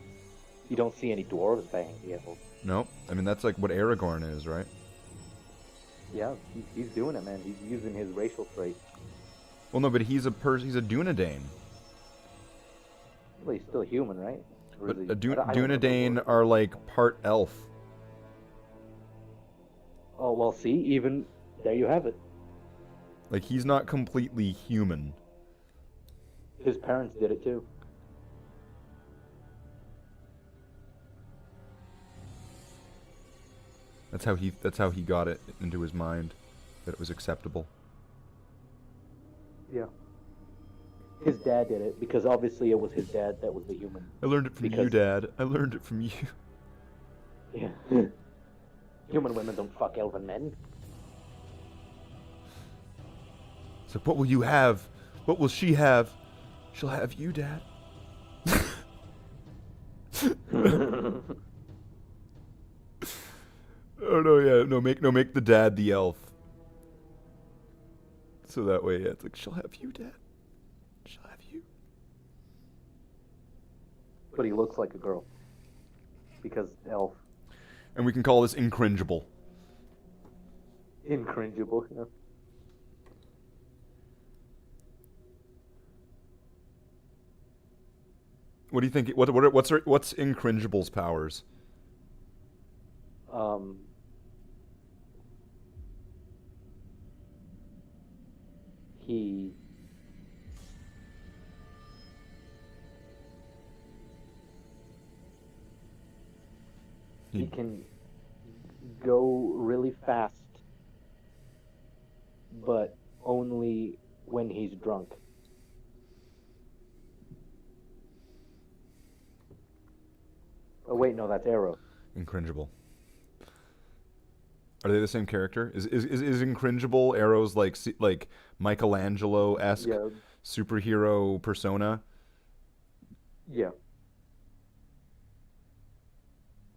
You don't see any dwarves banging the elves. No, I mean that's like what Aragorn is, right? Yeah, he's doing it, man. He's using his racial trait. Well, no, but he's a Dunedain. Well, he's still human, right? Or But is he- a I don't know. Dunedain are like part elf. Oh, well, see, even there you have it. Like he's not completely human. His parents did it too. That's how he got it into his mind that it was acceptable. Yeah. His dad did it because obviously it was his dad that was the human. I learned it from you, Because- Dad. I learned it from you. Yeah. Human women don't fuck elven men. So what will you have? What will she have? She'll have you, Dad. Oh no, yeah, make the dad the elf. So that way, yeah, it's like she'll have you, Dad. She'll have you. But he looks like a girl. Because elf. And we can call this incringeable. Incringeable, yeah. What do you think? What's incringeable's powers? Um, he He- can go really fast, but only when he's drunk. Oh wait, no, that's Arrow. Incringeable. Are they the same character? Is incringeable Arrow's like Michelangelo-esque Yeah, superhero persona? yeah.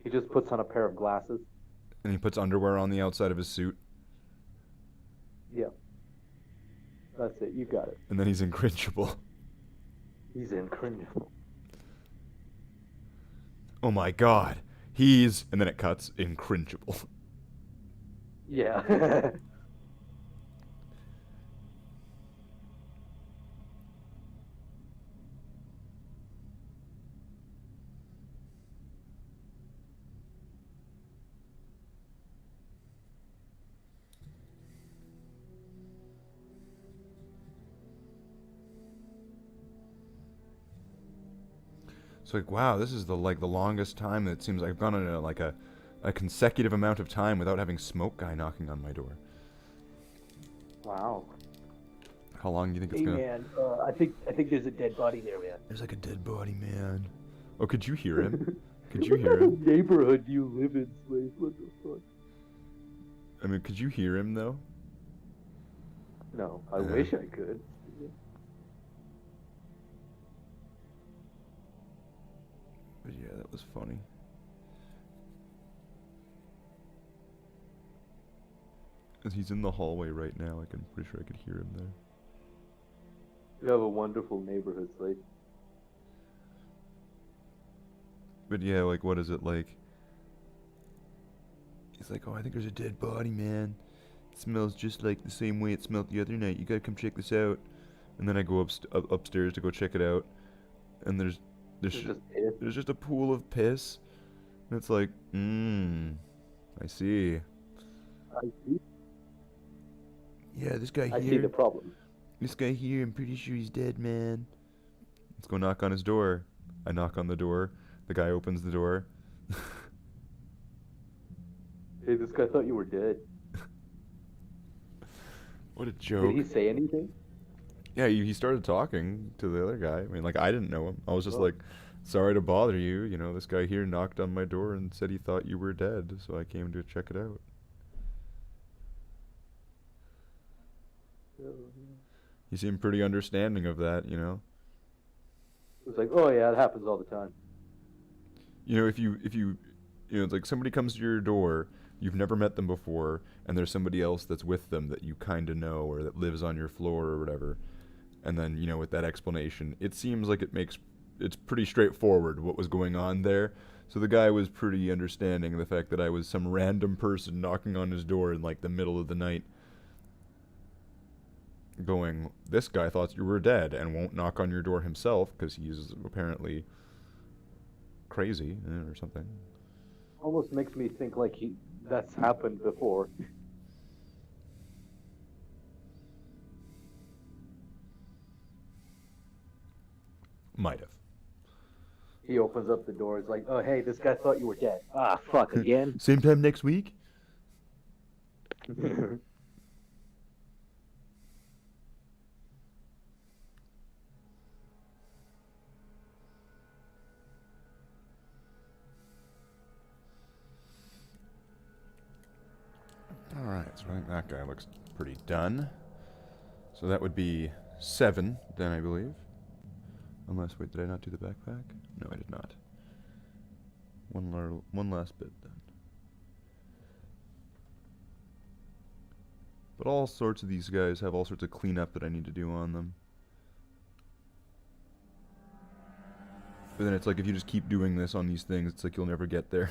He just puts on a pair of glasses. And he puts underwear on the outside of his suit, Yeah. That's it, you got it. and then he's incringeable. He's incredible. Oh my God, he's, and then it cuts, incringeable. Yeah. It's like, wow, this is the longest time that it seems I've gone on a consecutive amount of time without having Smoke Guy knocking on my door. Wow. How long do you think it's Hey gonna? man, I think there's a dead body there, man. There's like a dead body, man. Oh, could you hear him? Could you hear him? Neighborhood you live in, Slave? What the fuck? I mean, could you hear him though? No, I Yeah. wish I could. But yeah, that was funny. And he's in the hallway right now. I'm pretty sure I could hear him there. You have a wonderful neighborhood, Slave. But yeah, like, what is it like? He's like, oh, I think there's a dead body, man. It smells just like the same way it smelled the other night. You gotta come check this out. And then I go upstairs to go check it out, and there's It's just it. there's just a pool of piss, and it's like, I see. I see. Yeah, this guy I see here. the problem. This guy here, I'm pretty sure he's dead, man. Let's go knock on his door. I knock on the door. The guy opens the door. Hey, this guy thought you were dead. What a joke. Did he say anything? Yeah, he started talking to the other guy. I mean, like, I didn't know him. I was just Oh. like, sorry to bother you. You know, this guy here knocked on my door and said he thought you were dead, so I came to check it out. He seemed pretty understanding of that, you know. It was like, oh yeah, it happens all the time. You know, if you it's like somebody comes to your door, you've never met them before, and there's somebody else that's with them that you kind of know or that lives on your floor or whatever. And then, you know, with that explanation, it seems like it's pretty straightforward what was going on there. So the guy was pretty understanding of the fact that I was some random person knocking on his door in like the middle of the night, going, this guy thought you were dead and won't knock on your door himself because he's apparently crazy or something. Almost makes me think like that's happened before. Might have. He opens up the door. He's like, oh hey, this guy thought you were dead. Ah, fuck again. Same time next week? Alright, so I think that guy looks pretty done. So that would be 7, then, I believe. Unless, wait, did I not do the backpack? No, I did not. One last bit, then. But all sorts of these guys have all sorts of cleanup that I need to do on them. But then it's like, if you just keep doing this on these things, it's like you'll never get there.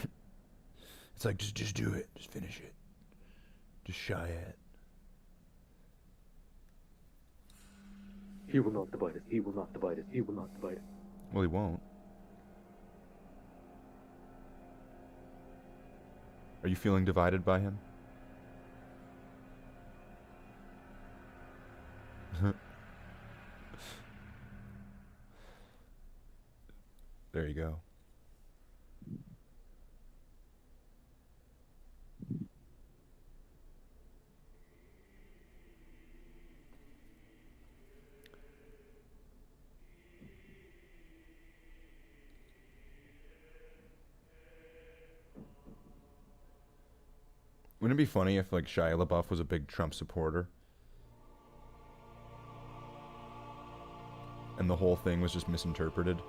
It's like, just do it. Just finish it. Just shy it. He will not divide us. He will not divide us. He will not divide us. Well, he won't. Are you feeling divided by him? There you go. Wouldn't it be funny if, like, Shia LaBeouf was a big Trump supporter? And the whole thing was just misinterpreted?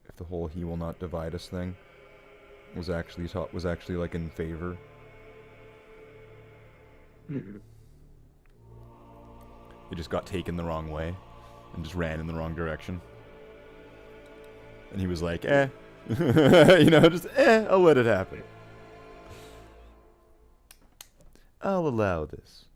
If the whole "he will not divide us" thing was actually like in favor. It just got taken the wrong way and just ran in the wrong direction. And he was like, eh. You know, just, I'll let it happen. I'll allow this.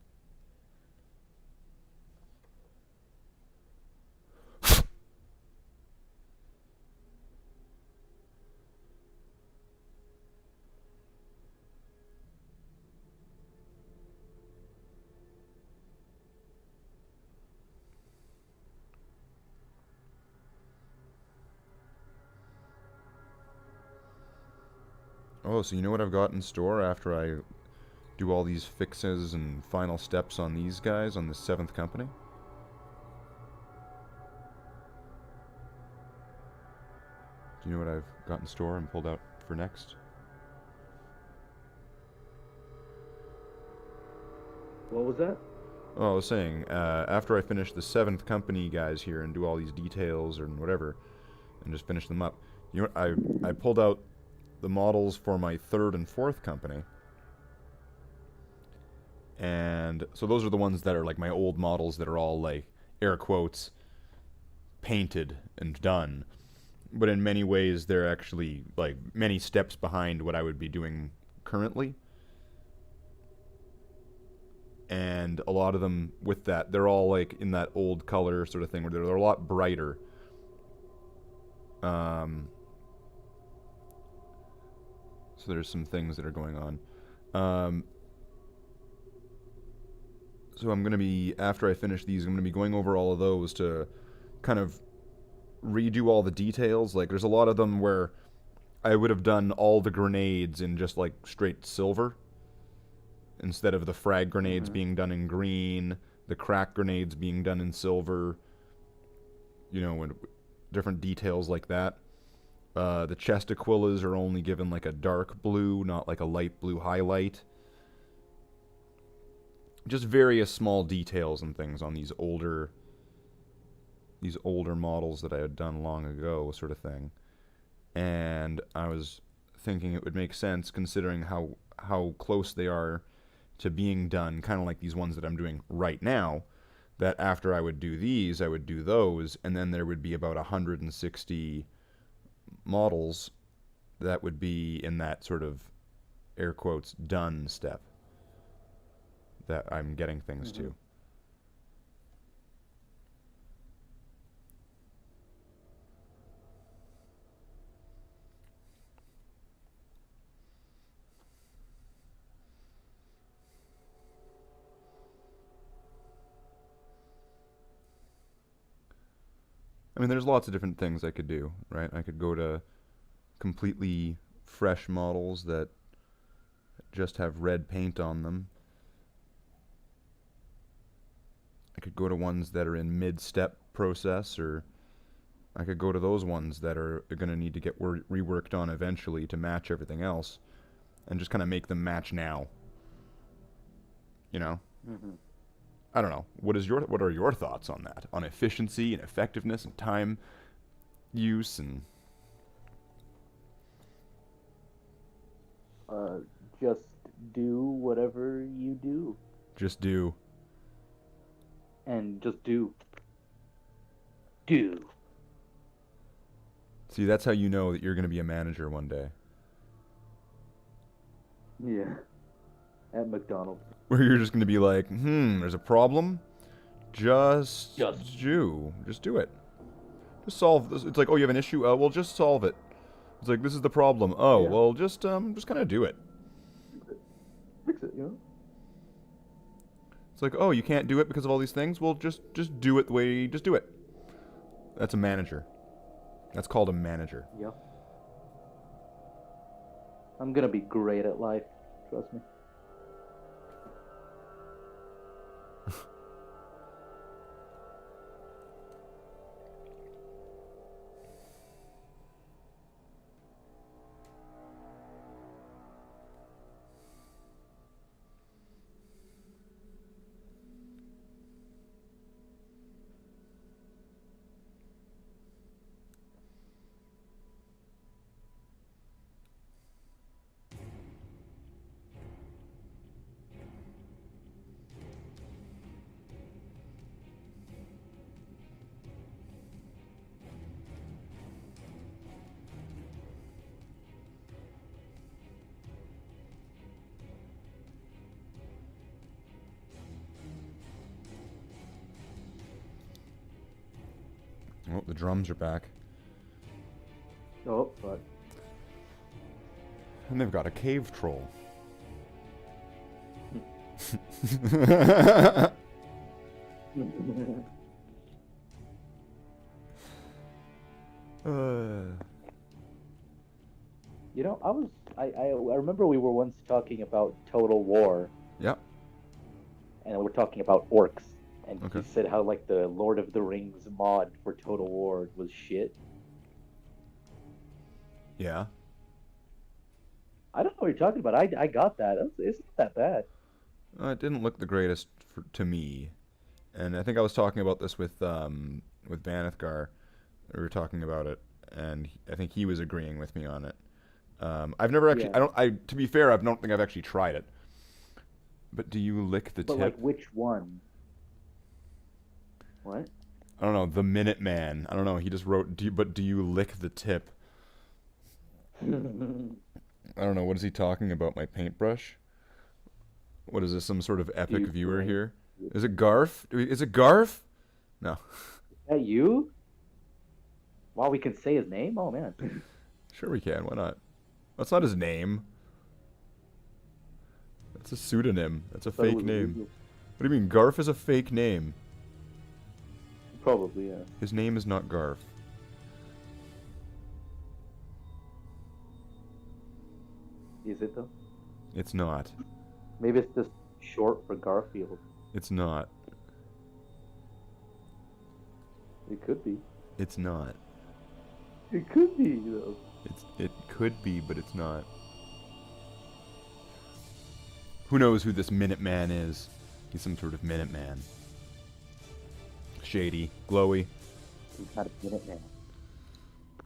Oh, so you know what I've got in store after I do all these fixes and final steps on these guys on the 7th company? Do you know what I've got in store and pulled out for next? What was that? Oh, I was saying, after I finish the 7th company guys here and do all these details and whatever, and just finish them up, you know what, I pulled out the models for my 3rd and 4th company. And so those are the ones that are like my old models that are all like, air quotes, painted and done. But in many ways, they're actually like many steps behind what I would be doing currently. And a lot of them with that, they're all like in that old color sort of thing where they're a lot brighter. So there's some things that are going on. So I'm going to be, after I finish these, I'm going to be going over all of those to kind of redo all the details. Like, there's a lot of them where I would have done all the grenades in just, like, straight silver. Instead of the frag grenades being done in green, the crack grenades being done in silver. You know, and different details like that. The chest aquillas are only given like a dark blue, not like a light blue highlight. Just various small details and things on these older models that I had done long ago, sort of thing. And I was thinking it would make sense, considering how close they are to being done, kind of like these ones that I'm doing right now, that after I would do these, I would do those, and then there would be about 160 models that would be in that sort of air quotes done step that I'm getting things to. I mean, there's lots of different things I could do, right? I could go to completely fresh models that just have red paint on them. I could go to ones that are in mid-step process, or I could go to those ones that are going to need to get reworked on eventually to match everything else, and just kind of make them match now. You know? Mm-hmm. I don't know. What are your thoughts on that? On efficiency and effectiveness and time use and... Just do whatever you do. Just do. And just do. Do. See, that's how you know that you're going to be a manager one day. Yeah. At McDonald's. Where you're just going to be like, there's a problem? Just do it. Just solve this. It's like, oh, you have an issue? Well, just solve it. It's like, this is the problem. Oh, Yeah. well, just kind of do it. Fix it, you know? It's like, oh, you can't do it because of all these things? Well, just do it the way, just do it. That's a manager. That's called a manager. Yep. I'm gonna be great at life. Trust me. Oh, the drums are back. Oh, fuck. And they've got a cave troll. You know, I remember we were once talking about Total War, Yeah. and we're talking about orcs, and Okay. you said how like the Lord of the Rings mod for Total War was shit. Yeah. I don't know what you're talking about. I got that. It's not that bad. It didn't look the greatest to me, and I think I was talking about this with Vanithgar. We were talking about it, and I think he was agreeing with me on it. I've never actually. Yeah. To be fair, I don't think I've actually tried it. But do you lick the But tip? like, which one? What? I don't know. The Minuteman. I don't know. He just wrote. Do you lick the tip? I don't know. What is he talking about? My paintbrush? What is this? Some sort of epic you viewer blink? here? Is it Garf? Is it Garf? No. Is that you? Wow, we can say his name? Oh man. Sure we can. Why not? That's not his name. That's a pseudonym. That's a Thought it fake was name. legal. What do you mean? Garf is a fake name. Probably, yeah. His name is not Garf. Is it though? It's not. Maybe it's just short for Garfield. It's not. It could be. It's not. It could be, though. It could be, but it's not. Who knows who this Minuteman is? He's some sort of Minuteman. Shady, glowy. He's not a minute man.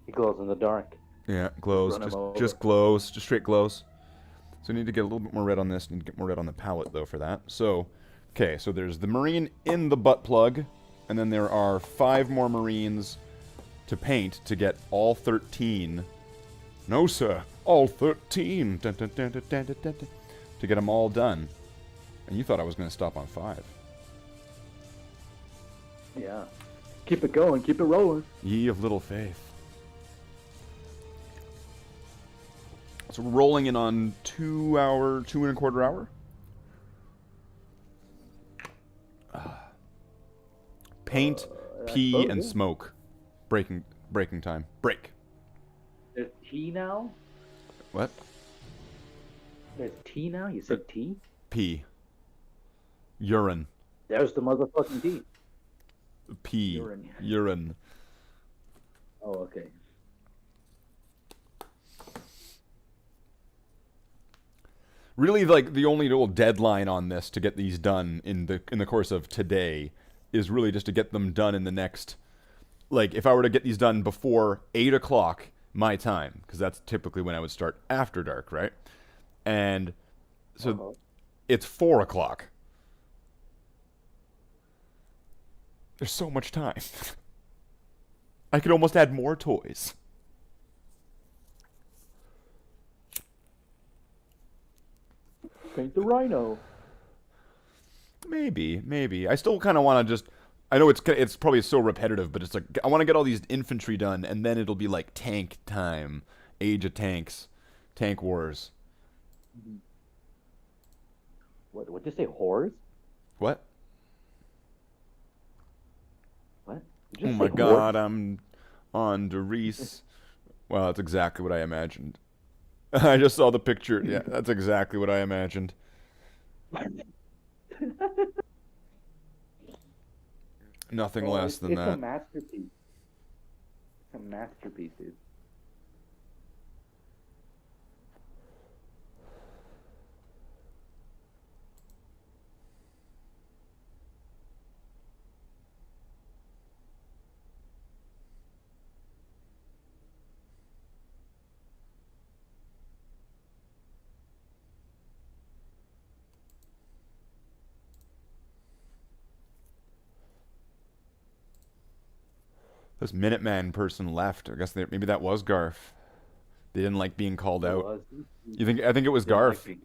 He glows in the dark. Yeah, glows. Run him Just over. glows. Just straight glows. So we need to get a little bit more red on this and get more red on the palette, though, for that. So, okay, so there's the Marine in the butt plug, and then there are 5 more Marines to paint to get all 13. No, sir, all 13. Dun, dun, dun, dun, dun, dun, dun, dun, to get them all done. And you thought I was going to stop on 5. Yeah. Keep it going. Keep it rolling. Ye of little faith. So we're rolling in on 2 and a quarter hour. Paint, pee, suppose, and yeah. smoke. Breaking time. Break. There's tea now? What? There's T now? You said T? P. Urine. There's the motherfucking T. P. Urine. Urine. Oh, okay. Really, like the only little deadline on this to get these done in the course of today is really just to get them done in the next. Like, if I were to get these done before 8 o'clock my time, because that's typically when I would start after dark, right? And so it's 4 o'clock. There's so much time. I could almost add more toys. Paint the rhino. Maybe. I still kind of want to just. I know it's probably so repetitive, but it's like I want to get all these infantry done, and then it'll be like tank time, Age of Tanks, Tank Wars. What'd you say, whores? What? What? Did you Oh say my whores? God, I'm on Doris. Well, that's exactly what I imagined. I just saw the picture. Yeah, that's exactly what I imagined. Nothing less than it's that. a masterpiece. It's a masterpiece, dude. This Minuteman person left. I guess maybe that was Garf. They didn't like being called out. You think? I think it was Garf.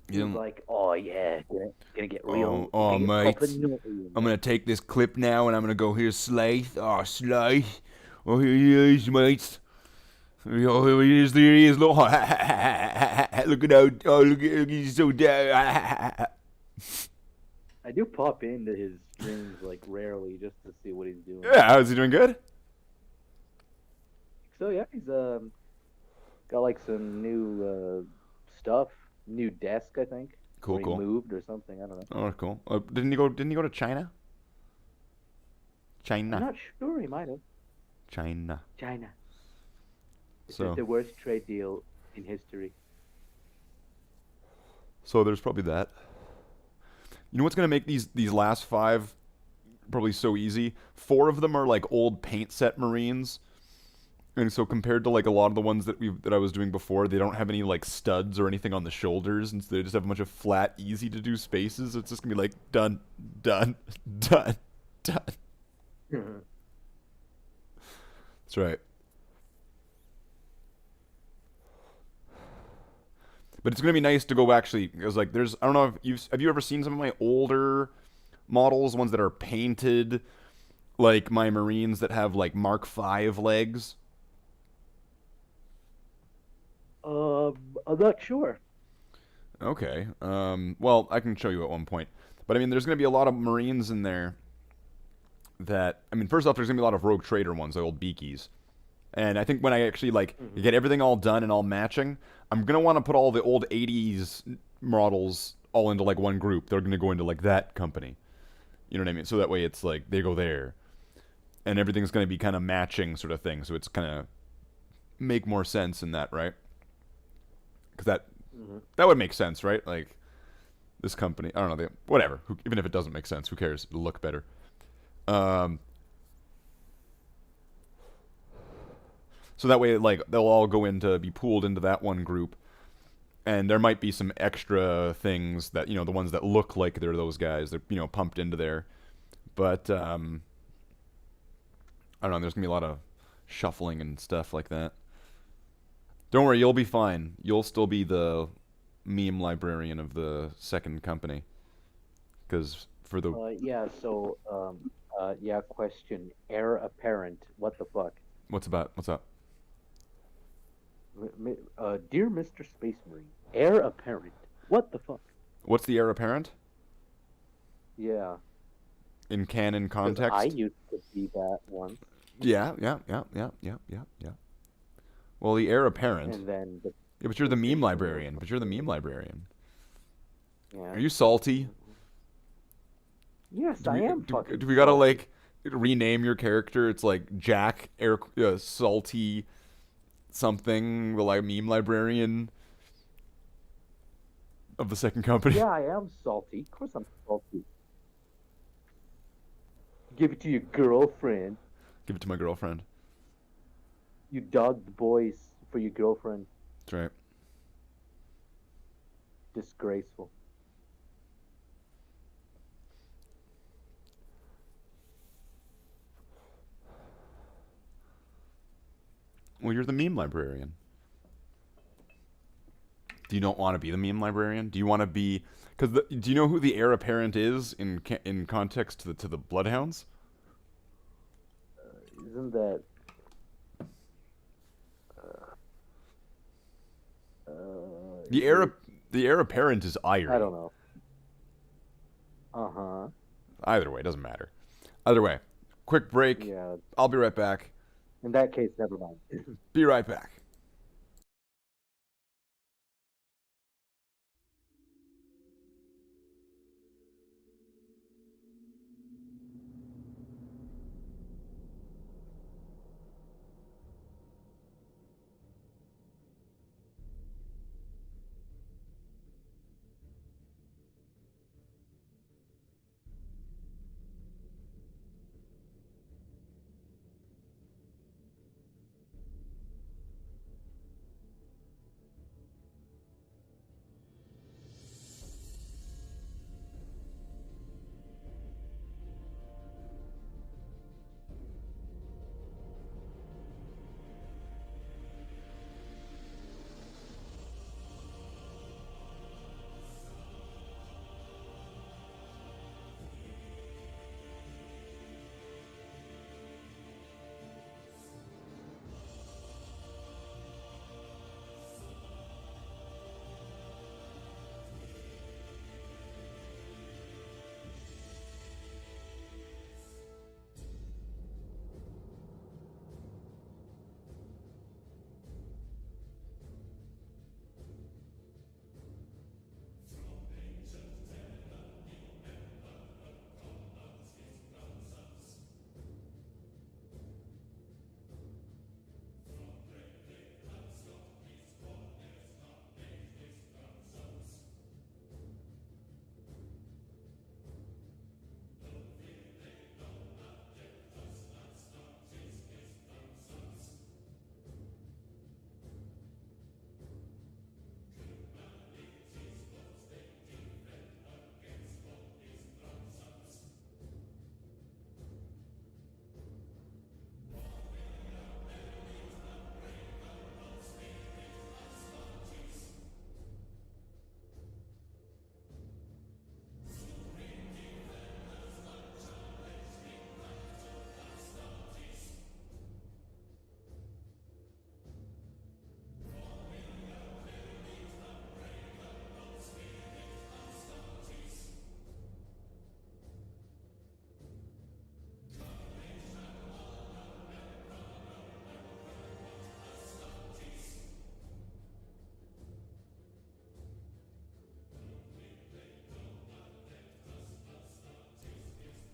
He was like, "Oh yeah, gonna get real. Oh, gonna get mate. proper naughty." I'm gonna take this clip now and I'm gonna go here, Slaith. Oh, Slaith. Oh, here he is, mate. Oh, here he is. There he is. Look, look at how. Oh, look at he's so down. I do pop into his streams like rarely just to see what he's doing. Yeah, is he doing good? So yeah, he's got like some new stuff, new desk, I think. Cool, or he cool. moved or something. I don't know. Oh, cool. Didn't he go? Didn't he go to China? I'm China. not sure. He might have. China. China. This So- is the worst trade deal in history. So there's probably that. You know what's gonna make these last 5 probably so easy? 4 of them are like old paint set Marines, and so compared to like a lot of the ones that I was doing before, they don't have any like studs or anything on the shoulders, and so they just have a bunch of flat, easy to do spaces. It's just gonna be like done, done, done, done. That's right. But it's gonna be nice to go actually, because like there's, I don't know if have you ever seen some of my older models, ones that are painted, like my Marines that have like Mark V legs? I'm not sure. Okay. Well, I can show you at one point. But I mean, there's gonna be a lot of Marines in there that, I mean, first off, there's gonna be a lot of Rogue Trader ones, the old Beakies. And I think when I actually like get everything all done and all matching, I'm gonna want to put all the old '80s models all into like one group. They're gonna go into like that company. You know what I mean? So that way it's like they go there, and everything's gonna be kind of matching sort of thing. So it's kind of make more sense in that, right? Because that would make sense, right? Like this company, I don't know, whatever. Even if it doesn't make sense, who cares? It'll look better. So that way, like, they'll all go into, be pooled into that one group. And there might be some extra things that, you know, the ones that look like they're those guys, they're, you know, pumped into there. But, I don't know, there's going to be a lot of shuffling and stuff like that. Don't worry, you'll be fine. You'll still be the meme librarian of the second company. Because for the... Yeah, so, yeah, question. Heir apparent. What the fuck? What's up? Dear Mr. Space Marine, heir apparent. What the fuck? What's the heir apparent? Yeah. In canon 'Cause context? I used to be that once. Yeah. Well, the heir apparent. And then Yeah, but you're the meme librarian. Yeah. Are you salty? Yes, Do I we, am do, fucking. do we gotta salty. like rename your character? It's like Jack Salty something, the like meme librarian of the second company. Yeah, I am salty. Of course I'm salty. Give it to your girlfriend. Give it to my girlfriend. You dogged the boys for your girlfriend. That's right. Disgraceful. Well, you're the meme librarian. Do you don't want to be the meme librarian? Do you want to be? Because do you know who the heir apparent is in context to the Bloodhounds? Isn't that? The heir apparent is Irie. I don't know. Uh huh. Either way, doesn't matter. Either way, quick break. Yeah. I'll be right back. In that case, never mind. Be right back.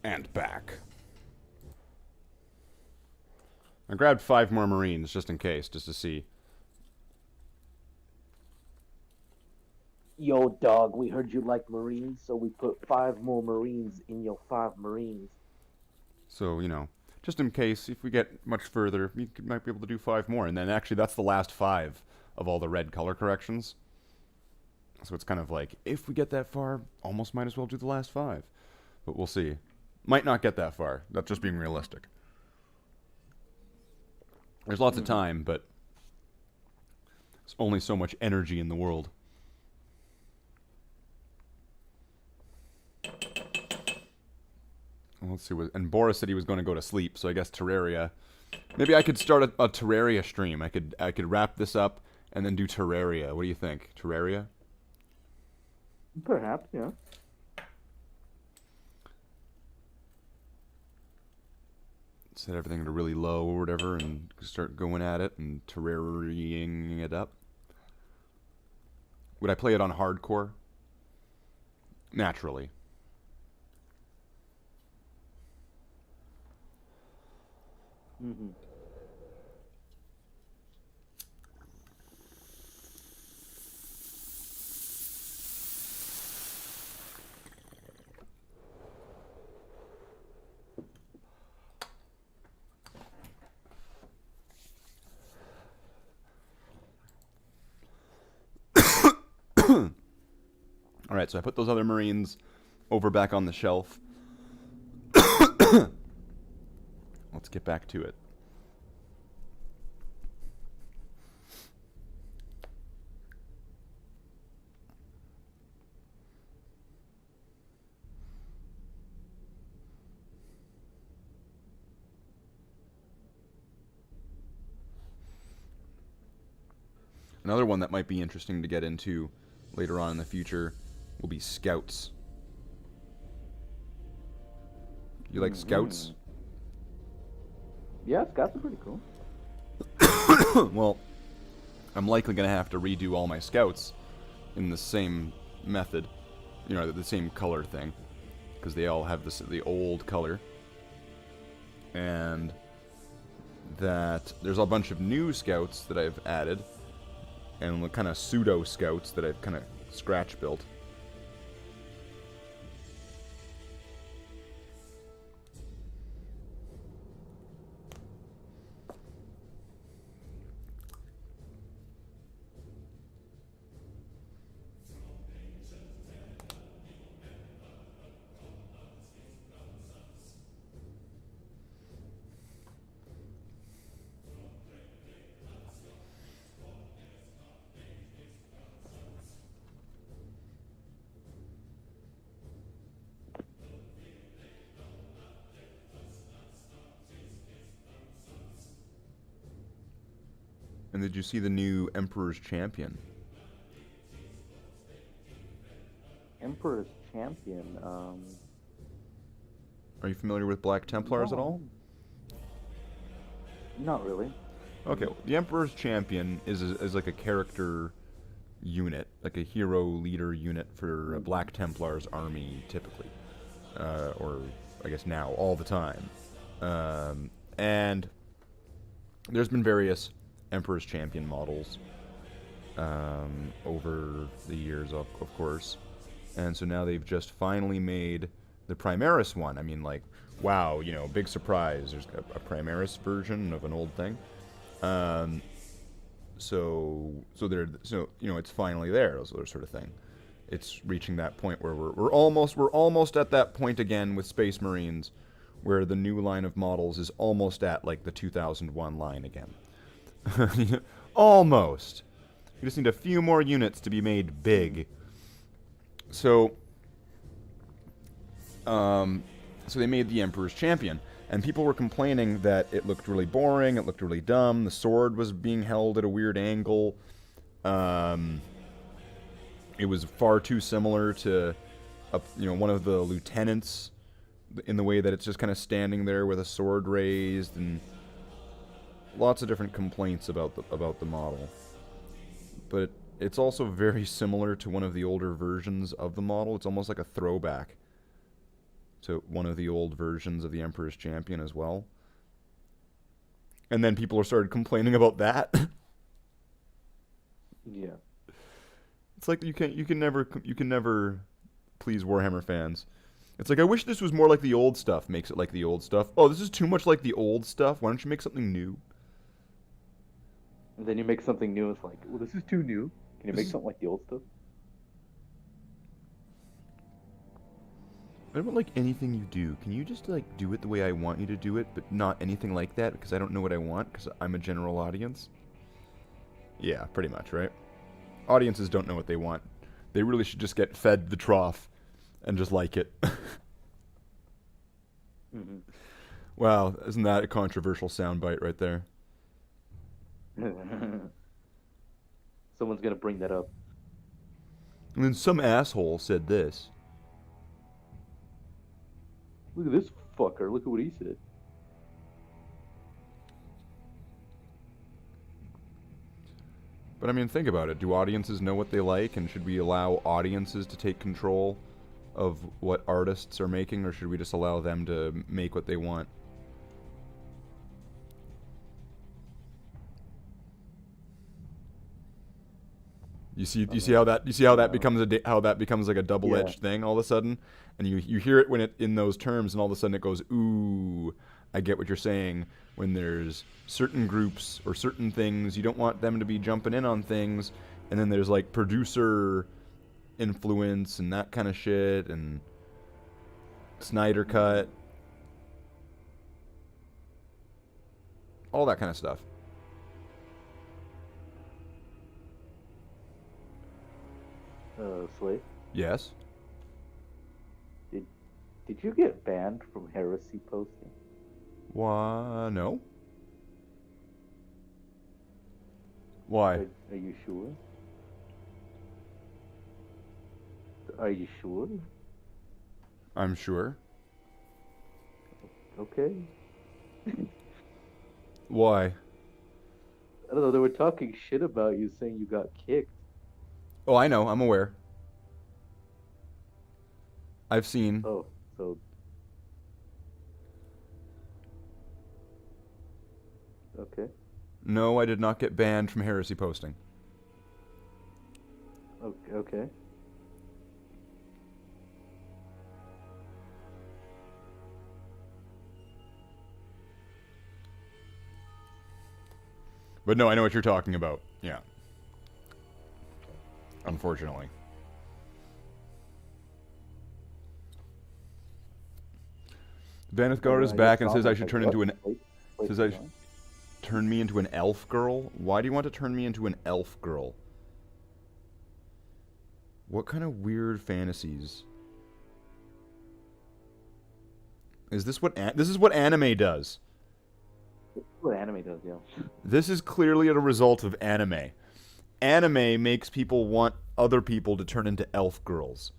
And back. I grabbed 5 more Marines just in case, just to see. Yo, dog, we heard you like Marines, so we put 5 more Marines in your 5 Marines. So, you know, just in case, if we get much further, might be able to do 5 more. And then actually, that's the last 5 of all the red color corrections. So it's kind of like, if we get that far, almost might as well do the last 5. But we'll see. Might not get that far. That's just being realistic. There's lots of time, but there's only so much energy in the world. Let's see. And Boris said he was going to go to sleep, so I guess Terraria. Maybe I could start a Terraria stream. I could wrap this up and then do Terraria. What do you think? Terraria? Perhaps, yeah. Set everything to really low or whatever and start going at it and terrariaing it up. Would I play it on hardcore? Naturally. Mm-hmm. Alright, so I put those other Marines over back on the shelf. Let's get back to it. Another one that might be interesting to get into later on in the future will be scouts. You like scouts? Yeah, scouts are pretty cool. Well, I'm likely going to have to redo all my scouts in the same method. You know, the same color thing. Because they all have the old color. And that there's a bunch of new scouts that I've added. And kind of pseudo scouts that I've kind of scratch built. And did you see the new Emperor's Champion? Emperor's Champion. Are you familiar with Black Templars at No. all? Not really. Okay, the Emperor's Champion is like a character unit, like a hero leader unit for a Black Templars army, typically, or I guess now all the time. And there's been various Emperor's Champion models over the years, of course, and so now they've just finally made the Primaris one. I mean, like, wow, you know, big surprise. There's a Primaris version of an old thing. So you know, it's finally there, sort of thing. It's reaching that point where we're almost at that point again with Space Marines, where the new line of models is almost at like the 2001 line again. Almost. You just need a few more units to be made big. So they made the Emperor's Champion, and people were complaining that it looked really boring, it looked really dumb, the sword was being held at a weird angle, it was far too similar to, one of the lieutenants, in the way that it's just kind of standing there with a sword raised, and lots of different complaints about the model. But it's also very similar to one of the older versions of the model. It's almost like a throwback to one of the old versions of the Emperor's Champion as well. And then people started complaining about that. Yeah. It's like you can never please Warhammer fans. It's like, I wish this was more like the old stuff. Makes it like the old stuff. Oh, this is too much like the old stuff. Why don't you make something new? And then you make something new. It's like, well, this is too new. Can you make something like the old stuff? I don't like anything you do. Can you just like do it the way I want you to do it, but not anything like that because I don't know what I want because I'm a general audience? Yeah, pretty much, right? Audiences don't know what they want. They really should just get fed the trough and just like it. Mm-hmm. Wow, isn't that a controversial soundbite right there? Someone's gonna bring that up. And then some asshole said this. Look at this fucker. Look at what he said. But I mean, think about it. Do audiences know what they like, and should we allow audiences to take control of what artists are making, or should we just allow them to make what they want? You see how that becomes like a double-edged thing all of a sudden, and you hear it when it in those terms, and all of a sudden it goes, ooh, I get what you're saying. When there's certain groups or certain things, you don't want them to be jumping in on things, and then there's like producer influence and that kind of shit, and Snyder Cut, all that kind of stuff. Slate, Yes. did you get banned from heresy posting? Why? No. Why? Are you sure? Are you sure? I'm sure. Okay. Why? I don't know, they were talking shit about you, saying you got kicked. Oh, I know. I'm aware. I've seen. Oh, so... Okay. No, I did not get banned from heresy posting. Okay. But no, I know what you're talking about. Yeah. Unfortunately. Vanithgard is back and says I should turn into an... Says I should turn me into an elf girl? Why do you want to turn me into an elf girl? What kind of weird fantasies? Is this what... This is what anime does. What anime does, yeah. This is clearly a result of anime. Anime makes people want other people to turn into elf girls.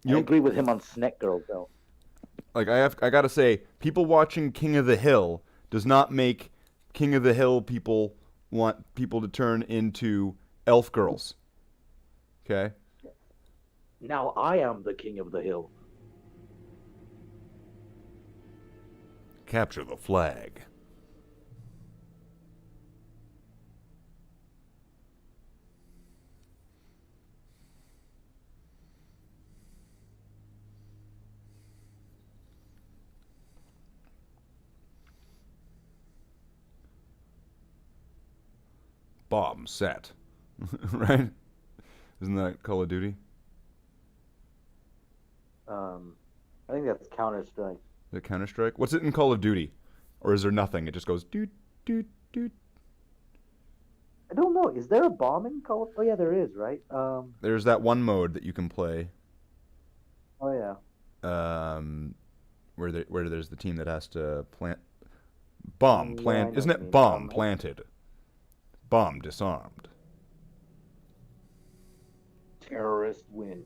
I agree with him on Snack Girl, though. Like, I gotta say, people watching King of the Hill does not make King of the Hill people want people to turn into elf girls. Okay? Now I am the king of the hill. Capture the flag. Bomb set. Right? Isn't that Call of Duty? I think that's Counter-Strike. Is it Counter-Strike? What's it in Call of Duty? Or is there nothing? It just goes doot, doot, doot. I don't know. Is there a bomb in Call of... Oh, yeah, there is, right? There's that one mode that you can play. Oh, yeah. Where there's the team that has to plant... Bomb Yeah, I plant... know Isn't what you it mean. bomb planted? Bomb disarmed. Terrorist win.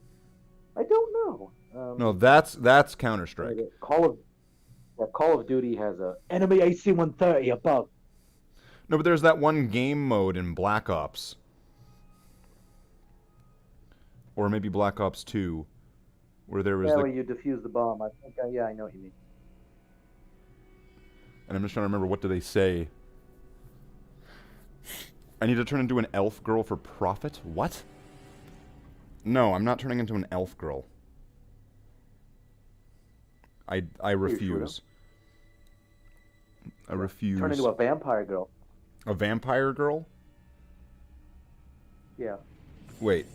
I don't know. No, that's Counter-Strike. Call of Duty has a enemy AC-130 above. No, but there's that one game mode in Black Ops. Or maybe Black Ops 2. Where there was Yeah, the... where you defuse the bomb. I think, yeah, I know what you mean. And I'm just trying to remember, what do they say? I need to turn into an elf girl for profit? What? No, I'm not turning into an elf girl. I refuse. I refuse. Turn into a vampire girl. A vampire girl? Yeah. Wait.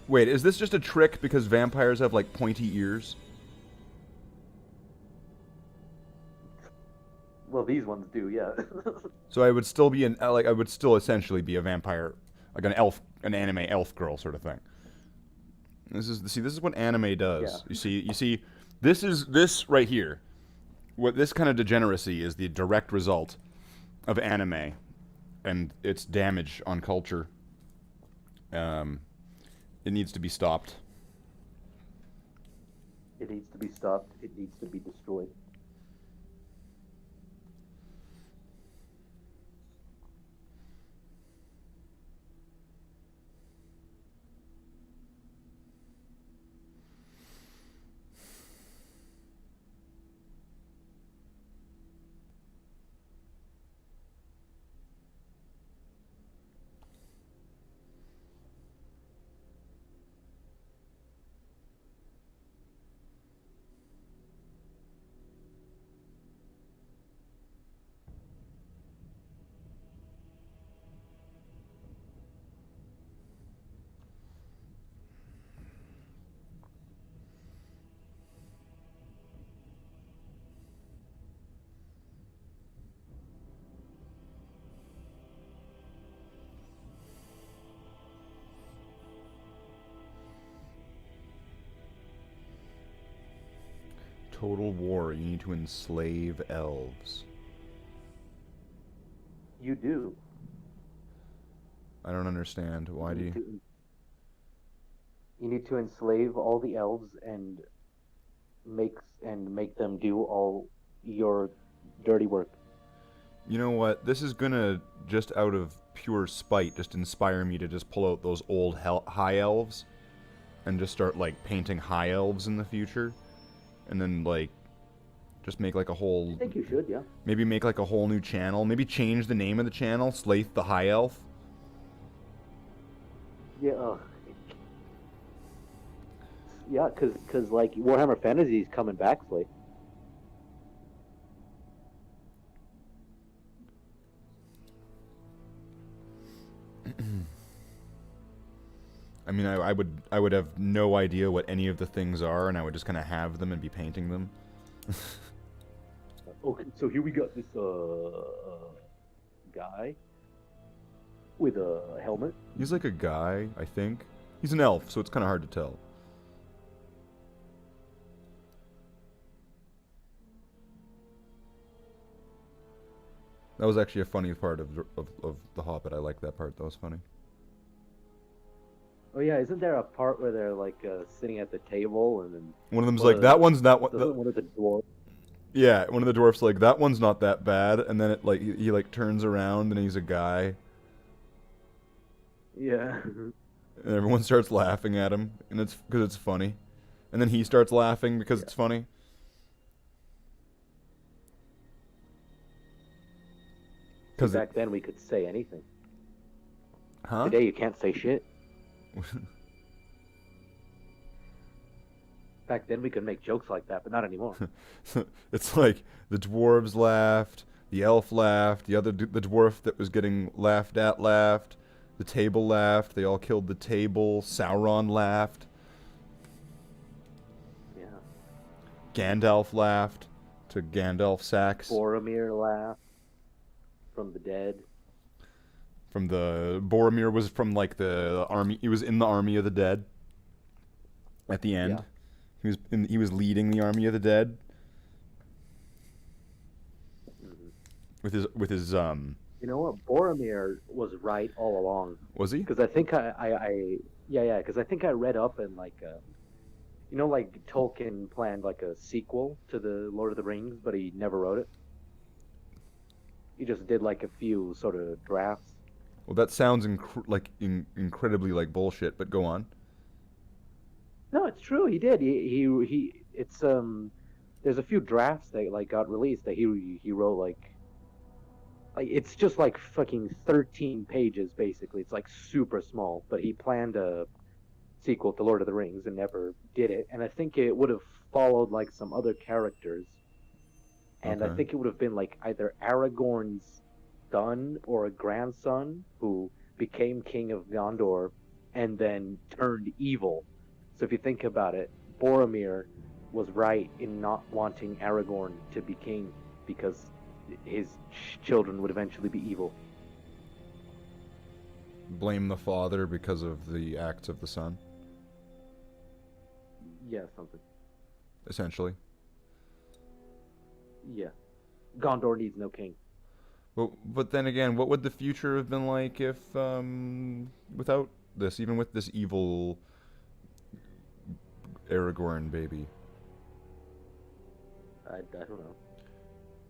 Wait, is this just a trick because vampires have, like, pointy ears? Well, these ones do, yeah. So I would still be I would still essentially be a vampire, like an anime elf girl sort of thing. This is what anime does. Yeah. You see, this right here. What this kind of degeneracy is the direct result of anime and its damage on culture. It needs to be stopped. It needs to be stopped. It needs to be destroyed. Total War, you need to enslave elves. You do. I don't understand. Why do you? You need to enslave all the elves and make them do all your dirty work. You know what? This is gonna, just out of pure spite, just inspire me to just pull out those old high elves and just start, like, painting high elves in the future. And then, like, just make, like, a whole... I think you should, yeah. Maybe make, like, a whole new channel. Maybe change the name of the channel, Slaith the High Elf. Yeah, yeah, cause like Warhammer Fantasy is coming back, Slate. I mean, I would have no idea what any of the things are, and I would just kind of have them and be painting them. Okay, so here we got this guy with a helmet. He's like a guy, I think. He's an elf, so it's kind of hard to tell. That was actually a funny part of The Hobbit. I like that part. That was funny. Oh yeah, isn't there a part where they're like sitting at the table and then One of them's one like, of that one's not what. one of the dwarves? Yeah, one of the dwarfs like, that one's not that bad, and then it like he like turns around and he's a guy, Yeah. and everyone starts laughing at him, and it's because it's funny, and then he starts laughing because it's funny. Because Back then we could say anything. huh? Today you can't say shit. Back then we could make jokes like that, but not anymore. It's like the dwarves laughed, the elf laughed, the dwarf that was getting laughed at laughed, the table laughed, they all killed the table, Sauron laughed, Yeah. Gandalf laughed to Gandalf Sachs. Boromir laughed from the dead. From the Boromir was from like the army. He was in the army of the dead. At the end, Yeah. he was leading the army of the dead. With his You know what? Boromir was right all along. was he? Because I think because I think I read up and like, you know, like Tolkien planned like a sequel to the Lord of the Rings, but he never wrote it. He just did like a few sort of drafts. Well, that sounds incredibly like bullshit. But go on. No, it's true. He did. He it's there's a few drafts that like got released that he wrote like it's just like fucking 13 pages basically. It's like super small, but he planned a sequel to Lord of the Rings and never did it. And I think it would have followed like some other characters. And I Okay. think it would have been like either Aragorn's son or a grandson who became king of Gondor and then turned evil. So if you think about it, Boromir was right in not wanting Aragorn to be king because his children would eventually be evil. Blame the father because of the acts of the son. Yeah, something. Essentially. Yeah. Gondor needs no king. But then again, what would the future have been like if without this, even with this evil Aragorn baby? I don't know.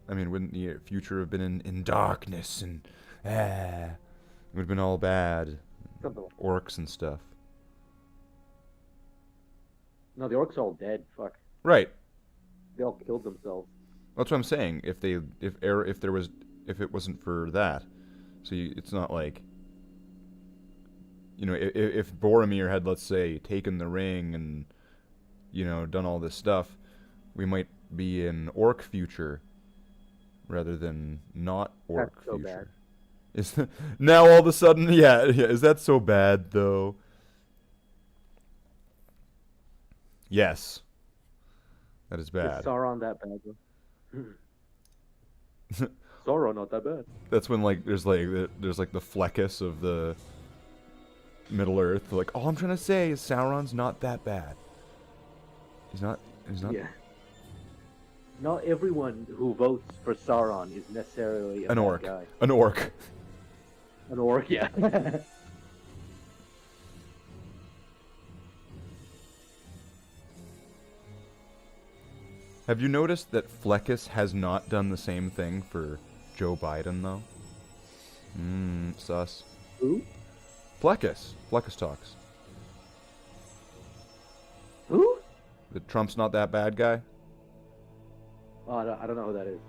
I mean, wouldn't the future have been in darkness and it would have been all bad, Something like orcs and stuff. No, the orcs are all dead. Fuck. Right. They all killed themselves. That's what I'm saying. If it wasn't for that, so it's not like, you know, if Boromir had, let's say, taken the ring and, you know, done all this stuff, we might be in orc future rather than not orc That's so future. bad. Is now all of a sudden, yeah, is that so bad though? Yes. That is bad. Is Sauron that bad, bro? Sauron not that bad. That's when there's like the Fleckus of the Middle Earth. Like, all I'm trying to say is Sauron's not that bad. He's not. Yeah. Not everyone who votes for Sauron is necessarily a An bad orc. guy. An orc. An orc, yeah. Have you noticed that Fleckus has not done the same thing for Joe Biden, though? Sus. Who? Fleckus. Fleckus talks. Who? The Trump's not that bad guy. Oh, I don't know who that is.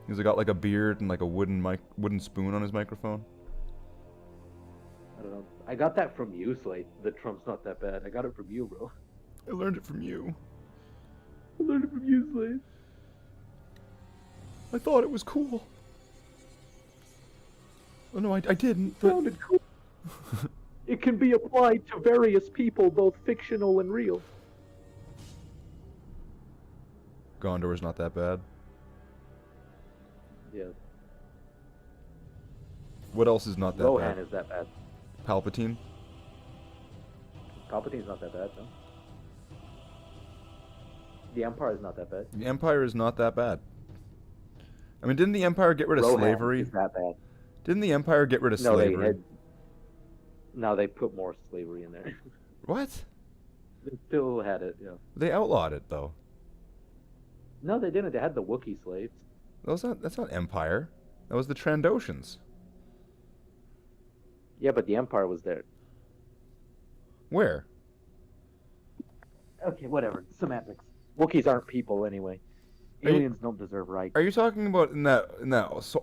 He's got like a beard and like a wooden spoon on his microphone. I don't know. I got that from you, Slate. The Trump's not that bad. I got it from you, bro. I learned it from you. I learned it from you, Slate. I thought it was cool. Oh no, I didn't. But Sounded cool. It can be applied to various people, both fictional and real. Gondor's not that bad. Yeah. What else is not that Rohan bad? is that bad. Palpatine. Palpatine's not that bad, no? The Empire is not that bad. The Empire is not that bad. I mean, didn't the Empire get rid of Rohan slavery? is that bad. Didn't the Empire get rid of No, slavery? they had... No, they put more slavery in there. What? They still had it, yeah. They outlawed it though. No, they didn't. They had the Wookiee slaves. That's not Empire. That was the Trandoshans. Yeah, but the Empire was there. Where? Okay, whatever. Semantics. Wookiees aren't people anyway. Are you- Aliens don't deserve rights. Are you talking about in that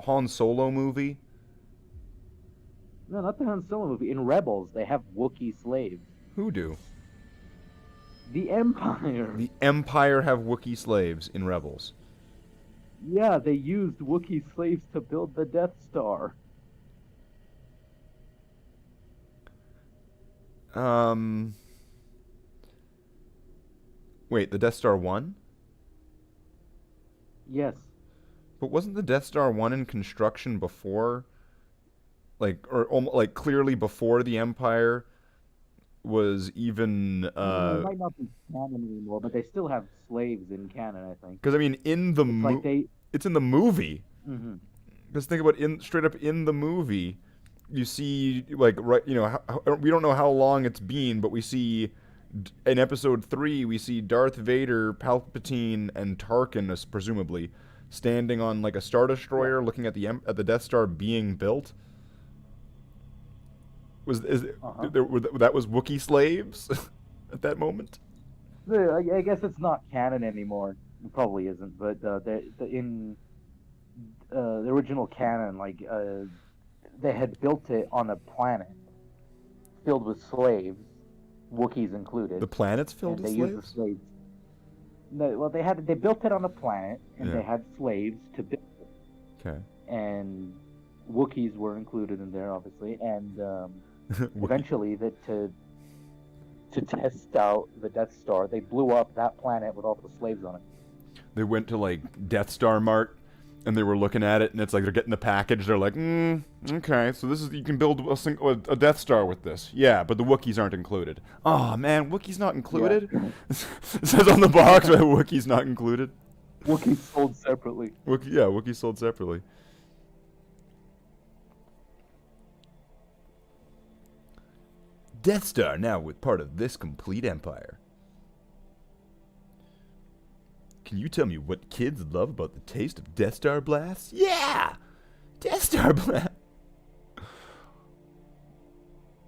Han Solo movie? No, not the Han Solo movie. In Rebels, they have Wookiee slaves. Who do? The Empire. The Empire have Wookiee slaves in Rebels. Yeah, they used Wookiee slaves to build the Death Star. Wait, the Death Star 1? Yes. But wasn't the Death Star 1 in construction before, like clearly before the Empire was even, It might not be canon anymore, but they still have slaves in canon, I think. because I mean, in the It's like they... it's in the movie. Mhm. Because think about straight up in the movie, you see like right, we don't know how long it's been, but we see in episode 3 we see Darth Vader, Palpatine, and Tarkin, presumably, standing on like a Star Destroyer, looking at the Death Star being built. That was Wookiee slaves at that moment? I guess it's not canon anymore. It probably isn't, but in the original canon, they had built it on a planet filled with slaves, Wookiees included. The planet's filled and with they slaves? used the slaves. No, well, they built it on a planet, and Yeah. they had slaves to build it. Okay. And Wookiees were included in there, obviously, and Wookiee- eventually to test out the Death Star, they blew up that planet with all the slaves on it. They went to like Death Star Mart, and they were looking at it, and it's like they're getting the package. They're like, okay, so you can build a Death Star with this. Yeah, but the Wookiees aren't included. Oh man, Wookiees not included. It says on the box that Wookiees not included. Wookiees sold separately. Wookiees sold separately. Death Star now with part of this complete empire. Can you tell me what kids love about the taste of Death Star blasts? Yeah! Death Star blast!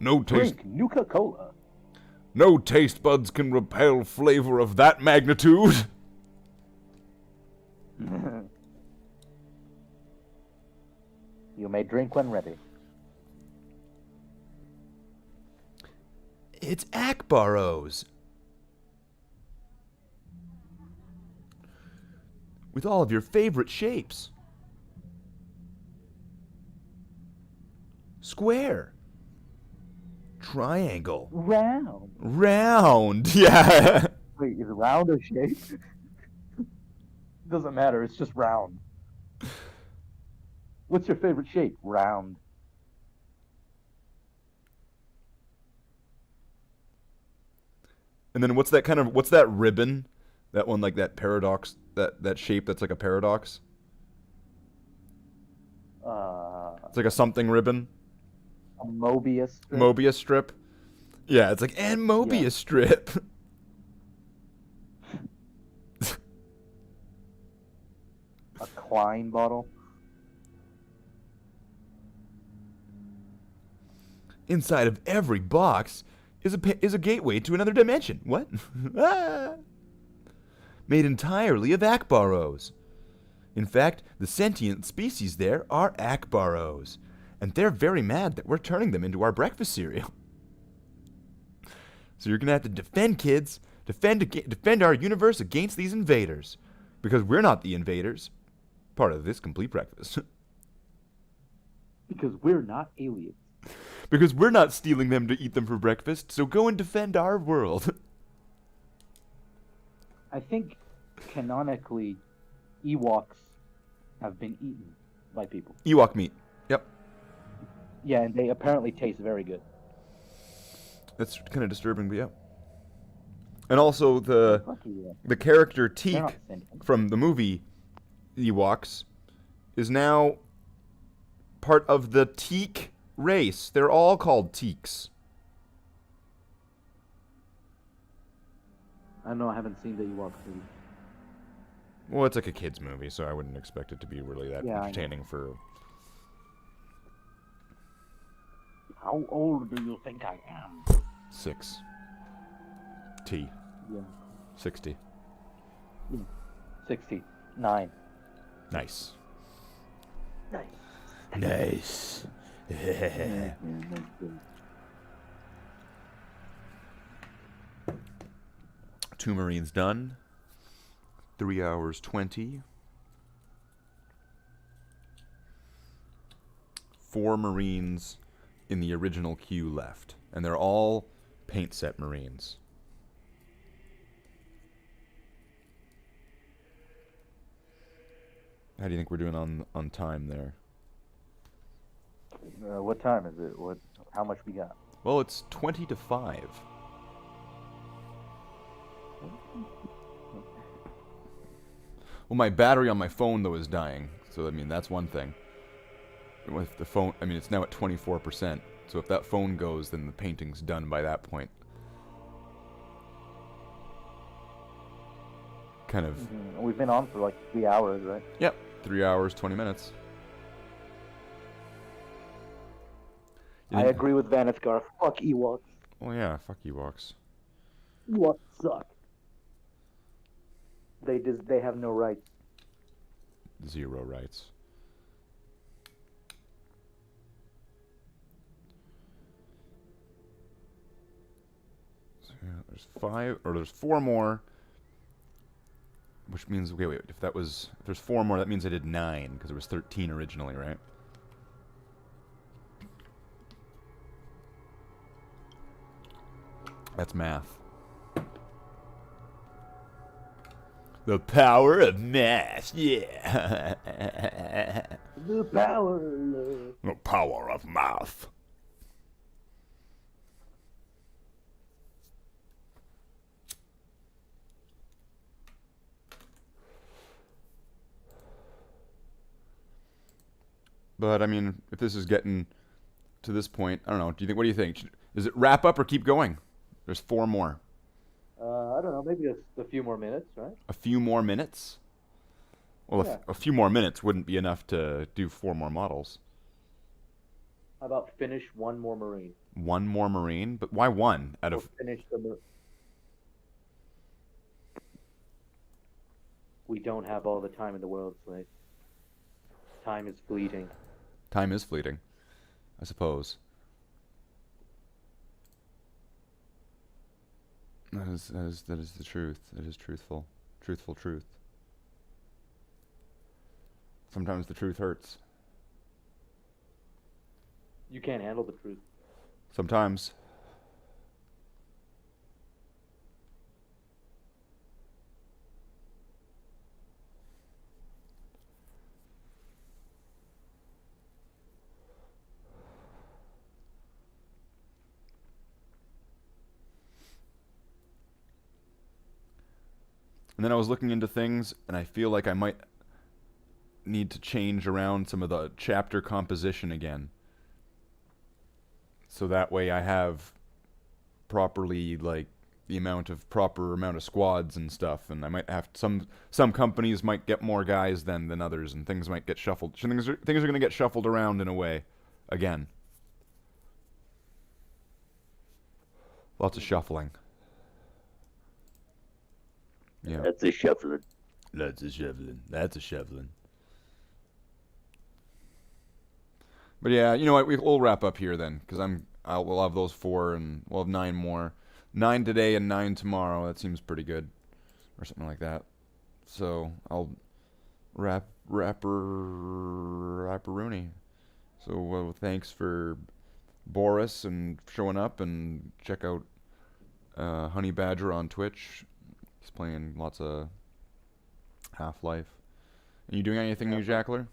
No taste, Drink Nuka-Cola. no taste buds can repel flavor of that magnitude. You may drink when ready. It's Akbaros. With all of your favorite shapes. Square. Triangle. Round. Round. Yeah. Wait, is round a shape? Doesn't matter, it's just round. What's your favorite shape? Round. And then what's that ribbon? That one, like that paradox that shape that's like a paradox? A It's like a something ribbon. Mobius strip. Mobius strip. Yeah, it's like and Mobius strip. A Klein bottle. Inside of every box is a gateway to another dimension. What? Ah. Made entirely of Akbaros. In fact, the sentient species there are Akbaros, and they're very mad that we're turning them into our breakfast cereal. So you're gonna have to defend, kids. Defend our universe against these invaders, because we're not the invaders. Part of this complete breakfast. Because we're not aliens. Because we're not stealing them to eat them for breakfast, so go and defend our world. I think canonically, Ewoks have been eaten by people. Ewok meat. Yep. Yeah, and they apparently taste very good. That's kind of disturbing, but yeah. And also Fuck you. the character They're Teak not sentient. from the movie Ewoks is now part of the Teak race. They're all called Teaks. I don't know, I haven't seen the Ewoks movie. Well, it's like a kid's movie, so I wouldn't expect it to be really that Yeah, I know. entertaining for... How old do you think I am? 6. T. Yeah. 60. 69. Nice. Nice. Two Marines done. 3 hours 20. 4 Marines in the original queue left. And they're all paint set Marines. How do you think we're doing on time there? What time is it? How much we got? Well, it's 20 to 5. Well, my battery on my phone, though, is dying. So, I mean, that's one thing. With the phone, I mean, it's now at 24%. So if that phone goes, then the painting's done by that point. Kind of... We've been on for like 3 hours, right? Yep. 3 hours, 20 minutes. You I didn't- agree with Vaniscar. Fuck Ewoks. Well, yeah, fuck Ewoks. Ewoks suck. They have no rights. 0 rights. So, yeah, there's 4 more. Which means, okay, wait, if there's 4 more, that means I did 9, because there was 13 originally, right? That's math. The power of math, yeah. The power. The power of math. But, I mean, if this is getting to this point, I don't know. What do you think? Does it wrap up or keep going? There's 4 more. I don't know. Maybe just a few more minutes, right? A few more minutes? Well, Yeah. a few more minutes wouldn't be enough to do 4 more models. How about finish one more Marine? 1 more Marine? But why 1 out Or of... finish the. We don't have all the time in the world, Slade. Time is fleeting. Time is fleeting, I suppose. That is the truth. It is truthful. Truthful truth. Sometimes the truth hurts. You can't handle the truth. Sometimes. And then I was looking into things, and I feel like I might need to change around some of the chapter composition again. So that way I have properly, like, the proper amount of squads and stuff, and I might have some companies might get more guys than others, and things might get shuffled. Things are going to get shuffled around in a way again. Lots of shuffling. Yeah. That's a shuffling. That's a shoveling. That's a shoveling. But yeah, you know what? We'll wrap up here then, because we'll have those 4, and we'll have 9 more. 9 today and 9 tomorrow. That seems pretty good, or something like that. So I'll rapperoonie. So thanks for Boris and showing up, and check out Honey Badger on Twitch. He's playing lots of Half-Life. Are you doing anything new, Jackler?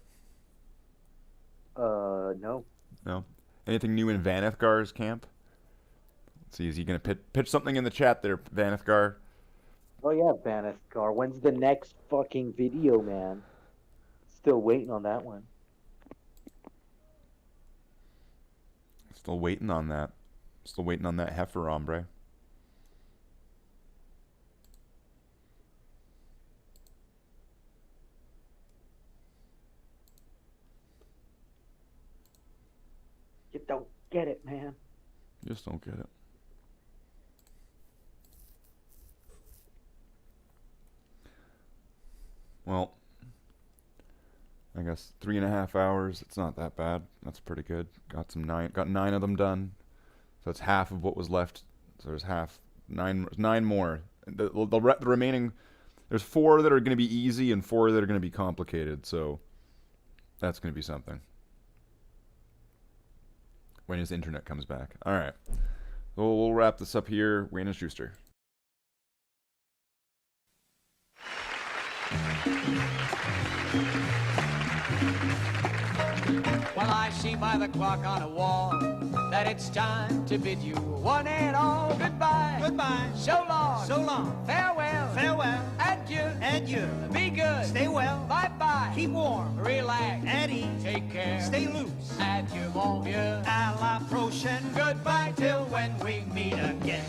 No. No. Anything new in Vanithgar's camp? Let's see, is he gonna pitch something in the chat there, Vanithgar? Oh yeah, Vanithgar. When's the next fucking video, man? Still waiting on that one. Still waiting on that. Still waiting on that heifer, hombre. You don't get it, man. Just don't get it. Well, I guess 3.5 hours. It's not that bad. That's pretty good. Got 9 of them done. So that's half of what was left. So there's nine more. The remaining, there's 4 that are going to be easy and 4 that are going to be complicated. So that's going to be something. When his internet comes back. All right. So we'll wrap this up here. Wayne and Schuster. Well, I see by the clock on a wall that it's time to bid you one and all goodbye. Goodbye. So long. So long. Farewell. Farewell. Adieu. Adieu. Be good. Stay well. Bye-bye. Keep warm. Relax. At ease. Take care. Stay loose. Adieu, mon vieux. À la prochaine. Goodbye till when we meet again.